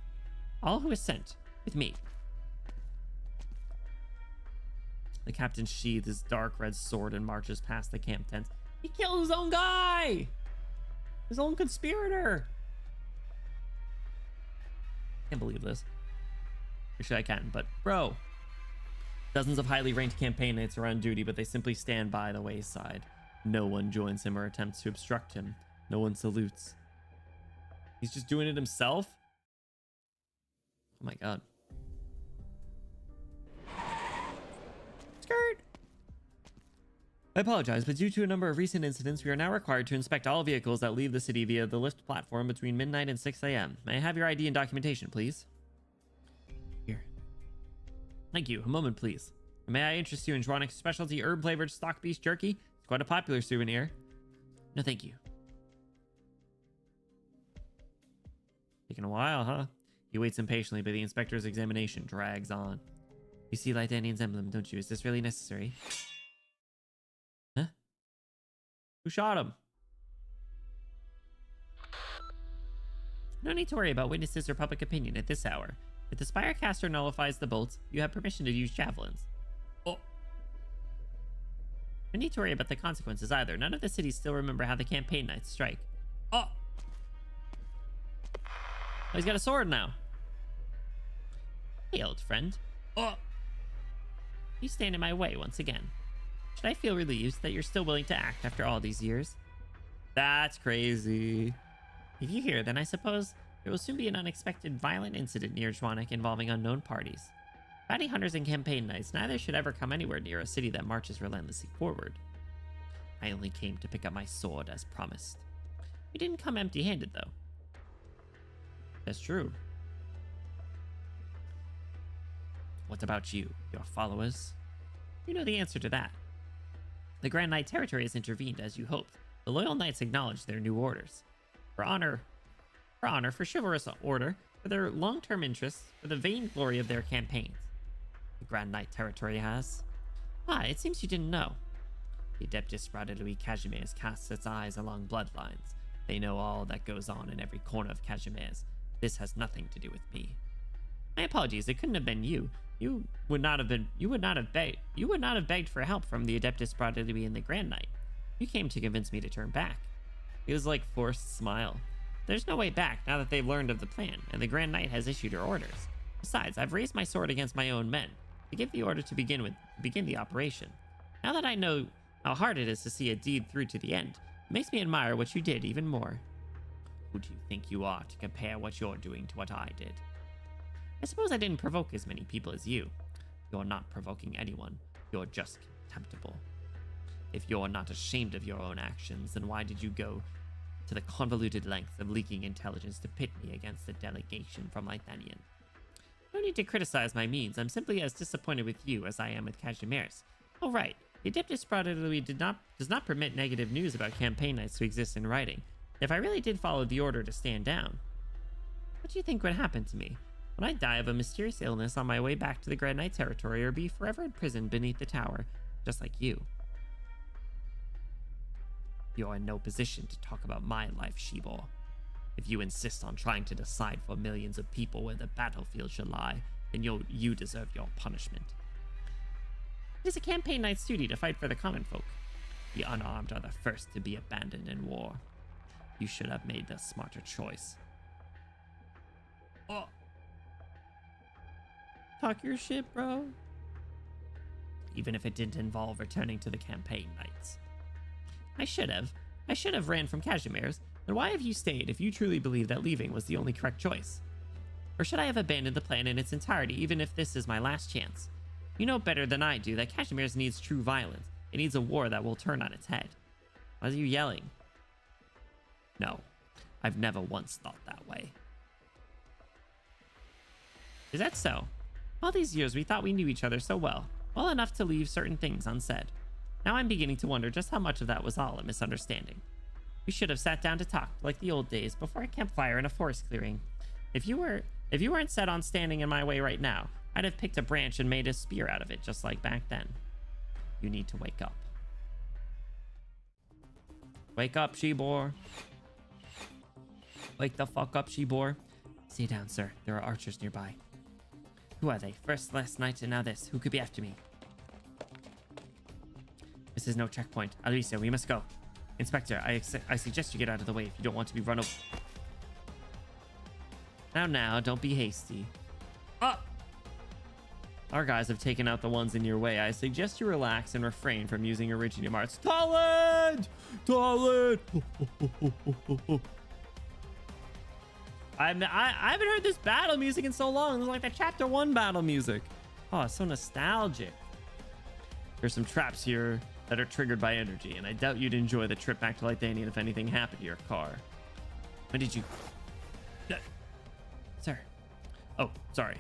All who is sent with me. The captain sheathes his dark red sword and marches past the camp tent. He killed his own guy! His own conspirator! Can't believe this. Actually, I can, but bro. Dozens of highly ranked campaign knights are on duty, but they simply stand by the wayside. No one joins him or attempts to obstruct him. No one salutes. He's just doing it himself? Oh my god. Skirt! I apologize, but due to a number of recent incidents, we are now required to inspect all vehicles that leave the city via the lift platform between midnight and 6 a.m. May I have your ID and documentation, please? Here. Thank you. A moment, please. May I interest you in Zwanek's specialty herb-flavored stock beef jerky? It's quite a popular souvenir. No, thank you. Taking a while, huh? He waits impatiently, but the inspector's examination drags on. You see Lythanian's emblem, don't you? Is this really necessary? Huh? Who shot him? No need to worry about witnesses or public opinion at this hour. If the Spirecaster nullifies the bolts, you have permission to use javelins. Oh. No need to worry about the consequences either. None of the cities still remember how the campaign knights strike. Oh! He's got a sword now. Hey, old friend. Oh! You stand in my way once again. Should I feel relieved that you're still willing to act after all these years? That's crazy. If you hear, then I suppose there will soon be an unexpected violent incident near Zwanek involving unknown parties. Bounty hunters and campaign knights neither should ever come anywhere near a city that marches relentlessly forward. I only came to pick up my sword as promised. We didn't come empty-handed, though. That's true. What about you, your followers? You know the answer to that. The Grand Knight territory has intervened as you hoped. The loyal knights acknowledge their new orders. For chivalrous order, for their long-term interests, for the vainglory of their campaigns. The Grand Knight territory has. Ah, it seems you didn't know. The Adeptus Louis Casimir's casts its eyes along bloodlines. They know all that goes on in every corner of Casimir's. This has nothing to do with me. My apologies, it couldn't have been you. You would not have begged for help from the Adeptus Louis and the Grand Knight. You came to convince me to turn back. It was like forced smile. There's no way back now that they've learned of the plan, and the Grand Knight has issued her orders. Besides, I've raised my sword against my own men to give the order to begin the operation. Now that I know how hard it is to see a deed through to the end, it makes me admire what you did even more. Who do you think you are to compare what you're doing to what I did? I suppose I didn't provoke as many people as you. You're not provoking anyone. You're just contemptible. If you're not ashamed of your own actions, then why did you go to the convoluted length of leaking intelligence to pit me against the delegation from Lythanian? No need to criticize my means. I'm simply as disappointed with you as I am with Casimir's. Oh, right. The Adeptus Louis does not permit negative news about campaign knights to exist in writing. If I really did follow the order to stand down, what do you think would happen to me? Would I die of a mysterious illness on my way back to the Grand Knight territory, or be forever imprisoned beneath the tower, just like you? You're in no position to talk about my life, Shibor. If you insist on trying to decide for millions of people where the battlefield should lie, then you deserve your punishment. It is a campaign knight's duty to fight for the common folk. The unarmed are the first to be abandoned in war. You should have made the smarter choice. Oh. Talk your shit, bro. Even if it didn't involve returning to the campaign knights. I should have ran from Casimir's. Then why have you stayed if you truly believe that leaving was the only correct choice? Or should I have abandoned the plan in its entirety, even if this is my last chance? You know better than I do that Casimir's needs true violence. It needs a war that will turn on its head. Why are you yelling? No, I've never once thought that way. Is that so? All these years we thought we knew each other so well enough to leave certain things unsaid. Now I'm beginning to wonder just how much of that was all a misunderstanding. We should have sat down to talk like the old days before a campfire in a forest clearing. If you weren't set on standing in my way right now, I'd have picked a branch and made a spear out of it, just like back then. You need to wake up. Wake up, Shibor. Wake the fuck up, Shibor. Stay down, sir. There are archers nearby. Who are they? First last night and now this. Who could be after me? This is no checkpoint. Alicia, we must go. Inspector, I suggest you get out of the way if you don't want to be run over. Now, don't be hasty. Ah! Our guys have taken out the ones in your way. I suggest you relax and refrain from using Iridium Arts. Talent! Talent! I haven't heard this battle music in so long. It's like the chapter 1 battle music. Oh, it's so nostalgic. There's some traps here that are triggered by energy, and I doubt you'd enjoy the trip back to Lythanian if anything happened to your car. When did you... Sir. Oh, sorry.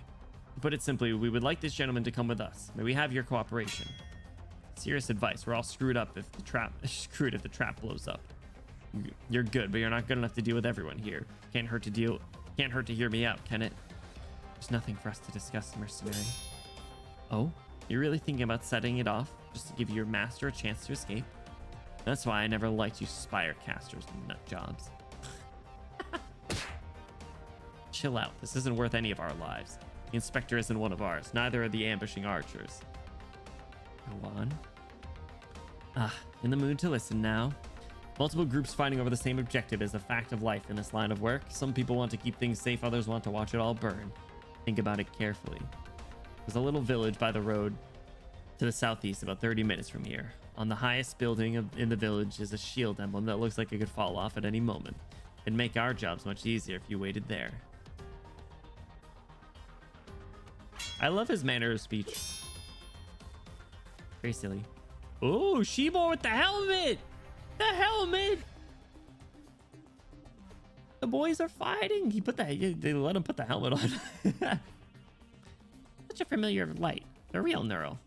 To put it simply, we would like this gentleman to come with us. May we have your cooperation? Serious advice. We're all screwed up if the trap blows up. You're good, but you're not good enough to deal with everyone here. Can't hurt to hear me out, can it? There's nothing for us to discuss, mercenary. Oh? You're really thinking about setting it off just to give your master a chance to escape? That's why I never liked you spire casters and nut jobs. Chill out. This isn't worth any of our lives. The inspector isn't one of ours. Neither are the ambushing archers. Go on. In the mood to listen now. Multiple groups fighting over the same objective is a fact of life in this line of work. Some people want to keep things safe, others want to watch it all burn. Think about it carefully. There's a little village by the road to the southeast, about 30 minutes from here. On the highest building in the village is a shield emblem that looks like it could fall off at any moment. It'd make our jobs much easier if you waited there. I love his manner of speech. Very silly. Oh, Shibor with the helmet! The helmet! The boys are fighting. They let him put the helmet on. Such a familiar light. The real Neural.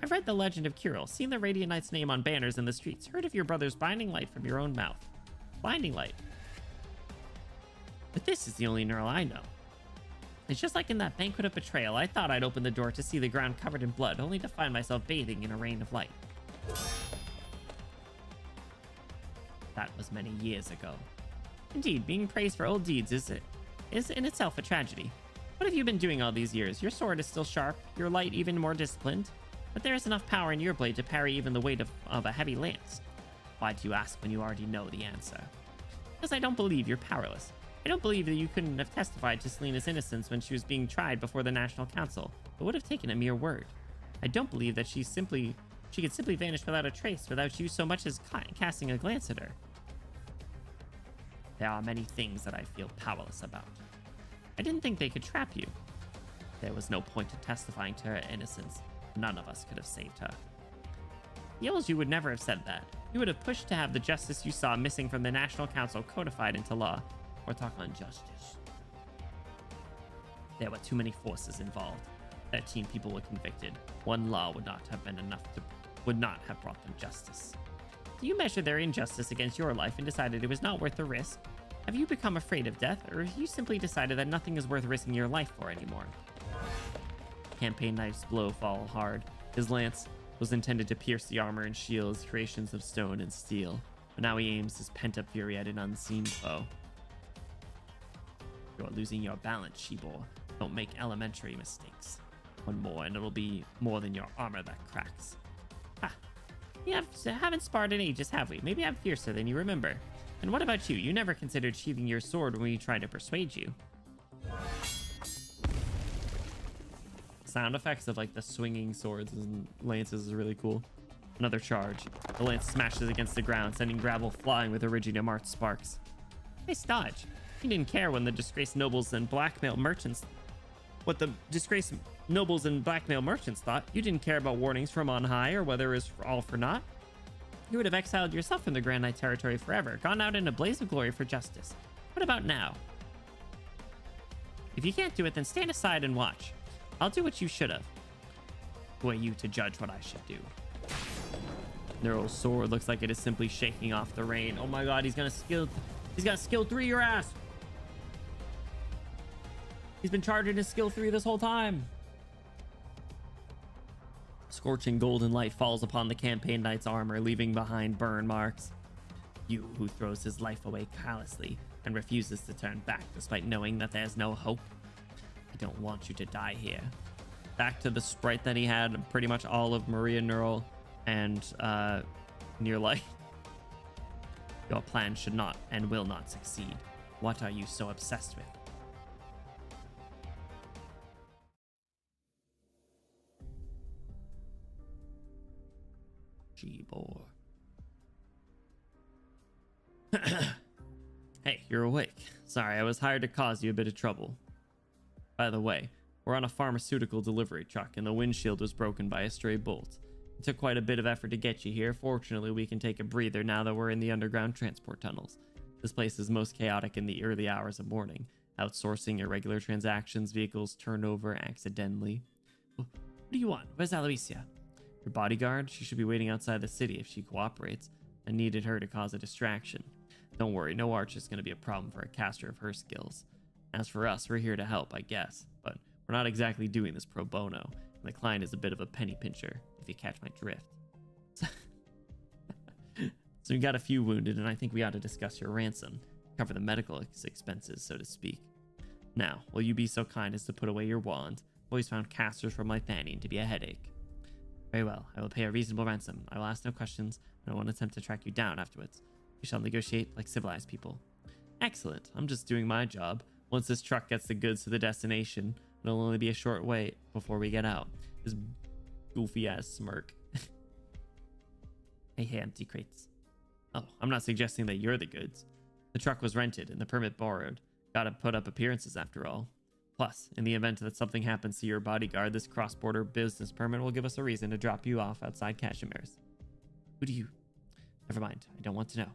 I've read the legend of Kuril, seen the Radiant Knight's name on banners in the streets, heard of your brother's binding light from your own mouth. Binding light. But this is the only Neural I know. It's just like in that banquet of betrayal. I thought I'd open the door to see the ground covered in blood, only to find myself bathing in a rain of light. That was many years ago. Indeed, being praised for old deeds is in itself a tragedy. What have you been doing all these years? Your sword is still sharp, your light even more disciplined, but there is enough power in your blade to parry even the weight of a heavy lance. Why do you ask when you already know the answer? Because I don't believe you're powerless. I don't believe that you couldn't have testified to Selena's innocence when she was being tried before the National Council. It would have taken a mere word. I don't believe that she could simply vanish without a trace, without you so much as casting a glance at her. There are many things that I feel powerless about. I didn't think they could trap you. There was no point in testifying to her innocence. None of us could have saved her. You would never have said that. You would have pushed to have the justice you saw missing from the National Council codified into law, or talk on justice. There were too many forces involved. 13 people were convicted. One law would not have been enough would not have brought them justice. Do you measure their injustice against your life and decided it was not worth the risk? Have you become afraid of death, or have you simply decided that nothing is worth risking your life for anymore? Campaign Knight's blow fall hard. His lance was intended to pierce the armor and shields, creations of stone and steel, but now he aims his pent-up fury at an unseen foe. You're losing your balance, Shibor. Don't make elementary mistakes. One more and it'll be more than your armor that cracks. Ha! We haven't sparred in ages, have we? Maybe I'm fiercer than you remember. And what about you? You never considered sheathing your sword when we tried to persuade you. Sound effects of like the swinging swords and lances is really cool. Another charge. The lance smashes against the ground, sending gravel flying with Iridium Art's sparks. Nice dodge. You didn't care when the disgraced nobles and blackmail merchants... What the disgraced nobles and blackmail merchants thought. You didn't care about warnings from on high or whether it was all for naught. You would have exiled yourself from the Grand Knight territory forever, gone out in a blaze of glory for justice. What about now? If you can't do it, then stand aside and watch. I'll do what you should have. Who are you to judge what I should do? Neuro's sword looks like it is simply shaking off the rain. Oh my god, he's got skill 3 your ass. He's been charging his skill 3 this whole time. Scorching golden light falls upon the Campaign Knight's armor, leaving behind burn marks. You who throws his life away callously and refuses to turn back despite knowing that there's no hope. I don't want you to die here. Back to the sprite that he had pretty much all of Maria Neural and Near Light. Your plan should not and will not succeed. What are you so obsessed with? G-boy. Hey, you're awake. Sorry, I was hired to cause you a bit of trouble. By the way, we're on a pharmaceutical delivery truck and the windshield was broken by a stray bolt. It took quite a bit of effort to get you here. Fortunately, we can take a breather now that we're in the underground transport tunnels. This place is most chaotic in the early hours of morning. Outsourcing, irregular transactions, vehicles turned over accidentally. What do you want? Where's Aloysia? Your bodyguard? She should be waiting outside the city if she cooperates. I needed her to cause a distraction. Don't worry, no archer is going to be a problem for a caster of her skills. As for us, we're here to help, I guess. But we're not exactly doing this pro bono. And the client is a bit of a penny pincher, if you catch my drift. So we got a few wounded, and I think we ought to discuss your ransom. Cover the medical expenses, so to speak. Now, will you be so kind as to put away your wand? I've always found casters from Lithanian to be a headache. Very well, I will pay a reasonable ransom. I will ask no questions, and I won't attempt to track you down afterwards. We shall negotiate like civilized people. Excellent, I'm just doing my job. Once this truck gets the goods to the destination, it'll only be a short wait before we get out. This goofy ass smirk. Hey, empty crates. Oh, I'm not suggesting that you're the goods. The truck was rented and the permit borrowed. Gotta put up appearances after all. Plus, in the event that something happens to your bodyguard, this cross-border business permit will give us a reason to drop you off outside Cashimir's. Who do you... Never mind, I don't want to know.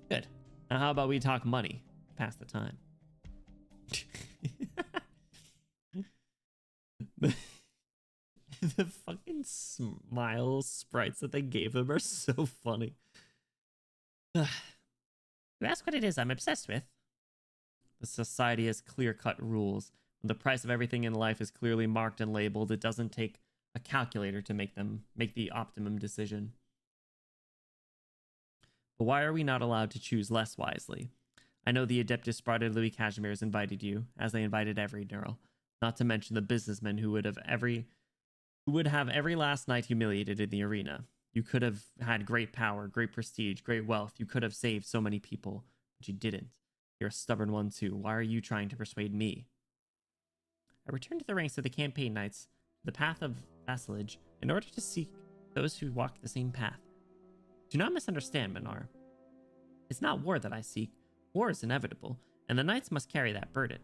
Good. Now how about we talk money? Pass the time. The fucking smile sprites that they gave him are so funny. You ask what it is I'm obsessed with? The society has clear-cut rules. When the price of everything in life is clearly marked and labeled, it doesn't take a calculator to make the optimum decision. But why are we not allowed to choose less wisely? I know the Adeptus Sparta Louis Cashmere's invited you, as they invited every Neural, not to mention the businessmen who would have every last night humiliated in the arena. You could have had great power, great prestige, great wealth. You could have saved so many people, but you didn't. You're a stubborn one too. Why are you trying to persuade me? I returned to the ranks of the campaign knights, the path of vassalage, in order to seek those who walk the same path. Do not misunderstand, Minar. It's not war that I seek. War is inevitable, and the knights must carry that burden.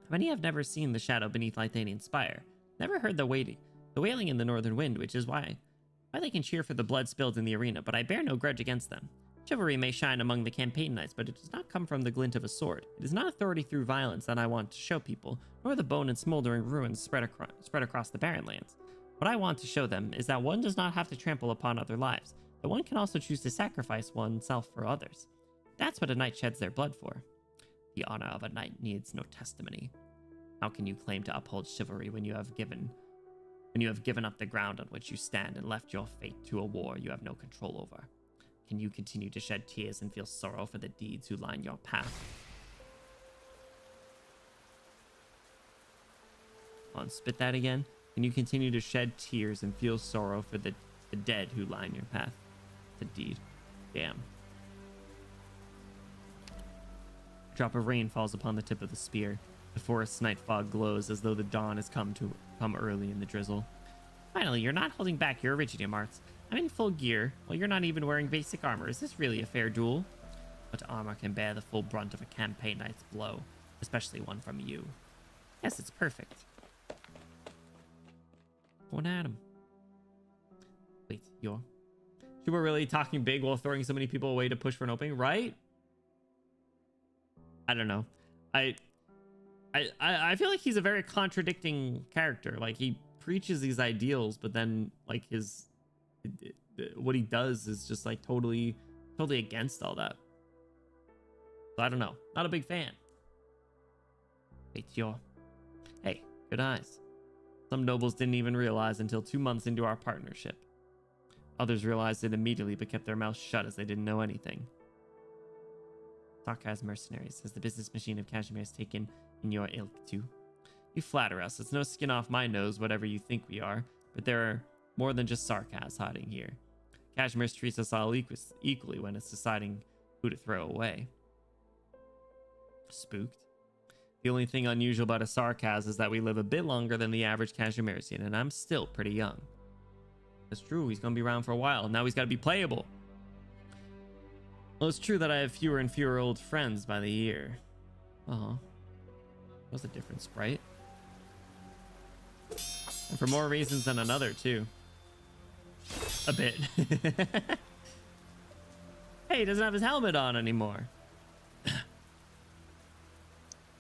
Many have never seen the shadow beneath Lythanian spire, never heard the wailing in the northern wind, which is why they can cheer for the blood spilled in the arena, but I bear no grudge against them. Chivalry may shine among the campaign knights, but it does not come from the glint of a sword. It is not authority through violence that I want to show people, nor the bone and smoldering ruins spread across the barren lands. What I want to show them is that one does not have to trample upon other lives, but one can also choose to sacrifice oneself for others. That's what a knight sheds their blood for. The honor of a knight needs no testimony. How can you claim to uphold chivalry when you have given up the ground on which you stand and left your fate to a war you have no control over? Can you continue to shed tears and feel sorrow for the deeds who line your path? Come on, spit that again. Can you continue to shed tears and feel sorrow for the dead who line your path? It's a deed. Damn. A drop of rain falls upon the tip of the spear. The forest's night fog glows as though the dawn has come early in the drizzle. Finally, you're not holding back your Iridium arts. I'm in full gear, while you're not even wearing basic armor. Is this really a fair duel? What armor can bear the full brunt of a campaign knight's blow, especially one from you? Yes, it's perfect. Going at him. Wait, you're... You were really talking big while throwing so many people away to push for an opening, right? I don't know. I feel like he's a very contradicting character. Like, he preaches these ideals, but then, like, what he does is just, like, totally against all that. So I don't know. Not a big fan. Wait, hey, good eyes. Some nobles didn't even realize until 2 months into our partnership. Others realized it immediately but kept their mouths shut as they didn't know anything. Sarkaz mercenaries, has the business machine of Kashmir taken in your ilk too? You flatter us. It's no skin off my nose, whatever you think we are, but there are more than just Sarkaz hiding here. Kashmir treats us all equally when it's deciding who to throw away. Spooked. The only thing unusual about a Sarkaz is that we live a bit longer than the average Kashmirian, and I'm still pretty young. That's true, he's gonna be around for a while. Now he's gotta be playable. Well, it's true that I have fewer and fewer old friends by the year. That was a different sprite. And for more reasons than another, too. A bit. Hey, he doesn't have his helmet on anymore.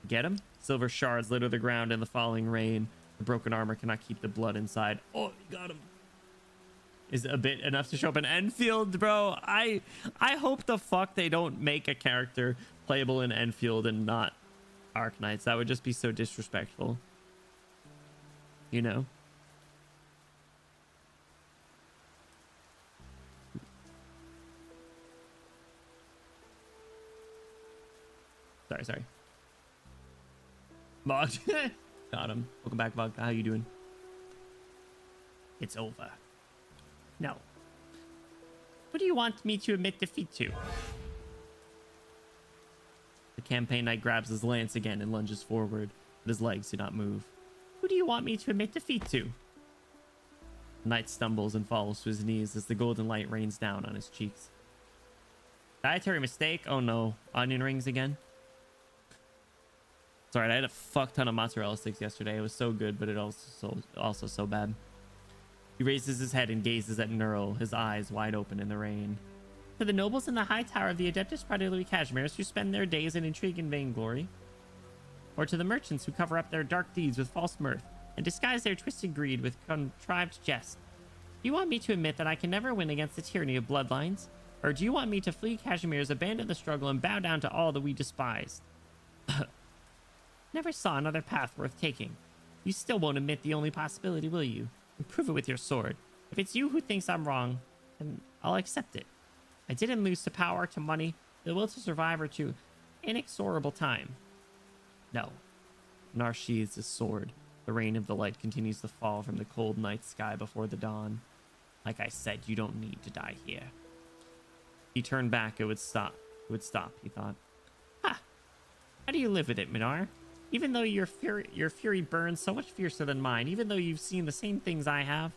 Get him? Silver shards litter the ground in the falling rain. The broken armor cannot keep the blood inside. Oh, you got him. Is a bit enough to show up in Enfield, bro. I hope the fuck they don't make a character playable in Enfield and not Arknights. That would just be so disrespectful. You know? Sorry. Mog. Got him. Welcome back, Mog. How you doing? It's over. No. What do you want me to admit defeat to? The campaign knight grabs his lance again and lunges forward, but his legs do not move. Who do you want me to admit defeat to? The knight stumbles and falls to his knees as the golden light rains down on his cheeks. Dietary mistake? Oh no. Onion rings again? Sorry, I had a fuck ton of mozzarella sticks yesterday. It was so good, but it also so bad. He raises his head and gazes at Neural, his eyes wide open in the rain. To the nobles in the high tower of the Adeptus Sparta Louis Cashmere's who spend their days in intrigue and vainglory, or to the merchants who cover up their dark deeds with false mirth and disguise their twisted greed with contrived jest. Do you want me to admit that I can never win against the tyranny of bloodlines? Or do you want me to flee Kashmir's, abandon the struggle, and bow down to all that we despise? Never saw another path worth taking. You still won't admit the only possibility, will you? And prove it with your sword. If it's you who thinks I'm wrong, then I'll accept it. I didn't lose to power, to money, the will to survive, or to inexorable time. No. Nar sheathes his sword. The rain of the light continues to fall from the cold night sky before the dawn. Like I said, you don't need to die here. He turned back, it would stop. It would stop, he thought. Ha! How do you live with it, Minar? Even though your fury burns so much fiercer than mine, even though you've seen the same things I have.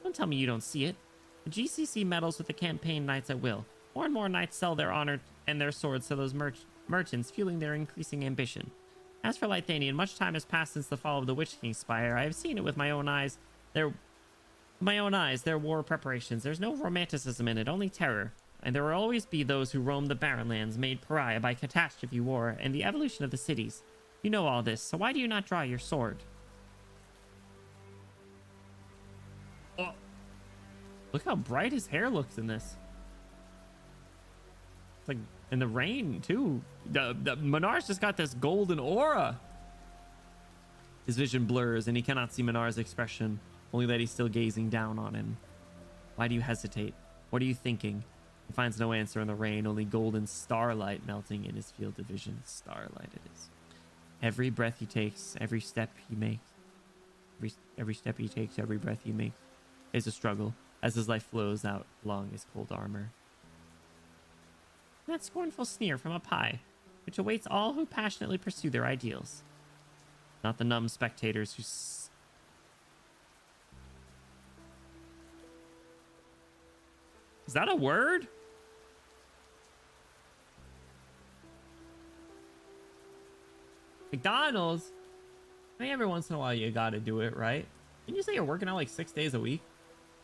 Don't tell me you don't see it. The GCC meddles with the campaign knights at will. More and more knights sell their honor and their swords to those merchants, fueling their increasing ambition. As for Lithanian, much time has passed since the fall of the Witch King's Spire. I have seen it with my own eyes. Their war preparations. There's no romanticism in it, only terror. And there will always be those who roam the barren lands, made pariah by catastrophe war and the evolution of the cities. You know all this, so why do you not draw your sword? Oh. Look how bright his hair looks in this. It's like in the rain, too. The Minar's just got this golden aura. His vision blurs, and he cannot see Minar's expression, only that he's still gazing down on him. Why do you hesitate? What are you thinking? He finds no answer in the rain, only golden starlight melting in his field of vision. Starlight it is. Every breath he takes, every step he makes, every step he takes, every breath he makes is a struggle as his life flows out along his cold armor. That scornful sneer from up high, which awaits all who passionately pursue their ideals. Not the numb spectators who... Is that a word? McDonald's? I mean, every once in a while you gotta do it, right? Didn't you say you're working out like 6 days a week?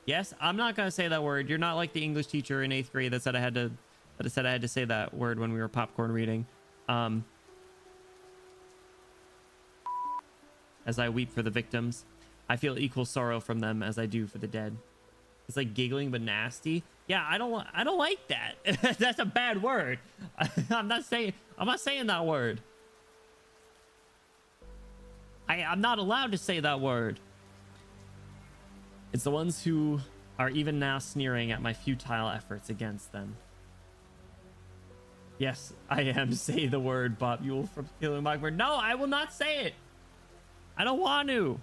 Yes, I'm not gonna say that word. You're not like the English teacher in 8th grade that said I had to say that word when we were popcorn reading. As I weep for the victims, I feel equal sorrow from them as I do for the dead. It's like giggling but nasty. Yeah, I don't like that. That's a bad word. I'm not saying that word. I'm not allowed to say that word. It's the ones who are even now sneering at my futile efforts against them. Yes, I am. Say the word, Bob Yule from Killing Mockingbird. No, I will not say it. I don't want to.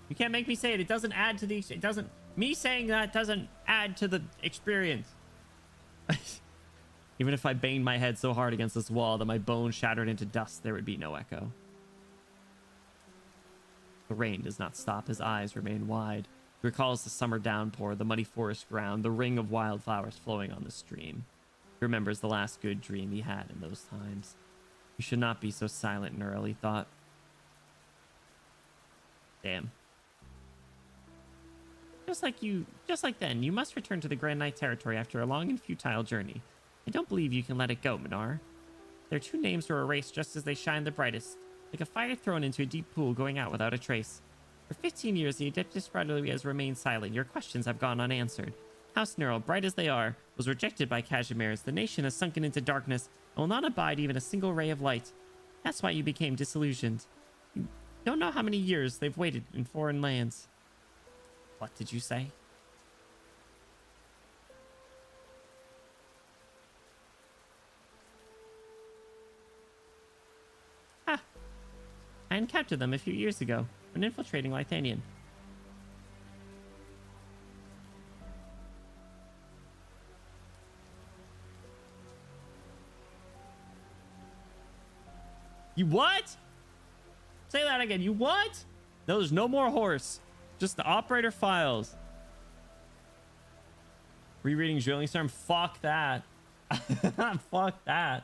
You can't make me say it. It doesn't add to the... It doesn't... Me saying that doesn't add to the experience. Even if I banged my head so hard against this wall that my bones shattered into dust, there would be no echo. The rain does not stop. His eyes remain wide. He recalls the summer downpour, the muddy forest ground, the ring of wildflowers flowing on the stream. He remembers the last good dream he had in those times. You should not be so silent, Neural, he thought. Damn. Just like then, you must return to the Grand Knight territory after a long and futile journey. I don't believe you can let it go, Minar. Their two names were erased just as they shine the brightest, like a fire thrown into a deep pool going out without a trace. For 15 years, the Adeptus Bradley has remained silent. Your questions have gone unanswered. House Neural, bright as they are, was rejected by Casimir's. The nation has sunken into darkness and will not abide even a single ray of light. That's why you became disillusioned. You don't know how many years they've waited in foreign lands. What did you say? Ah, I encountered them a few years ago when infiltrating Lithanian. You what? Say that again. You what? No, there's no more horse. Just the operator files. Rereading Drilling Storm? Fuck that. Fuck that.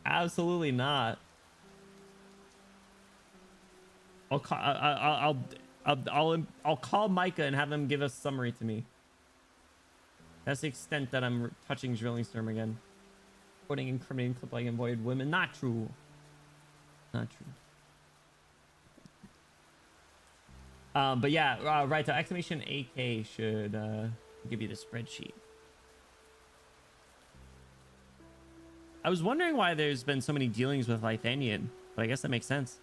Absolutely not. I'll call Micah and have him give a summary to me. That's the extent that I'm touching Drilling Storm again. Quoting incriminating clip like avoid women. Not true. Not true. But yeah, right. So exclamation AK should give you the spreadsheet. I was wondering why there's been so many dealings with Lithanian, but I guess that makes sense.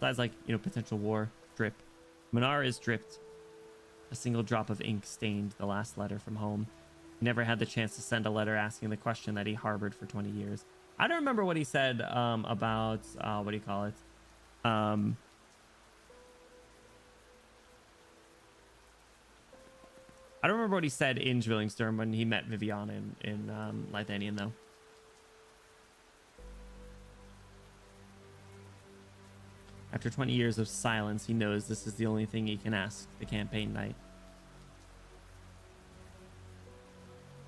Besides, like, you know, potential war. Drip. Minar is dripped. A single drop of ink stained the last letter from home. He never had the chance to send a letter asking the question that he harbored for 20 years. I don't remember what he said about, what do you call it? I don't remember what he said in Drillingstorm when he met Viviana in Lithanian, though. After 20 years of silence, he knows this is the only thing he can ask the campaign knight.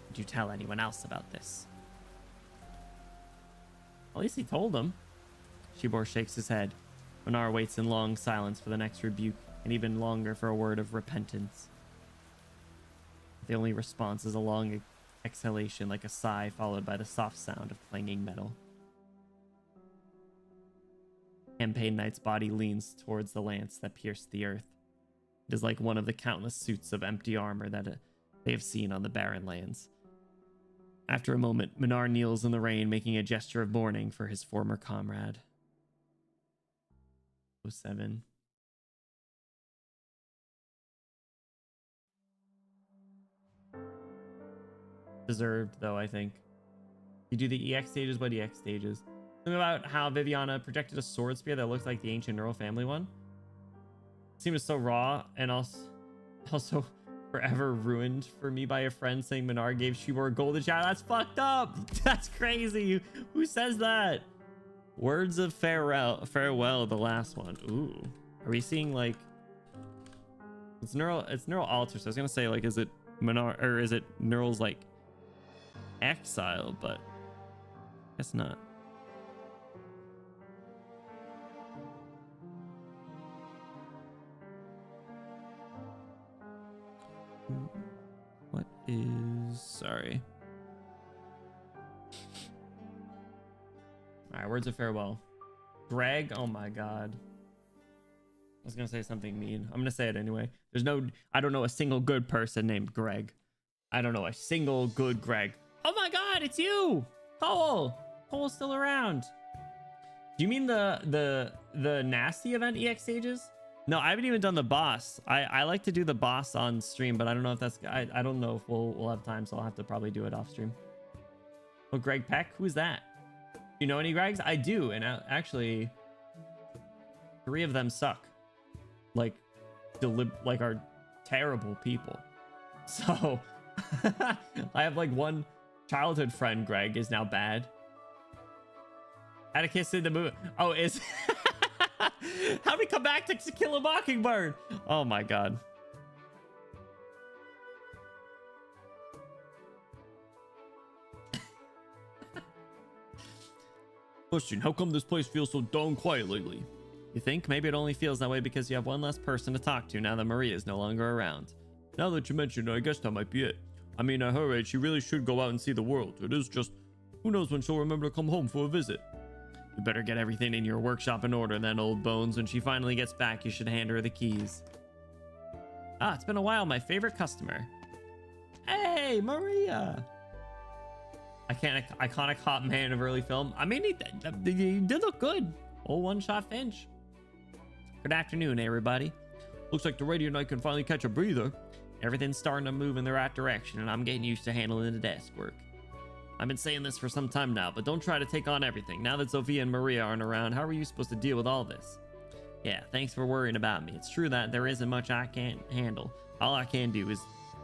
Did you tell anyone else about this? At least he told them. Shibor shakes his head. Minar waits in long silence for the next rebuke, and even longer for a word of repentance. The only response is a long exhalation, like a sigh followed by the soft sound of clanging metal. Campaign Knight's body leans towards the lance that pierced the earth. It is like one of the countless suits of empty armor that they have seen on the barren lands. After a moment, Minar kneels in the rain, making a gesture of mourning for his former comrade. 07. Deserved, though, I think. You do the EX stages. What EX stages? Something about how Viviana projected a sword spear that looked like the ancient neural family one. It seemed so raw, and also forever ruined for me by a friend saying Minar gave Shibor a golden shower. That's fucked up. That's crazy. Who says that? Words of farewell, the last one. Ooh. Are we seeing like it's neural alter, so I was gonna say, like, is it Minar or is it Neural's like exile, but guess not. What is sorry? All right, words of farewell. Greg, oh my god. I was gonna say something mean. I'm gonna say it anyway. I don't know a single good person named Greg. I don't know a single good Greg. Oh my god, it's you! Cole! Cole's still around. Do you mean the nasty event EX stages? No, I haven't even done the boss. I like to do the boss on stream, but I don't know if that's I don't know if we'll have time, so I'll have to probably do it off stream. Oh, Greg Peck? Who's that? You know any Gregs? I do, and actually 3 of them suck. Like are terrible people. So I have like one childhood friend, Greg, is now bad. Had a kiss in the movie. Oh, is how do we come back to Kill a Mockingbird? Oh my god. Question, how come this place feels so darn quiet lately? You think? Maybe it only feels that way because you have one less person to talk to now that Maria is no longer around. Now that you mention it, I guess that might be it. I mean, at her age, she really should go out and see the world. It is just, who knows when she'll remember to come home for a visit. You better get everything in your workshop in order then, old bones. When she finally gets back, you should hand her the keys. Ah, it's been a while, my favorite customer. Hey, Maria! Iconic hot man of early film. I mean, he did look good. Old one-shot Finch. Good afternoon, everybody. Looks like the Radio Knight can finally catch a breather. Everything's starting to move in the right direction, and I'm getting used to handling the desk work. I've been saying this for some time now, but don't try to take on everything. Now that Sophia and Maria aren't around, how are you supposed to deal with all this? Yeah, thanks for worrying about me. It's true that there isn't much I can't handle. All I can do is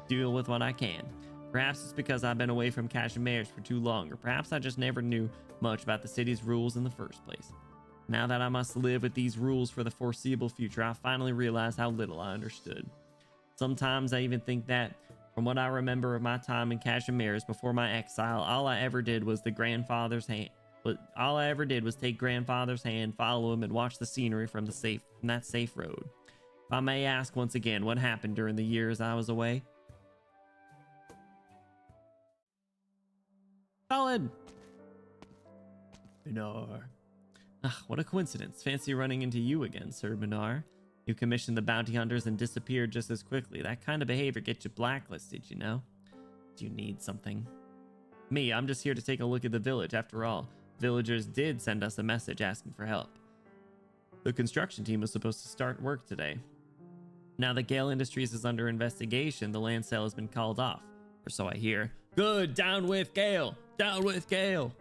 deal with what I can. Perhaps it's because I've been away from Cashmere's for too long, or perhaps I just never knew much about the city's rules in the first place. Now that I must live with these rules for the foreseeable future, I finally realize how little I understood. Sometimes I even think that, from what I remember of my time in Cashmere's before my exile, all I ever did was take grandfather's hand, follow him, and watch the scenery from that safe road. If I may ask once again, what happened during the years I was away? Solid. Minar. Ah, what a coincidence. Fancy running into you again, Sir Minar. You commissioned the bounty hunters and disappeared just as quickly. That kind of behavior gets you blacklisted, you know? Do you need something? Me, I'm just here to take a look at the village. After all, villagers did send us a message asking for help. The construction team was supposed to start work today. Now that Gale Industries is under investigation, the land sale has been called off, or so I hear. Good, down with Gale! Down with Gale!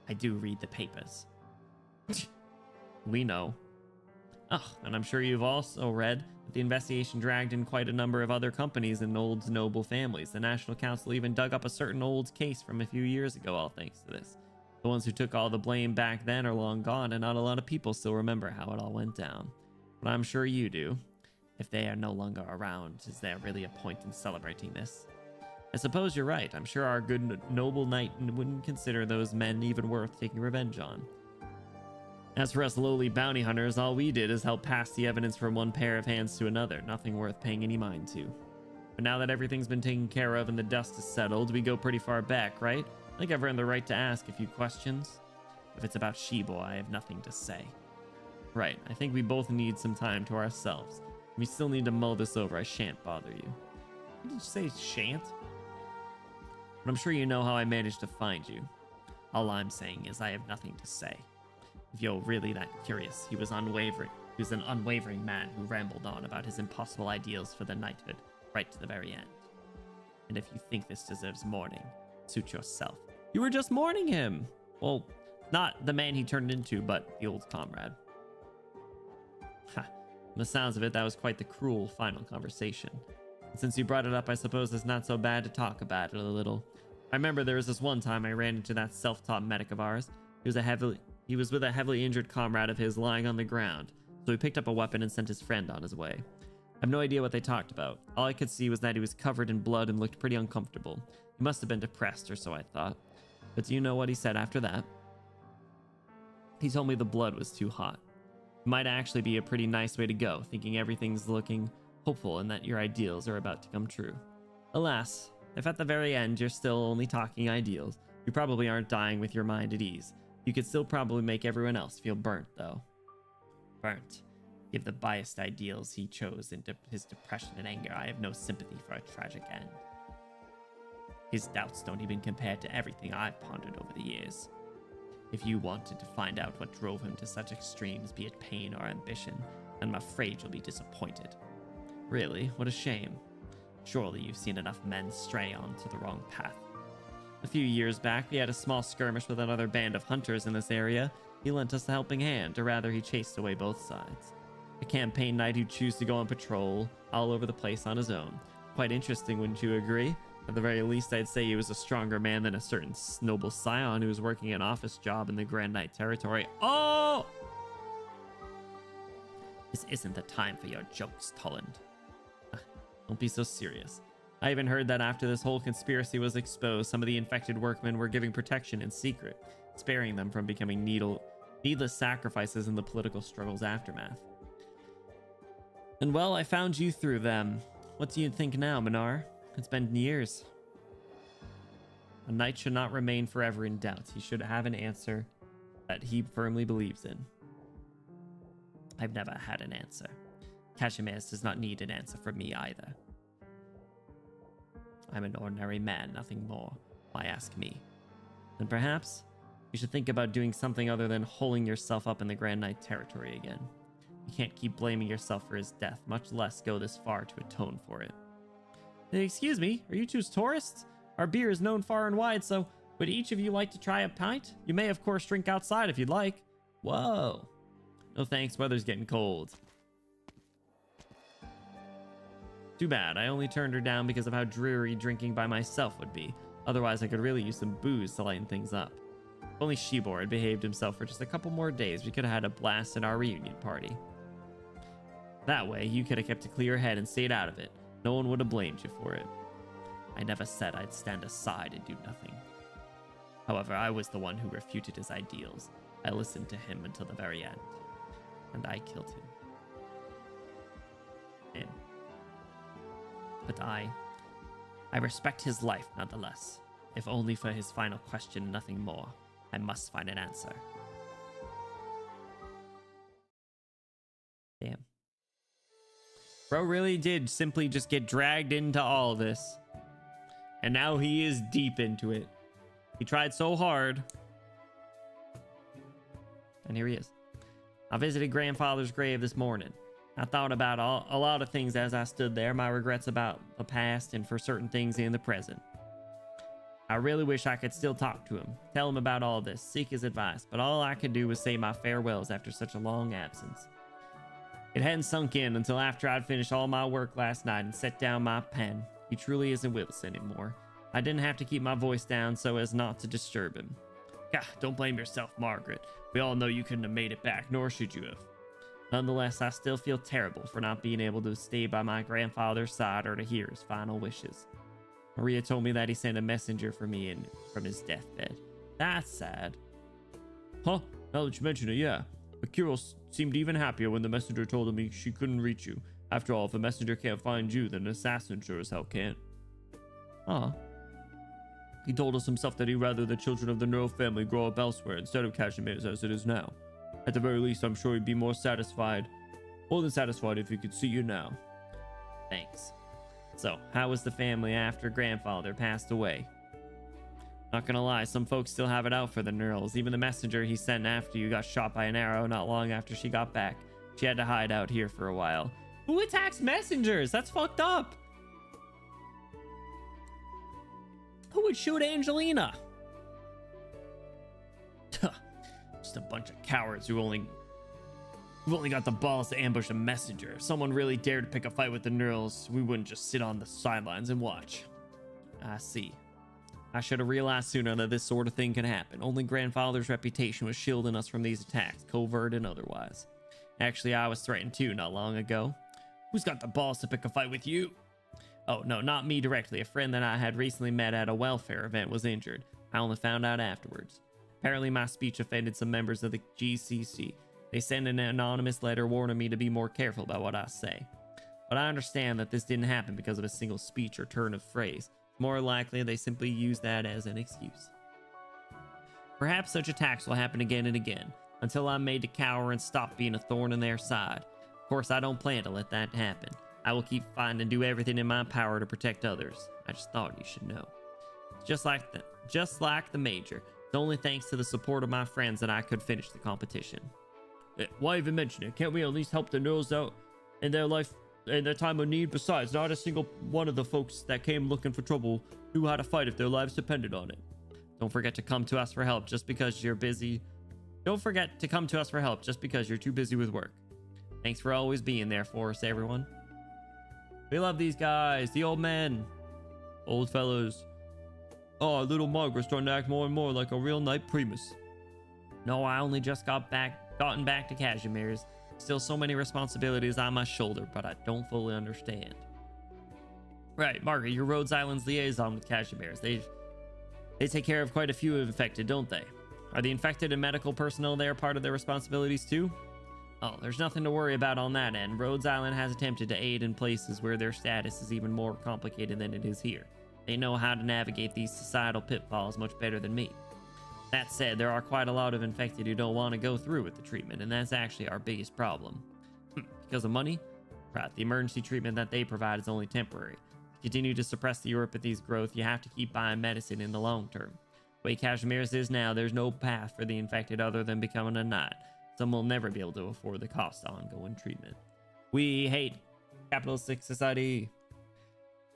I do read the papers. We know. Oh, and I'm sure you've also read that the investigation dragged in quite a number of other companies and old noble families. The National Council even dug up a certain old case from a few years ago, all thanks to this. The ones who took all the blame back then are long gone, and not a lot of people still remember how it all went down. But I'm sure you do. If they are no longer around, is there really a point in celebrating this? I suppose you're right. I'm sure our good noble knight wouldn't consider those men even worth taking revenge on. As for us lowly bounty hunters, all we did is help pass the evidence from one pair of hands to another, nothing worth paying any mind to. But now that everything's been taken care of and the dust is settled, we go pretty far back, right? I think I've earned the right to ask a few questions. If it's about She-Boy, I have nothing to say. Right, I think we both need some time to ourselves. We still need to mull this over. I shan't bother you. What did you say, shan't? But I'm sure you know how I managed to find you. All I'm saying is I have nothing to say. If you're really that curious, he was unwavering. He was an unwavering man who rambled on about his impossible ideals for the knighthood, right to the very end. And if you think this deserves mourning, suit yourself. You were just mourning him! Well, not the man he turned into, but the old comrade. Ha. From the sounds of it, that was quite the cruel final conversation. And since you brought it up, I suppose it's not so bad to talk about it a little. I remember there was this one time I ran into that self-taught medic of ours. He was with a heavily injured comrade of his lying on the ground, so he picked up a weapon and sent his friend on his way. I have no idea what they talked about. All I could see was that he was covered in blood and looked pretty uncomfortable. He must have been depressed, or so I thought. But do you know what he said after that? He told me the blood was too hot. It might actually be a pretty nice way to go, thinking everything's looking hopeful and that your ideals are about to come true. Alas, if at the very end you're still only talking ideals, you probably aren't dying with your mind at ease. You could still probably make everyone else feel burnt, though. Burnt. Give the biased ideals he chose into his depression and anger. I have no sympathy for a tragic end. His doubts don't even compare to everything I've pondered over the years. If you wanted to find out what drove him to such extremes, be it pain or ambition, then I'm afraid you'll be disappointed. Really, what a shame. Surely you've seen enough men stray onto the wrong path. A few years back, we had a small skirmish with another band of hunters in this area. He lent us a helping hand, or rather he chased away both sides. A campaign knight who chose to go on patrol all over the place on his own. Quite interesting, wouldn't you agree? At the very least, I'd say he was a stronger man than a certain noble scion who was working an office job in the Grand Knight territory. Oh! This isn't the time for your jokes, Tolland. Don't be so serious. I even heard that after this whole conspiracy was exposed, some of the infected workmen were giving protection in secret, sparing them from becoming needless sacrifices in the political struggle's aftermath. And well, I found you through them. What do you think now, Minar? It's been years. A knight should not remain forever in doubt. He should have an answer that he firmly believes in. I've never had an answer. Cashmere's does not need an answer from me either. I'm an ordinary man, nothing more. Why ask me? Then perhaps you should think about doing something other than holing yourself up in the Grand Knight territory again. You can't keep blaming yourself for his death, much less go this far to atone for it. Excuse me, are you two tourists? Our beer is known far and wide, so would each of you like to try a pint? You may, of course, drink outside if you'd like. Whoa. No thanks, weather's getting cold. Too bad, I only turned her down because of how dreary drinking by myself would be. Otherwise, I could really use some booze to lighten things up. If only She-Boy had behaved himself for just a couple more days, we could have had a blast at our reunion party. That way, you could have kept a clear head and stayed out of it. No one would have blamed you for it. I never said I'd stand aside and do nothing. However, I was the one who refuted his ideals. I listened to him until the very end. And I killed him. But I respect his life nonetheless. If only for his final question, nothing more. I must find an answer. Damn. Bro really did simply just get dragged into all this. And now he is deep into it. He tried so hard. And here he is. I visited grandfather's grave this morning. I thought about a lot of things as I stood there, my regrets about the past and for certain things in the present. I really wish I could still talk to him, tell him about all this, seek his advice, but all I could do was say my farewells after such a long absence. It hadn't sunk in until after I'd finished all my work last night and set down my pen. He truly isn't with us anymore. I didn't have to keep my voice down so as not to disturb him. God, don't blame yourself, Margaret. We all know you couldn't have made it back, nor should you have. Nonetheless, I still feel terrible for not being able to stay by my grandfather's side or to hear his final wishes. Maria told me that he sent a messenger for me from his deathbed. That's sad. Huh? Now that you mention it, yeah. But Kirill seemed even happier when the messenger told him she couldn't reach you. After all, if a messenger can't find you, then an assassin sure as hell can't. Oh. He told us himself that he'd rather the children of the Neural family grow up elsewhere instead of Cashmere's as it is now. At the very least, I'm sure he'd be more than satisfied if he could see you now. Thanks. So, how was the family after grandfather passed away? Not gonna lie, some folks still have it out for the Neurals. Even the messenger he sent after you got shot by an arrow not long after she got back. She had to hide out here for a while. Who attacks messengers? That's fucked up. Who would shoot Angelina? Just a bunch of cowards who've only got the balls to ambush a messenger. If someone really dared to pick a fight with the Neurals, we wouldn't just sit on the sidelines and watch. I see. I should have realized sooner that this sort of thing could happen. Only grandfather's reputation was shielding us from these attacks, covert and otherwise. Actually, I was threatened too not long ago. Who's got the balls to pick a fight with you? Oh, no, not me directly. A friend that I had recently met at a welfare event was injured. I only found out afterwards. Apparently, my speech offended some members of the GCC. They sent an anonymous letter warning me to be more careful about what I say. But I understand that this didn't happen because of a single speech or turn of phrase. More likely, they simply used that as an excuse. Perhaps such attacks will happen again and again, until I'm made to cower and stop being a thorn in their side. Of course, I don't plan to let that happen. I will keep fighting and do everything in my power to protect others. I just thought you should know. Just like the Major, it's only thanks to the support of my friends that I could finish the competition. Why even mention it? Can't we at least help the Neurals out in their life, in their time of need? Besides, not a single one of the folks that came looking for trouble knew how to fight if their lives depended on it. Don't forget to come to us for help just because you're busy. Don't forget to come to us for help just because you're too busy with work. Thanks for always being there for us, everyone. We love these guys, the old men, old fellows. Oh, little Margaret's starting to act more and more like a real knight primus. No, I only just gotten back to Cashmere's. Still so many responsibilities on my shoulder, but I don't fully understand. Right, Margaret, you're Rhodes Island's liaison with Cashmere's. They take care of quite a few infected, don't they? Are the infected and medical personnel there part of their responsibilities too? Oh, there's nothing to worry about on that end. Rhodes Island has attempted to aid in places where their status is even more complicated than it is here. They know how to navigate these societal pitfalls much better than me. That said, there are quite a lot of infected who don't want to go through with the treatment, and that's actually our biggest problem. Because of money? Right, the emergency treatment that they provide is only temporary. To continue to suppress the Europathy's growth, you have to keep buying medicine in the long term. The way Cashmere's is now, there's no path for the infected other than becoming a knight. Some will never be able to afford the cost of ongoing treatment. We hate capitalistic society.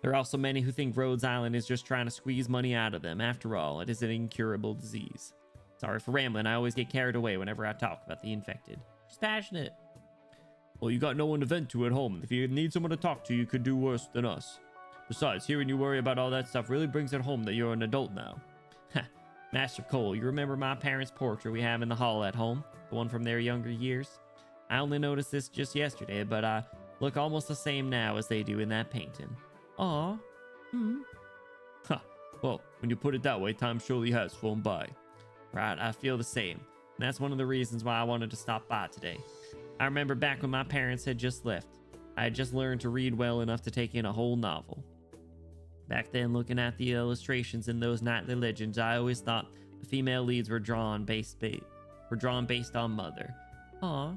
There are also many who think Rhodes Island is just trying to squeeze money out of them. After all, it is an incurable disease. Sorry for rambling, I always get carried away whenever I talk about the infected. Just passionate. Well, you got no one to vent to at home. If you need someone to talk to, you could do worse than us. Besides, hearing you worry about all that stuff really brings it home that you're an adult now. Master Cole, you remember my parents' portrait we have in the hall at home? The one from their younger years? I only noticed this just yesterday, but I look almost the same now as they do in that painting. Aw. Huh. Well, when you put it that way, time surely has flown by. Right, I feel the same. And that's one of the reasons why I wanted to stop by today. I remember back when my parents had just left. I had just learned to read well enough to take in a whole novel. Back then, looking at the illustrations in those knightly legends, I always thought the female leads were drawn based on mother. Aw.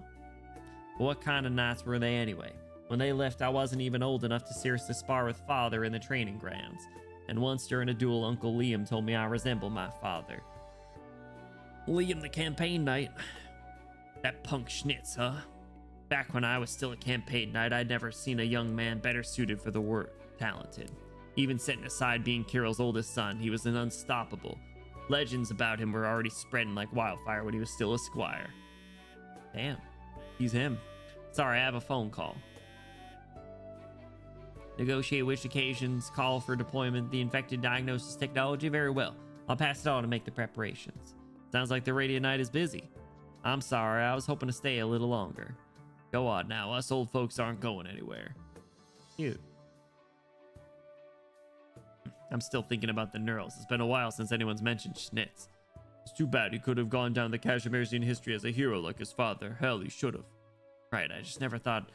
But what kind of knights were they anyway? When they left, I wasn't even old enough to seriously spar with father in the training grounds. And once during a duel, Uncle Liam told me I resemble my father. Liam the campaign knight. That punk schnitz, huh? Back when I was still a campaign knight, I'd never seen a young man better suited for the work. Talented. Even setting aside being Kirill's oldest son, he was an unstoppable. Legends about him were already spreading like wildfire when he was still a squire. Damn. He's him. Sorry, I have a phone call. Negotiate which occasions call for deployment the infected diagnosis technology. Very well. I'll pass it on and make the preparations. Sounds like the Radiant Knight is busy. I'm sorry, I was hoping to stay a little longer. Go on now, us old folks aren't going anywhere. Cute. I'm still thinking about the Knurls. It's been a while since anyone's mentioned Schnitz. It's too bad he could have gone down the Cashimersian history as a hero like his father. Hell, he should have. Right, I just never thought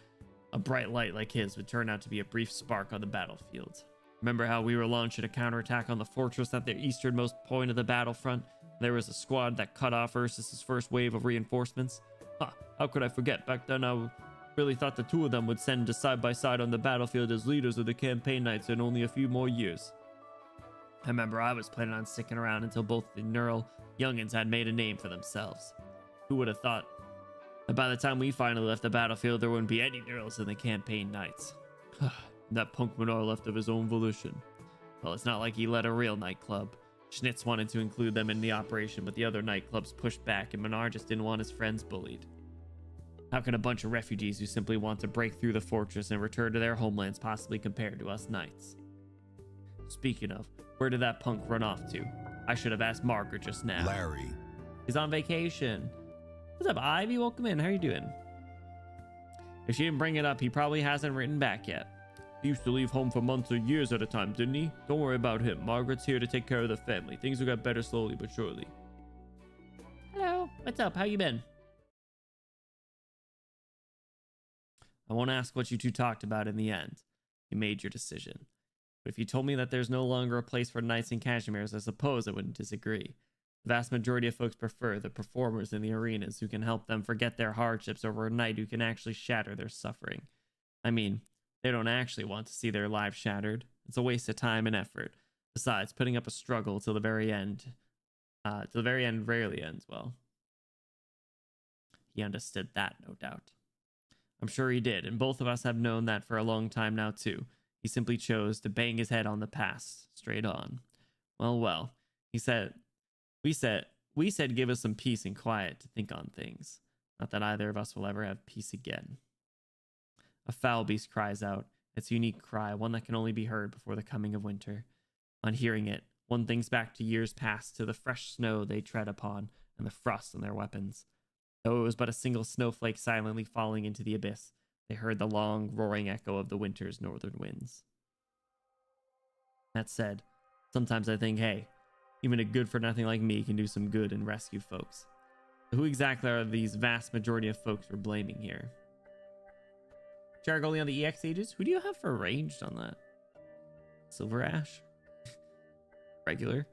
a bright light like his would turn out to be a brief spark on the battlefield. Remember how we were launching a counterattack on the fortress at the easternmost point of the battlefront? There was a squad that cut off Ursus's first wave of reinforcements. Huh, how could I forget? Back then I really thought the two of them would send us side by side on the battlefield as leaders of the campaign knights in only a few more years. I remember I was planning on sticking around until both the Knurl youngins had made a name for themselves. Who would have thought that by the time we finally left the battlefield, there wouldn't be any Knurls in the campaign knights? That punk Minar left of his own volition. Well, it's not like he led a real nightclub. Schnitz wanted to include them in the operation, but the other nightclubs pushed back, and Minar just didn't want his friends bullied. How can a bunch of refugees who simply want to break through the fortress and return to their homelands possibly compare to us knights? Speaking of, where did that punk run off to? I should have asked Margaret just now. Larry. He's on vacation. What's up, Ivy? Welcome in. How are you doing? If she didn't bring it up, he probably hasn't written back yet. He used to leave home for months or years at a time, didn't he? Don't worry about him. Margaret's here to take care of the family. Things will get better slowly but surely. Hello. What's up? How you been? I won't ask what you two talked about in the end. You made your decision. But if you told me that there's no longer a place for knights and cashmeres, I suppose I wouldn't disagree. The vast majority of folks prefer the performers in the arenas who can help them forget their hardships over a knight who can actually shatter their suffering. I mean, they don't actually want to see their lives shattered. It's a waste of time and effort. Besides, putting up a struggle till the very end rarely ends well. He understood that, no doubt. I'm sure he did, and both of us have known that for a long time now, too. He simply chose to bang his head on the past, straight on. Well, we said give us some peace and quiet to think on things. Not that either of us will ever have peace again. A foul beast cries out, its unique cry, one that can only be heard before the coming of winter. On hearing it, one thinks back to years past, to the fresh snow they tread upon, and the frost on their weapons. Though it was but a single snowflake silently falling into the abyss, they heard the long, roaring echo of the winter's northern winds. That said, sometimes I think, hey, even a good-for-nothing like me can do some good and rescue folks. So who exactly are these vast majority of folks we're blaming here? Chargoli on the EX ages? Who do you have for ranged on that? Silver Ash? Regular?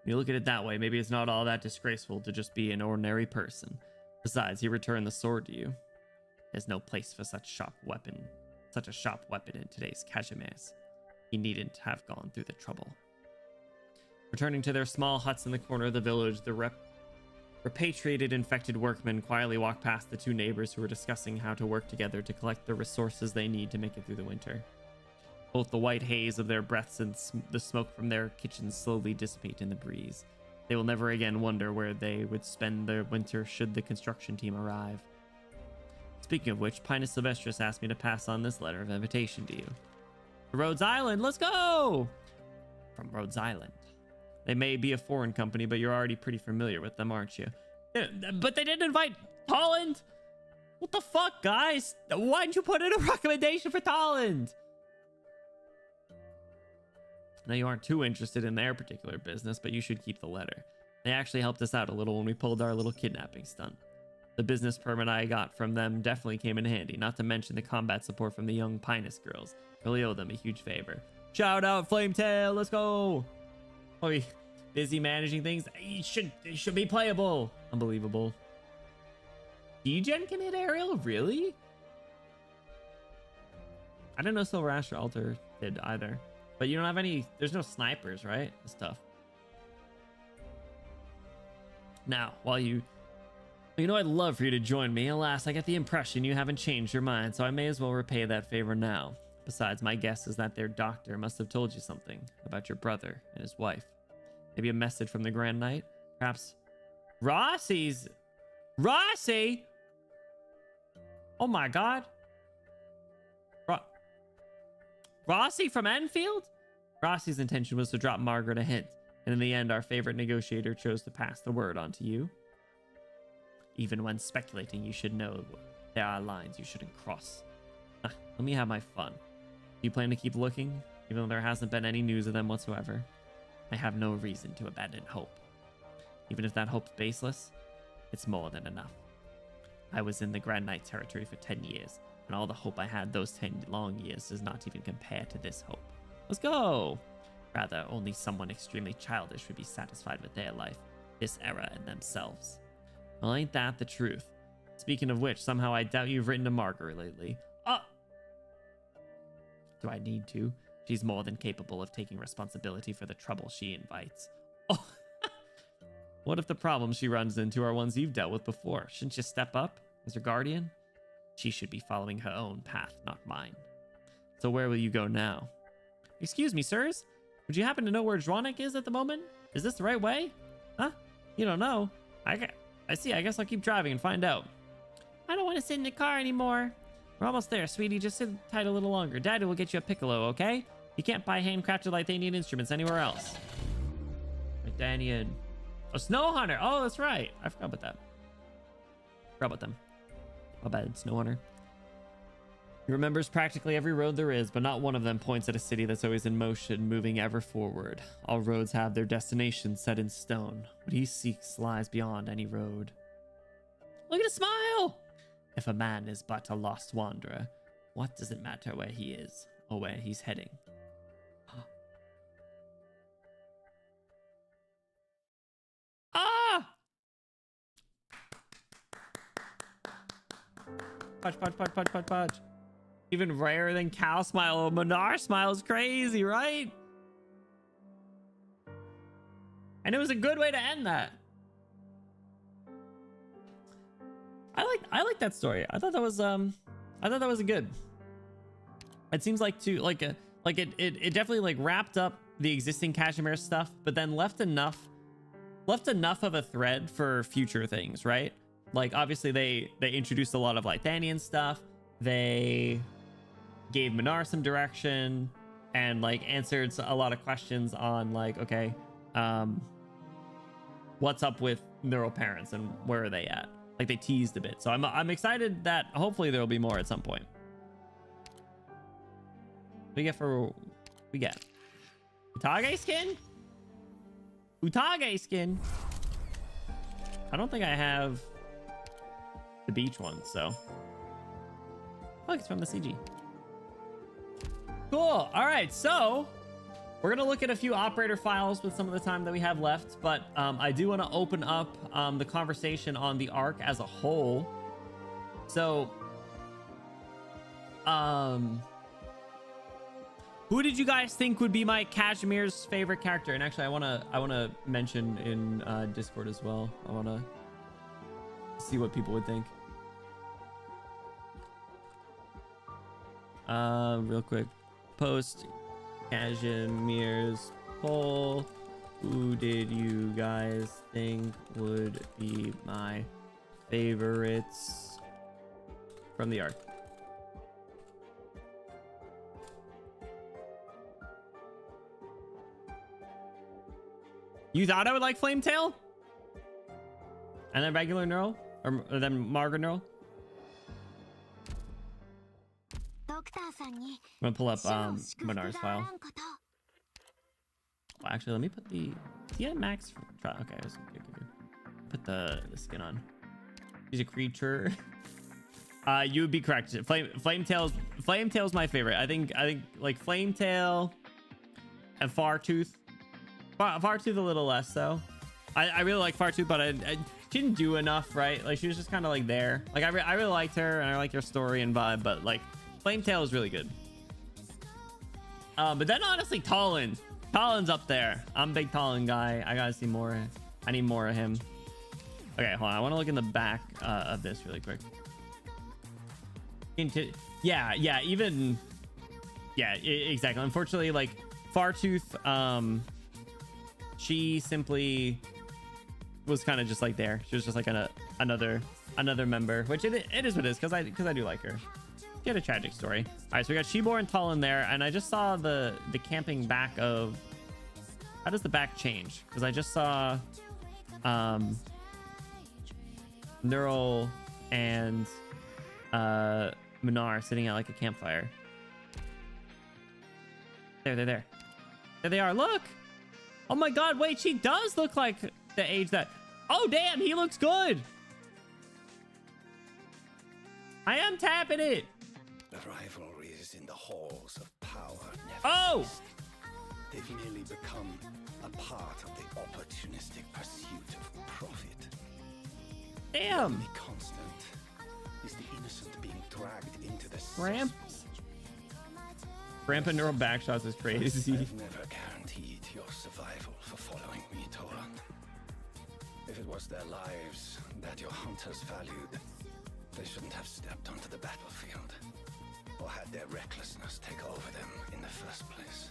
When you look at it that way, maybe it's not all that disgraceful to just be an ordinary person. Besides, he returned the sword to you. There's no place for such a sharp weapon in today's Cashimeres. He needn't have gone through the trouble. Returning to their small huts in the corner of the village, the repatriated infected workmen quietly walked past the two neighbors who were discussing how to work together to collect the resources they need to make it through the winter. Both the white haze of their breaths and the smoke from their kitchens slowly dissipate in the breeze. They will never again wonder where they would spend their winter should the construction team arrive. Speaking of which, Pinus Sylvestris asked me to pass on this letter of invitation to you. Rhodes Island, let's go! From Rhodes Island. They may be a foreign company, but you're already pretty familiar with them, aren't you? But they didn't invite Tolland! What the fuck, guys? Why didn't you put in a recommendation for Tolland? Now, you aren't too interested in their particular business, but you should keep the letter. They actually helped us out a little when we pulled our little kidnapping stunt. The business permit I got from them definitely came in handy, not to mention the combat support from the young Pinus girls. Really owe them a huge favor. Shout out, Flametail, let's go! Oh, he busy managing things? It should be playable. Unbelievable. D-Gen can hit aerial? Really? I didn't know Silver Ash or Alter did either. But you don't have any, there's no snipers, right? It's tough. Now, while you know, I'd love for you to join me. Alas, I get the impression you haven't changed your mind, so I may as well repay that favor now. Besides, my guess is that their doctor must have told you something about your brother and his wife. Maybe a message from the Grand Knight? Perhaps Rossi? Oh my god. Rossi from Enfield? Rossi's intention was to drop Margaret a hint, and in the end, our favorite negotiator chose to pass the word on to you. Even when speculating, you should know there are lines you shouldn't cross. Let me have my fun. Do you plan to keep looking, even though there hasn't been any news of them whatsoever? I have no reason to abandon hope. Even if that hope's baseless, it's more than enough. I was in the Grand Knight territory for 10 years, and all the hope I had those 10 long years does not even compare to this hope. Let's go! Rather, only someone extremely childish would be satisfied with their life, this era, and themselves. Well, ain't that the truth? Speaking of which, somehow I doubt you've written to Margaret lately. Do I need to? She's more than capable of taking responsibility for the trouble she invites. Oh, what if the problems she runs into are ones you've dealt with before? Shouldn't you step up as her guardian? She should be following her own path, not mine. So where will you go now? Excuse me, sirs? Would you happen to know where Dronic is at the moment? Is this the right way? Huh? You don't know? I see. I guess I'll keep driving and find out. I don't want to sit in the car anymore. We're almost there, sweetie. Just sit tight a little longer. Daddy will get you a piccolo, okay? You can't buy handcrafted Lithanian instruments anywhere else. Lithanian. Oh, Snow Hunter. Oh, that's right. I forgot about that. Forgot about them. My bad, Snow Hunter. He remembers practically every road there is, but not one of them points at a city that's always in motion, moving ever forward. All roads have their destination set in stone. What he seeks lies beyond any road. Look at his smile! If a man is but a lost wanderer, what does it matter where he is or where he's heading? Ah! Punch. Even rarer than Cow Smile. Oh, Minar Smile is crazy, right? And it was a good way to end that. I like that story. I thought that was a good. It seems like it definitely like wrapped up the existing Kashmir stuff, but then left enough of a thread for future things, right? Like obviously they introduced a lot of Lithanian stuff. They gave Minar some direction and like answered a lot of questions on like, okay, what's up with neural parents and where are they at? Like they teased a bit. So I'm excited that hopefully there will be more at some point. We get Utage skin? Utage skin. I don't think I have the beach one, so. Look, it's from the CG. Cool. All right, so we're gonna look at a few operator files with some of the time that we have left, but I do want to open up the conversation on the arc as a whole. So, who did you guys think would be my Kashmir's favorite character? And actually, I wanna mention in Discord as well. I wanna see what people would think. Real quick, post Kashmir's poll. Who did you guys think would be my favorites from the arc? You thought I would like Flametail? And then regular Neural? Or then Margaret Neural? I'm gonna pull up Minar's file. Well, actually, let me put the... Yeah, Max... Okay, good. Put the skin on. He's a creature. You would be correct. Flametail's my favorite. I think like Flametail and Fartooth. Fartooth a little less so. I really like Fartooth, but she didn't do enough, right? Like she was just kind of like there. Like I really liked her and I liked her story and vibe, but like Flametail is really good. But then honestly, Talon's up there. I'm a big Talon guy. I gotta see more. I need more of him. Okay, hold on. I want to look in the back of this really quick. Yeah, exactly. Unfortunately, like Fartooth, she simply was kind of just like there. She was just like another member, which it is what it is, because I do like her. She had a tragic story. All right, so we got Shibor and Talon there, and I just saw the camping back of. How does the back change? Because I just saw Neural and Minar sitting at like a campfire. There they are. Look. Oh my god, wait, she does look like the age that. Oh damn, he looks good. I am tapping it. The rivalries in the halls of power never Oh ceased. They've merely become a part of the opportunistic pursuit of profit. damn. The constant is the innocent being dragged into the Ramp. cesspit. Ramp and neural backshots is crazy. I've never guaranteed your survival for following me, Toran. If it was their lives that your hunters valued, they shouldn't have stepped onto the battlefield or had their recklessness take over them in the first place.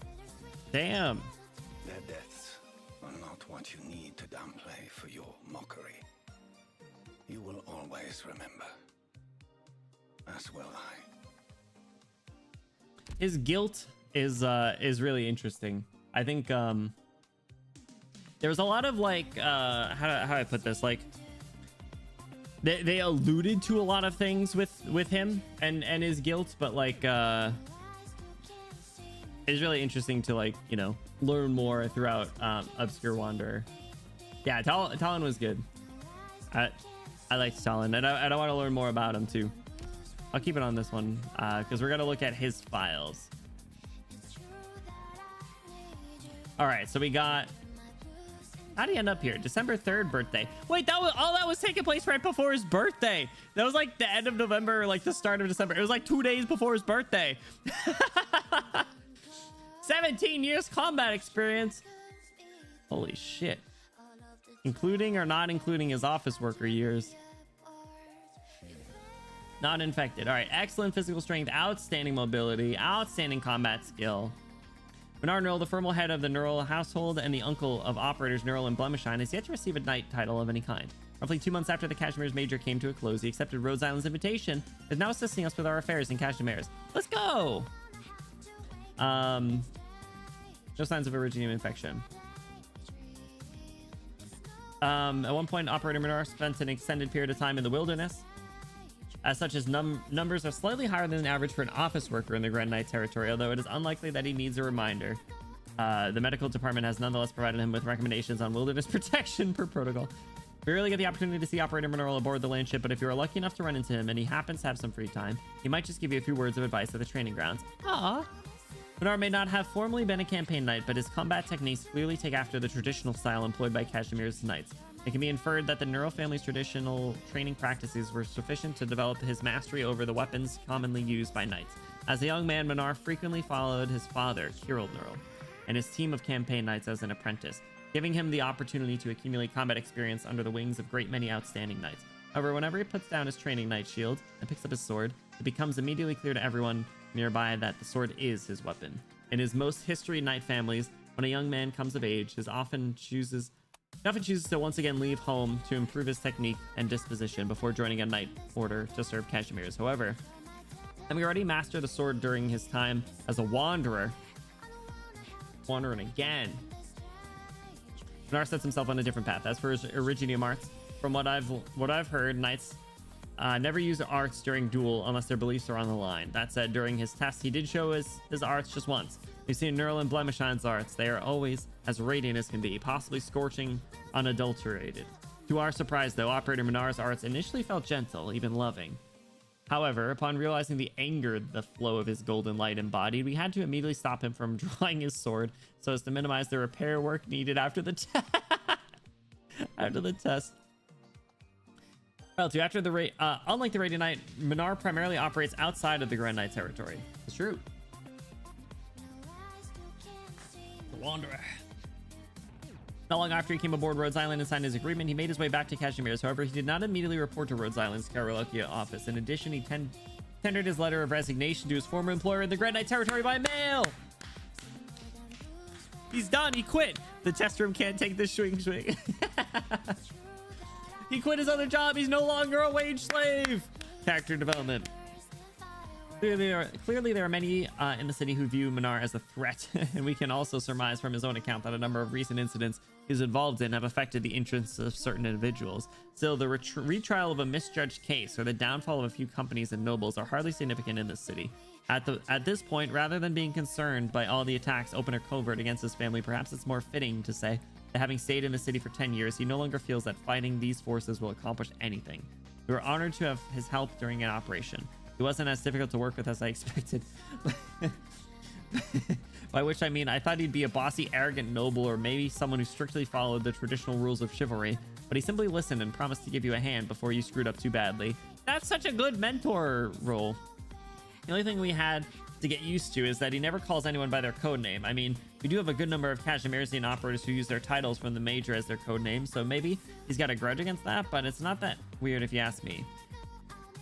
Damn. Their deaths are not what you need to downplay for your mockery. You will always remember, as will I. His guilt is really interesting. I think there was a lot of like how do I put this, like they alluded to a lot of things with him and his guilt, but like it's really interesting to, like, you know, learn more throughout Obscure Wanderer. Yeah, Talon was good. I liked Talon, and I want to learn more about him too. I'll keep it on this one because we're gonna look at his files. All right, so we got. How did he end up here? December 3rd birthday. Wait, that was taking place right before his birthday. That was like the end of November, like the start of December. It was like 2 days before his birthday. 17 years combat experience. Holy shit. Including or not including his office worker years. Not infected. All right, excellent physical strength, outstanding mobility, outstanding combat skill. Bernard Neural, the formal head of the Neural household and the uncle of operators Neural and Blemishine, is yet to receive a knight title of any kind. Roughly 2 months after the Kashmir's major came to a close, he accepted Rhodes Island's invitation, is now assisting us with our affairs in Kashmir's. Let's go! No signs of originium infection. At one point, Operator Minar spent an extended period of time in the wilderness. As such, his numbers are slightly higher than the average for an office worker in the Grand Knight territory, although it is unlikely that he needs a reminder. The medical department has nonetheless provided him with recommendations on wilderness protection per protocol. We rarely get the opportunity to see Operator Mineral aboard the land ship, but if you are lucky enough to run into him and he happens to have some free time, he might just give you a few words of advice at the training grounds. Aww. Minar may not have formally been a campaign knight, but his combat techniques clearly take after the traditional style employed by Kashmir's knights. It can be inferred that the Neural family's traditional training practices were sufficient to develop his mastery over the weapons commonly used by knights. As a young man, Minar frequently followed his father, Kirill Neural, and his team of campaign knights as an apprentice, giving him the opportunity to accumulate combat experience under the wings of great many outstanding knights. However, whenever he puts down his training knight shield and picks up his sword, it becomes immediately clear to everyone nearby that the sword is his weapon. In his most history knight families, when a young man comes of age, he often chooses to once again leave home to improve his technique and disposition before joining a knight order to serve Kashmir's. However, having already mastered the sword during his time as a wanderer, wandering again, Minar sets himself on a different path. As for his Originium arts, from what I've heard, knights never use arts during duel unless their beliefs are on the line. That said, during his test, he did show his arts just once. We've seen Neural and Blemishine's arts. They are always as radiant as can be, possibly scorching, unadulterated. To our surprise, though, Operator Minar's arts initially felt gentle, even loving. However, upon realizing the anger the flow of his golden light embodied, we had to immediately stop him from drawing his sword so as to minimize the repair work needed after the test. Well, too, unlike the Radiant Knight, Minar primarily operates outside of the Grand Knight territory. It's true. wanderer. Not long after he came aboard Rhodes Island and signed his agreement, he made his way back to Kashmir's. However, he did not immediately report to Rhodes Island's Karolokia office. In addition, he tendered his letter of resignation to his former employer in the Grand Knight territory by mail. He's done. He quit. The test room can't take this swing. He quit his other job. He's no longer a wage slave. Character development. Clearly, there are many in the city who view Minar as a threat, and we can also surmise from his own account that a number of recent incidents he's involved in have affected the interests of certain individuals. Still, the retrial of a misjudged case or the downfall of a few companies and nobles are hardly significant in this city. At this point, rather than being concerned by all the attacks, open or covert, against his family, perhaps it's more fitting to say that having stayed in the city for 10 years, he no longer feels that fighting these forces will accomplish anything. We were honored to have his help during an operation. He wasn't as difficult to work with as I expected. By which I mean, I thought he'd be a bossy, arrogant noble, or maybe someone who strictly followed the traditional rules of chivalry, but he simply listened and promised to give you a hand before you screwed up too badly. That's such a good mentor role. The only thing we had to get used to is that he never calls anyone by their code name. I mean, we do have a good number of Kashimirzian operators who use their titles from the major as their code name, so maybe he's got a grudge against that, but it's not that weird if you ask me.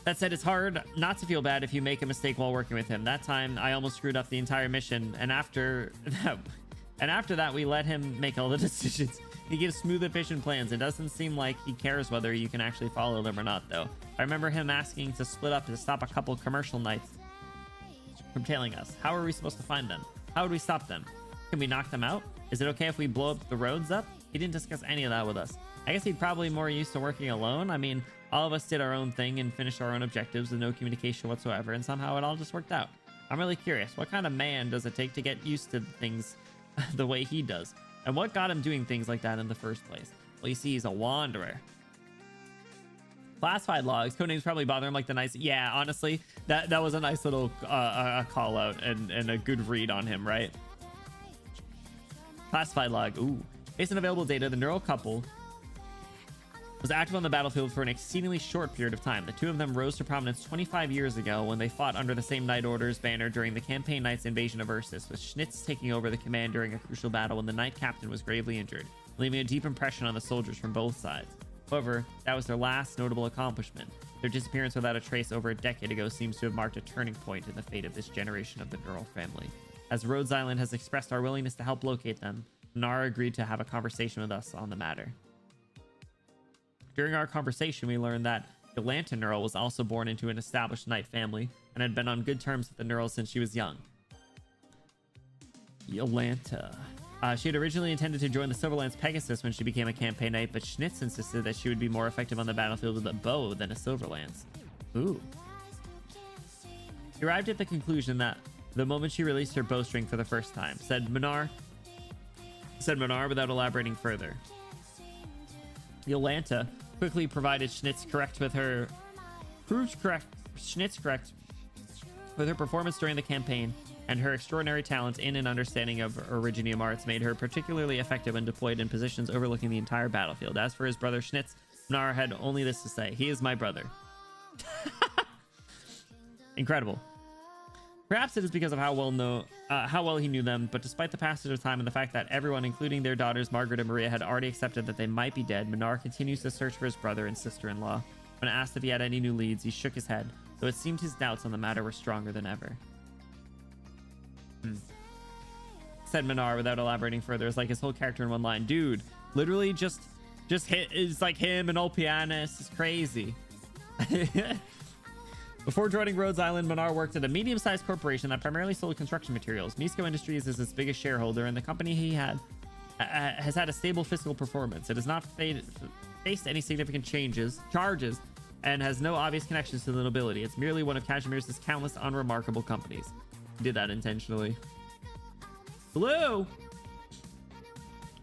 That said, it's hard not to feel bad if you make a mistake while working with him. That time, I almost screwed up the entire mission, and after that, we let him make all the decisions. He gives smooth, efficient plans. It doesn't seem like he cares whether you can actually follow them or not, though. I remember him asking to split up to stop a couple commercial knights from tailing us. How are we supposed to find them? How would we stop them? Can we knock them out? Is it okay if we blow up the roads up? He didn't discuss any of that with us. I guess he'd probably more used to working alone. I mean, all of us did our own thing and finished our own objectives with no communication whatsoever, and somehow it all just worked out. I'm really curious, what kind of man does it take to get used to things the way he does? And what got him doing things like that in the first place? Well, you see, he's a wanderer. Classified logs, codenames probably bother him like the nice. Yeah, honestly, that was a nice little call out and a good read on him, right? Classified log. Ooh. Based on available data, the neural couple was active on the battlefield for an exceedingly short period of time. The two of them rose to prominence 25 years ago when they fought under the same Knight Order's banner during the Campaign Knight's invasion of Ursus, with Schnitz taking over the command during a crucial battle when the Knight captain was gravely injured, leaving a deep impression on the soldiers from both sides. However, that was their last notable accomplishment. Their disappearance without a trace over a decade ago seems to have marked a turning point in the fate of this generation of the Neural family. As Rhodes Island has expressed our willingness to help locate them, Nara agreed to have a conversation with us on the matter. During our conversation, we learned that Yolanta Neural was also born into an established Knight family and had been on good terms with the Neurals since she was young. Yolanta. She had originally intended to join the Silverlance Pegasus when she became a campaign knight, but Schnitz insisted that she would be more effective on the battlefield with a bow than a Silverlance. Ooh. He arrived at the conclusion that the moment she released her bowstring for the first time, said Minar without elaborating further. Yolanta quickly provided Schnitz correct with her performance during the campaign, and her extraordinary talent in and understanding of Originium arts made her particularly effective when deployed in positions overlooking the entire battlefield. As for his brother Schnitz, Minar had only this to say: "He is my brother." Incredible. Perhaps it is because of how well he knew them, but despite the passage of time and the fact that everyone, including their daughters Margaret and Maria, had already accepted that they might be dead, Minar continues to search for his brother and sister-in-law. When asked if he had any new leads, he shook his head, though it seemed his doubts on the matter were stronger than ever. Said Minar without elaborating further. It's like his whole character in one line. Dude, literally just hit is like him and Ulpianus. It's crazy. Before joining Rhodes Island, Minar worked at a medium-sized corporation that primarily sold construction materials. Misco Industries is its biggest shareholder, and the company he had has had a stable fiscal performance. It has not faced any significant charges, and has no obvious connections to the nobility. It's merely one of Kashimir's countless unremarkable companies. He did that intentionally. Blue!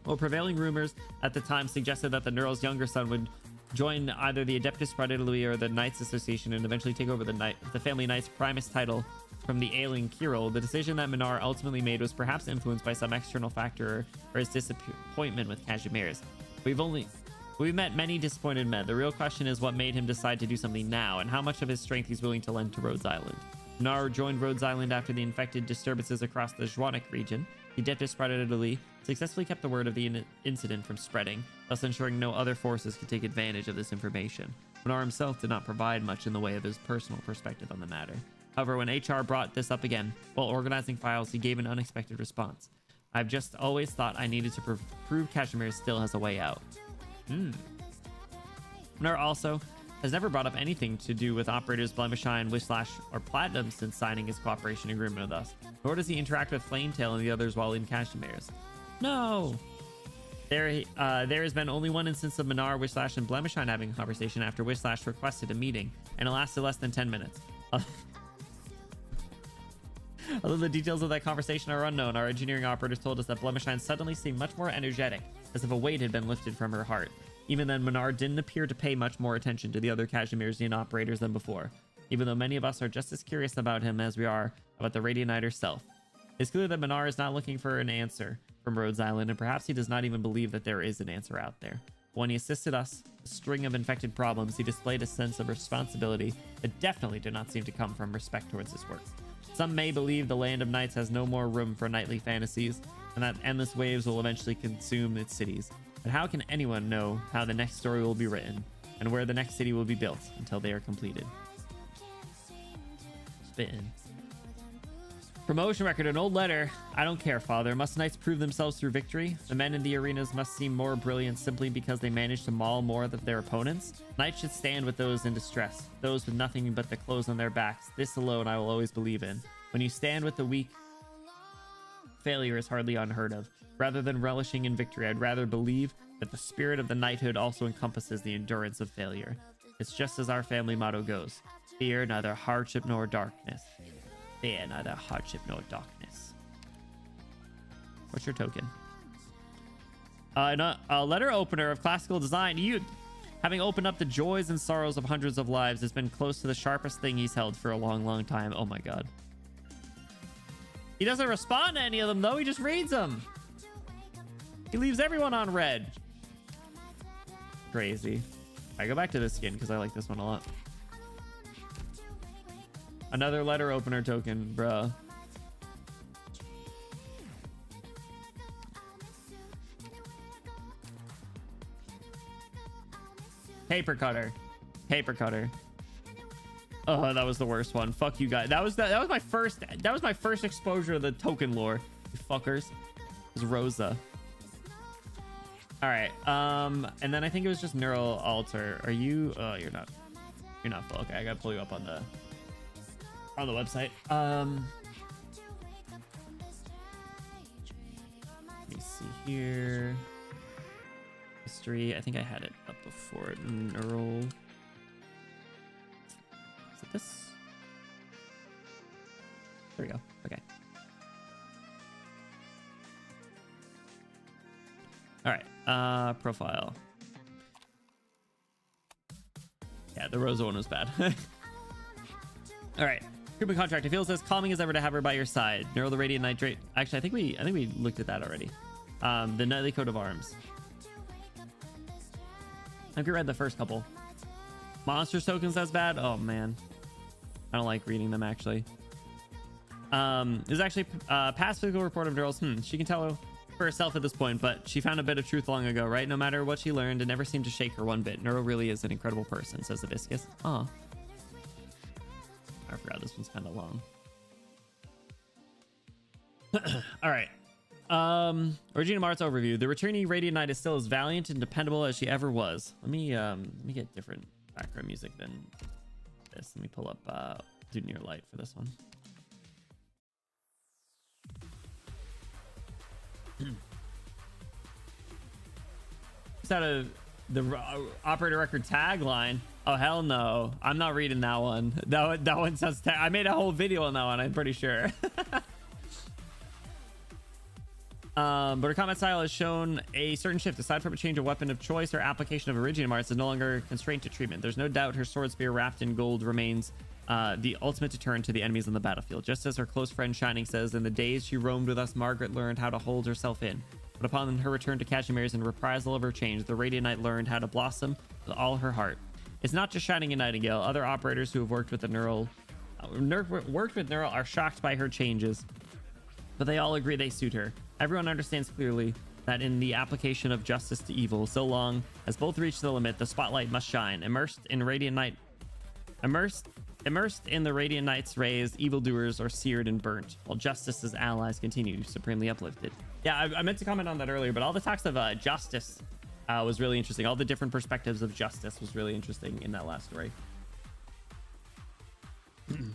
Well, prevailing rumors at the time suggested that the Neural's younger son would join either the Adeptus Praetoriii or the Knights Association and eventually take over the family Knights Primus title from the ailing Kirill. The decision that Minar ultimately made was perhaps influenced by some external factor or his disappointment with Kashimir's. We've met many disappointed men. The real question is what made him decide to do something now, and how much of his strength he's willing to lend to Rhodes Island. Minar joined Rhodes Island after the infected disturbances across the Zwanek region. He desperately successfully kept the word of the incident from spreading, thus ensuring no other forces could take advantage of this information. Minar himself did not provide much in the way of his personal perspective on the matter. However, when HR brought this up again, while organizing files, he gave an unexpected response. I've just always thought I needed to prove Kashmir still has a way out. Minar also has never brought up anything to do with operators Blemishine, Wishslash, or Platinum since signing his cooperation agreement with us. Nor does he interact with Flametail and the others while in Kashmir's. No! There has been only one instance of Minar, Wishslash, and Blemishine having a conversation after Wishslash requested a meeting, and it lasted less than 10 minutes. Although the details of that conversation are unknown, our engineering operators told us that Blemishine suddenly seemed much more energetic, as if a weight had been lifted from her heart. Even then, Minar didn't appear to pay much more attention to the other Kashmirzian operators than before, even though many of us are just as curious about him as we are about the Radiant Knight herself. It's clear that Minar is not looking for an answer from Rhodes Island, and perhaps he does not even believe that there is an answer out there. When he assisted us, a string of infected problems, he displayed a sense of responsibility that definitely did not seem to come from respect towards his work. Some may believe the Land of Knights has no more room for nightly fantasies, and that endless waves will eventually consume its cities. But how can anyone know how the next story will be written, and where the next city will be built until they are completed? Spittin'. Promotion record, an old letter. I don't care, Father. Must knights prove themselves through victory? The men in the arenas must seem more brilliant simply because they managed to maul more of their opponents? Knights should stand with those in distress, those with nothing but the clothes on their backs. This alone I will always believe in. When you stand with the weak, failure is hardly unheard of. Rather than relishing in victory, I'd rather believe that the spirit of the knighthood also encompasses the endurance of failure. It's just as our family motto goes: fear neither hardship nor darkness. Fear neither hardship nor darkness. What's your token? A letter opener of classical design. You, having opened up the joys and sorrows of hundreds of lives, has been close to the sharpest thing he's held for a long, long time. Oh my god. He doesn't respond to any of them, though. He just reads them. He leaves everyone on red. Crazy. I go back to this skin because I like this one a lot. Another letter opener token, bruh. Paper cutter. Paper cutter. Oh, that was the worst one. Fuck you guys. That was my first exposure to the token lore. You fuckers. It was Rosa. All right. And then I think it was just neural alter. Are you? Oh, you're not full. Okay, I gotta pull you up on the website. Let me see here. History. I think I had it up before. Neural. Is it this? There we go. Okay. All right. Profile. Yeah, the Rosa one was bad. All right. Grouping contract. It feels as calming as ever to have her by your side. Neural the Radiant Nitrate. Actually, I think we looked at that already. The Nightly Coat of Arms. I think we read the first couple. Monsters tokens, that's bad. Oh man, I don't like reading them actually. There's actually past physical report of Neural's. She can tell for herself at this point, but she found a bit of truth long ago, right? No matter what she learned, it never seemed to shake her one bit. Neural really is an incredible person, says Hibiscus. Aw. I forgot this one's kind of long. All right. Regina Mart's overview. The returnee Radiant Knight is still as valiant and dependable as she ever was. Let me get different background music than this. Let me pull up Do Near Light for this one. Just out of the operator record tagline. Oh hell no, I'm not reading that one. That one sounds I made a whole video on that one, I'm pretty sure. But her combat style has shown a certain shift. Aside from a change of weapon of choice, her application of Origin Marts is no longer constrained to treatment. There's no doubt her sword spear wrapped in gold remains the ultimate deterrent to the enemies on the battlefield. Just as her close friend Shining says, in the days she roamed with us, Margaret learned how to hold herself in. But upon her return to Kashmir's and reprisal of her change, the Radiant Knight learned how to blossom with all her heart. It's not just Shining and Nightingale. Other operators who have worked with the Neural are shocked by her changes. but they all agree they suit her. Everyone understands clearly that in the application of justice to evil, so long as both reach the limit, the spotlight must shine. Immersed in the radiant night's rays, evildoers are seared and burnt, while justice's allies continue supremely uplifted. Yeah, I meant to comment on that earlier, but all the talks of justice was really interesting. All the different perspectives of justice was really interesting in that last story. Weapon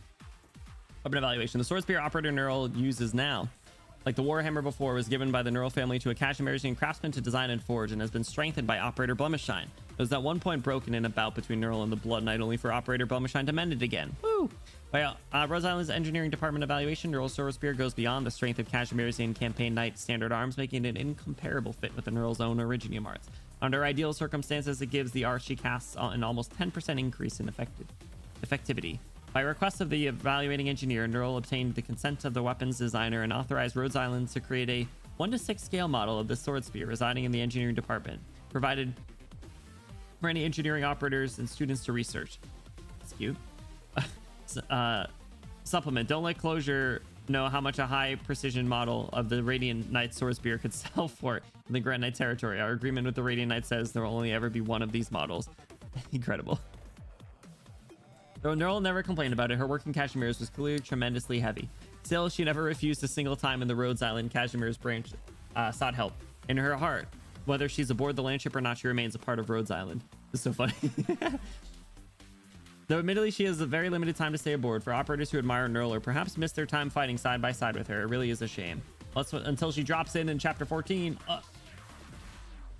evaluation. The sword spear operator Neural uses now, like the Warhammer before, was given by the Neural family to a Kashmirian craftsman to design and forge, and has been strengthened by Operator Blemishine. It was at one point broken in a bout between Neural and the Blood Knight, only for Operator Blemishine to mend it again. Woo! Well, Rose Island's engineering department evaluation, Neural's sword spear goes beyond the strength of Kashmirian campaign knight standard arms, making it an incomparable fit with the Neural's own Originium arts. Under ideal circumstances, it gives the art she casts an almost 10% increase in effectivity. By request of the evaluating engineer, Neural obtained the consent of the weapons designer and authorized Rhodes Island to create a 1:6 scale model of the sword spear residing in the engineering department, provided for any engineering operators and students to research. That's cute. Supplement. Don't let Closure know how much a high precision model of the Radiant Knight sword spear could sell for in the Grand Knight territory. Our agreement with the Radiant Knight says there will only ever be one of these models. Incredible. Though Neural never complained about it, her work in Kashmir's was clearly tremendously heavy. Still, she never refused a single time in the Rhodes Island Kashmir's branch sought help. In her heart, whether she's aboard the landship or not, she remains a part of Rhodes Island. It's so funny. Though admittedly she has a very limited time to stay aboard, for operators who admire Neural or perhaps miss their time fighting side by side with her, it really is a shame. Until she drops in chapter 14. At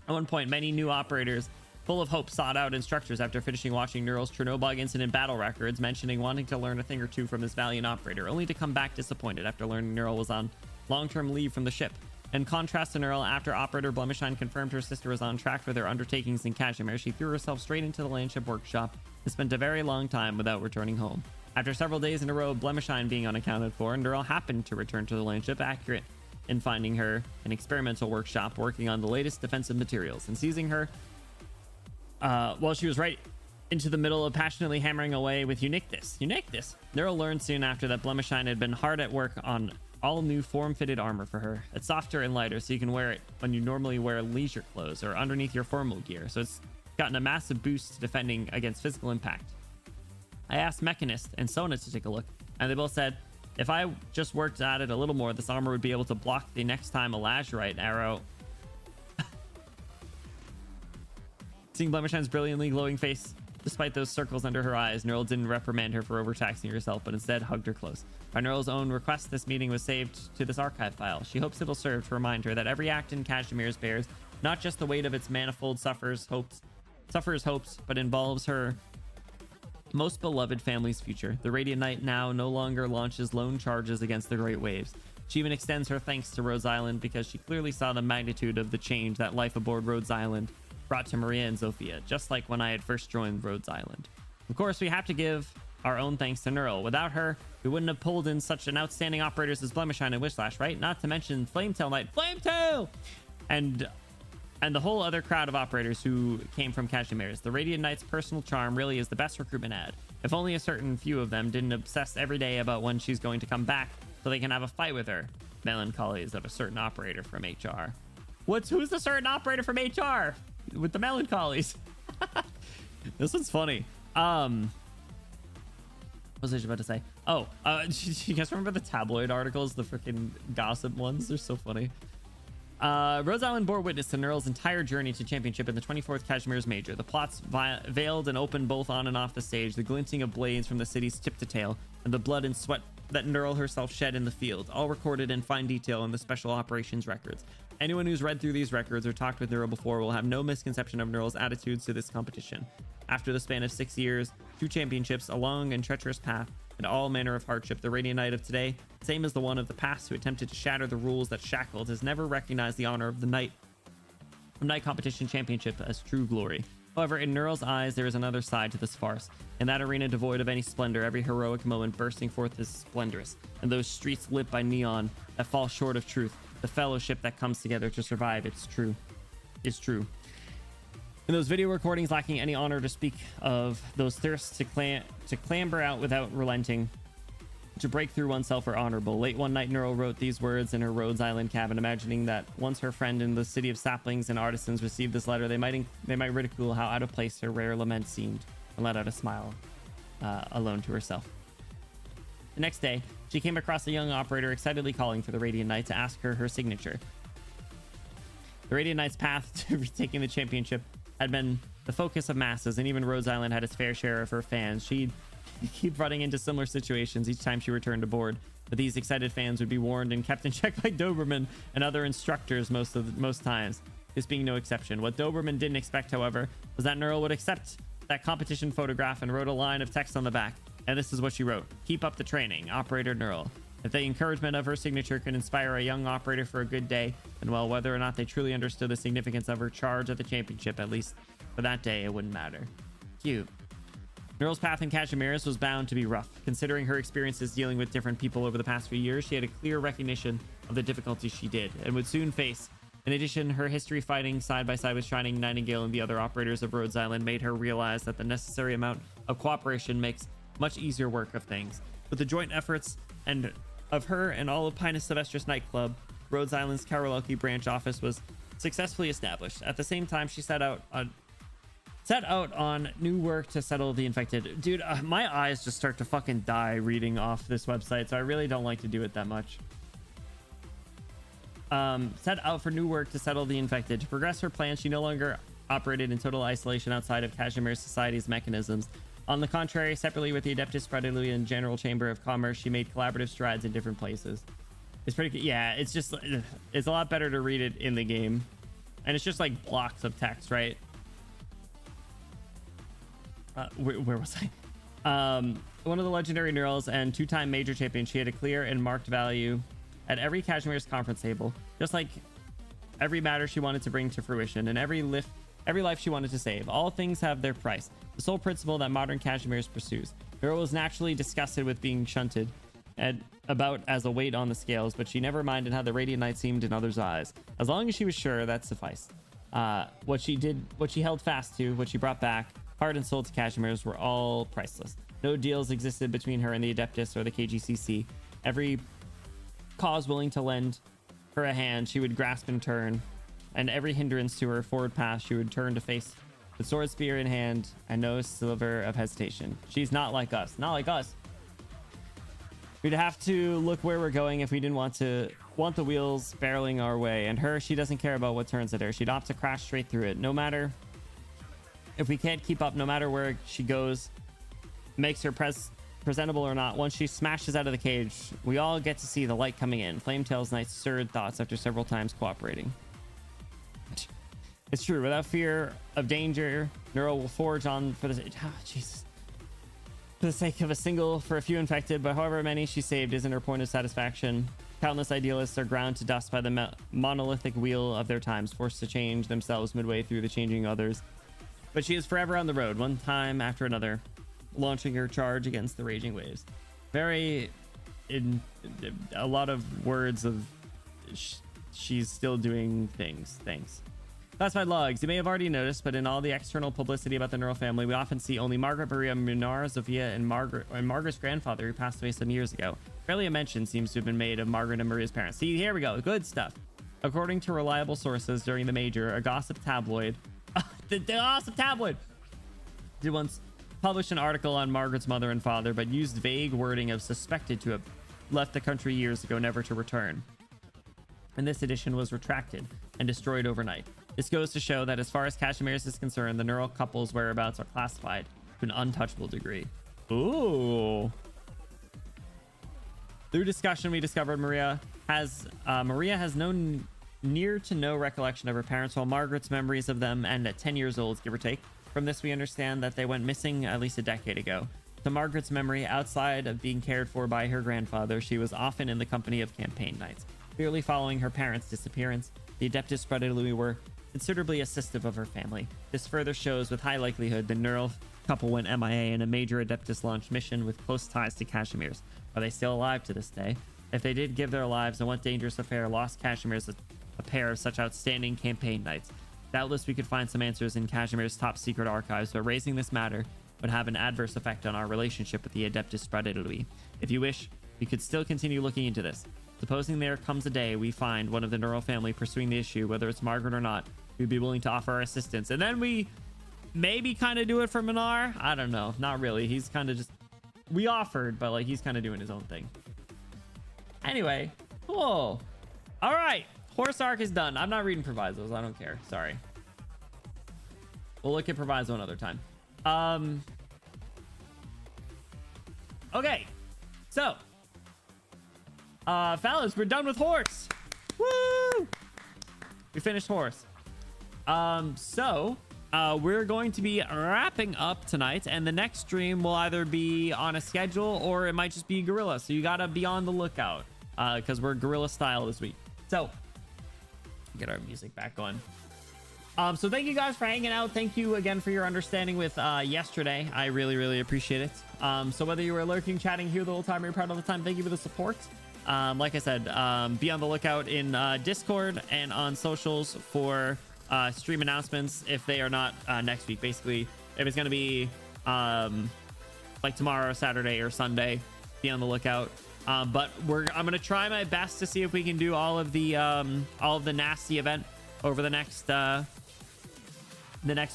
one point, many new operators full of hope sought out instructors after finishing watching Neural's Chernobyl incident battle records, mentioning wanting to learn a thing or two from this valiant operator, only to come back disappointed after learning Neural was on long-term leave from the ship. In contrast to Neural, after Operator Blemishine confirmed her sister was on track for their undertakings in Kashmir, she threw herself straight into the landship workshop and spent a very long time without returning home. After several days in a row of Blemishine being unaccounted for, Neural happened to return to the landship, accurate in finding her an experimental workshop working on the latest defensive materials, and seizing her while she was right into the middle of passionately hammering away with Uniqueness. Neural learned soon after that Blemishine had been hard at work on all new form-fitted armor for her. It's softer and lighter, so you can wear it when you normally wear leisure clothes or underneath your formal gear, so it's gotten a massive boost to defending against physical impact. I asked Mechanist and Sona to take a look, and they both said, if I just worked at it a little more, this armor would be able to block the next time a lazurite arrow. Seeing Blemishine's brilliantly glowing face, despite those circles under her eyes, Neural didn't reprimand her for overtaxing herself, but instead hugged her close. By Neural's own request, this meeting was saved to this archive file. She hopes it'll serve to remind her that every act in Kashmir's bears not just the weight of its manifold sufferers' hopes, but involves her most beloved family's future. The Radiant Knight now no longer launches lone charges against the great waves. She even extends her thanks to Rhodes Island because she clearly saw the magnitude of the change that life aboard Rhodes Island brought to Maria and Zofia, just like when I had first joined Rhodes Island. Of course, we have to give our own thanks to Neural. Without her, we wouldn't have pulled in such an outstanding operators as Blemishine and Wishslash, right? Not to mention Flametail Knight, Flametail! And the whole other crowd of operators who came from Kashmir's. The Radiant Knight's personal charm really is the best recruitment ad. If only a certain few of them didn't obsess every day about when she's going to come back so they can have a fight with her. Melancholies of a certain operator from HR. Who's the certain operator from HR? With the melancholies. This one's funny. What was I about to say? Oh, you guys remember the tabloid articles, the freaking gossip ones? They're so funny. Rhodes Island bore witness to Neural's entire journey to championship in the 24th Kashmir's Major. The plots veiled and open both on and off the stage, the glinting of blades from the city's tip to tail, and the blood and sweat that Neural herself shed in the field, all recorded in fine detail in the Special Operations records. Anyone who's read through these records or talked with Neural before will have no misconception of Neural's attitudes to this competition. After the span of 6 years, 2 championships, a long and treacherous path, and all manner of hardship, the Radiant Knight of today, same as the one of the past who attempted to shatter the rules that shackled, has never recognized the honor of the Knight Competition Championship as true glory. However, in Neural's eyes, there is another side to this farce. In that arena devoid of any splendor, every heroic moment bursting forth is splendorous, and those streets lit by neon that fall short of truth, the fellowship that comes together to survive, it's true. In those video recordings lacking any honor to speak of, those thirsts to clamber out without relenting, To break through oneself are honorable. Late one night, Neural wrote these words in her Rhodes Island cabin, imagining that once her friend in the city of saplings and artisans received this letter, they might ridicule how out of place her rare lament seemed, and let out a smile, alone to herself. The next day, she came across a young operator excitedly calling for the Radiant Knight to ask her signature. The Radiant Knight's path to retaking the championship had been the focus of masses, and even Rhodes Island had its fair share of her fans. She'd keep running into similar situations each time she returned aboard, but these excited fans would be warned and kept in check by Doberman and other instructors most times, this being no exception. What Doberman didn't expect, however, was that Neural would accept that competition photograph and wrote a line of text on the back. And this is what she wrote: "Keep up the training, Operator Neural." If the encouragement of her signature could inspire a young operator for a good day, then well, whether or not they truly understood the significance of her charge at the championship, at least for that day, it wouldn't matter. Cute. Neural's path in Cashmere's was bound to be rough. Considering her experiences dealing with different people over the past few years, she had a clear recognition of the difficulties she did and would soon face. In addition, her history fighting side by side with Shining Nightingale and the other operators of Rhodes Island made her realize that the necessary amount of cooperation makes much easier work of things. With the joint efforts and of her and all of Pinus Sylvestris nightclub, Rhodes Island's Karolaki branch office was successfully established. At the same time, she set out on new work to settle the infected. Dude, my eyes just start to fucking die reading off this website, so I really don't like to do it that much. Set out for new work to settle the infected. To progress her plan, she no longer operated in total isolation outside of Cashmere Society's mechanisms. On the contrary, separately with the Adeptus Praetorian and General Chamber of Commerce, she made collaborative strides in different places. It's pretty good. Yeah, it's just, it's a lot better to read it in the game. And it's just like blocks of text, right? Where was I? One of the legendary Neurals and two-time major champion, she had a clear and marked value at every Cashmere's conference table, just like every matter she wanted to bring to fruition and every life she wanted to save. All things have their price, the sole principle that modern Cashmere's pursues. Neural was naturally disgusted with being shunted about as a weight on the scales, but she never minded how the Radiant Knight seemed in others' eyes. As long as she was sure, that sufficed. What she held fast to, what she brought back, heart and soul to Cashmere's, were all priceless. No deals existed between her and the Adeptus or the KGCC. Every cause willing to lend her a hand, she would grasp in turn, and every hindrance to her forward path, she would turn to face with sword spear in hand and no sliver of hesitation. She's not like us. Not like us. We'd have to look where we're going if we didn't want the wheels barreling our way. And her, she doesn't care about what turns at her. She'd opt to crash straight through it. No matter if we can't keep up, no matter where she goes, makes her presentable or not, once she smashes out of the cage, we all get to see the light coming in. Flametail's nice stirred thoughts after several times cooperating. It's true. Without fear of danger, Neural will forge on for the Jesus. For the sake of for a few infected, but however many she saved isn't her point of satisfaction. Countless idealists are ground to dust by the monolithic wheel of their times, forced to change themselves midway through the changing others. But she is forever on the road, one time after another, launching her charge against the raging waves. A lot of words of she's still doing things. Thanks. Classified logs. You may have already noticed, but in all the external publicity about the Neural family, we often see only Margaret, Maria, Munar, Zofia, and Margaret's grandfather, who passed away some years ago. Barely a mention seems to have been made of Margaret and Maria's parents. See, here we go. Good stuff. According to reliable sources during the major, a gossip tabloid, the gossip tabloid, did once publish an article on Margaret's mother and father, but used vague wording of suspected to have left the country years ago, never to return. And this edition was retracted and destroyed overnight. This goes to show that as far as Cashmere's is concerned, the Neural couple's whereabouts are classified to an untouchable degree. Ooh. Through discussion, we discovered Maria has near to no recollection of her parents, while Margaret's memories of them end at 10 years old, give or take. From this, we understand that they went missing at least a decade ago. To Margaret's memory, outside of being cared for by her grandfather, she was often in the company of campaign knights. Clearly following her parents' disappearance, the Adeptus Praetorian were considerably assistive of her family. This further shows with high likelihood the Neural couple went MIA in a major Adeptus launch mission with close ties to Cashmere's. Are they still alive to this day? If they did give their lives, then what dangerous affair lost Cashmere's a pair of such outstanding campaign knights? Doubtless we could find some answers in Cashmere's top secret archives, but raising this matter would have an adverse effect on our relationship with the Adeptus Praetorian. If you wish, we could still continue looking into this. Supposing there comes a day we find one of the Neural family pursuing the issue, whether it's Margaret or not, we'd be willing to offer our assistance. And then we maybe kind of do it for Minar. I don't know. Not really. He's kind of just... We offered, but like he's kind of doing his own thing. Anyway, cool. All right. Horse arc is done. I'm not reading provisos. I don't care. Sorry. We'll look at proviso another time. Okay. So... fellas, we're done with horse. Woo! We finished horse. We're going to be wrapping up tonight, and the next stream will either be on a schedule or it might just be gorilla. So you gotta be on the lookout, because we're gorilla style this week. So get our music back going. So thank you guys for hanging out. Thank you again for your understanding with yesterday. I really appreciate it. So whether you were lurking, chatting here the whole time or you're proud of the time, thank you for the support. Like I said, be on the lookout in Discord and on socials for stream announcements if they are not next week. Basically, if it's going to be like tomorrow, Saturday, or Sunday, be on the lookout. But I'm going to try my best to see if we can do all of the nasty event over the next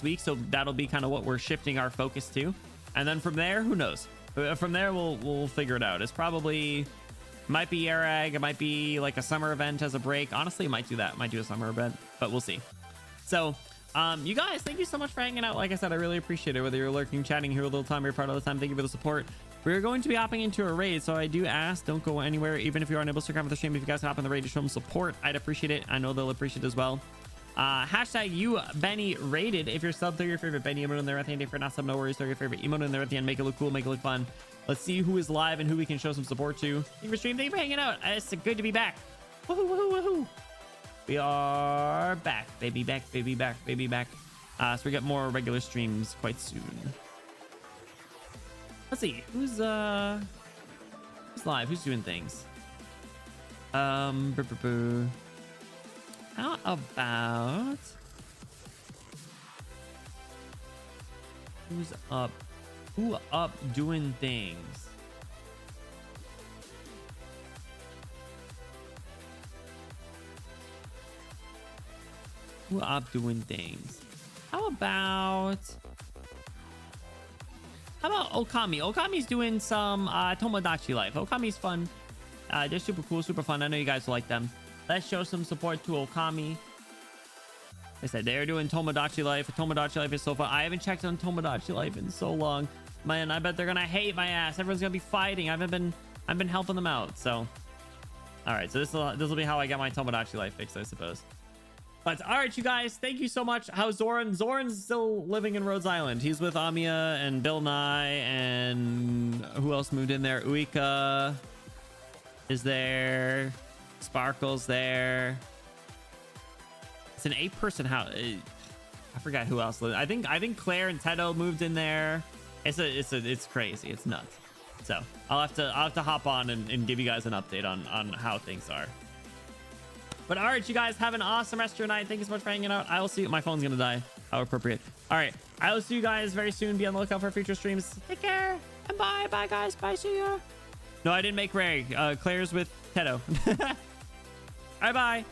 week. So that'll be kind of what we're shifting our focus to. And then from there, who knows? From there, we'll figure it out. It's probably... Might be Arag. It might be like a summer event as a break. Honestly, might do that. Might do a summer event, but we'll see. So, you guys, thank you so much for hanging out. Like I said, I really appreciate it. Whether you're lurking, chatting here a little time, or you're part of the time, thank you for the support. We're going to be hopping into a raid, so I do ask, don't go anywhere. Even if you're unable to come with the stream, if you guys can hop in the raid to show them support, I'd appreciate it. I know they'll appreciate it as well. Hashtag you Benny rated. If you're sub, throw your favorite Benny emote in there at the end. If you're not sub, no worries, throw your favorite emote in there at the end. Make it look cool, make it look fun. Let's see who is live and who we can show some support to. Thank you for stream. Thank you for hanging out. It's good to be back. Woohoo, woohoo, woohoo. We are back, baby, back, baby, back, baby, back. So we get more regular streams quite soon. Let's see who's live, who's doing things. How about who's up? Who up doing things? Who up doing things? How about Okami? Okami's doing some Tomodachi Life. Okami's fun. They're super cool, super fun. I know you guys like them. Let's show some support to Okami. Like I said, they're doing Tomodachi Life. Tomodachi Life is so fun. I haven't checked on Tomodachi Life in so long. Man, I bet they're gonna hate my ass. Everyone's gonna be fighting. I've been helping them out. So, all right. So this will be how I get my Tomodachi Life fixed, I suppose. But all right, you guys, thank you so much. How's Zoran? Zoran's still living in Rhodes Island. He's with Amiya and Bill Nye, and who else moved in there? Uika is there. Sparkle's there. It's an 8-person house. I forgot who else lived. I think Claire and Tedo moved in there. It's crazy. It's nuts. So I'll have to hop on and give you guys an update on how things are. But all right, you guys have an awesome rest of your night. Thank you so much for hanging out. I will see you. My phone's gonna die. How appropriate. All right, I will see you guys very soon. Be on the lookout for future streams. Take care and bye guys. Bye, see ya. No, I didn't make Ray. Claire's with Tedo. All right, bye.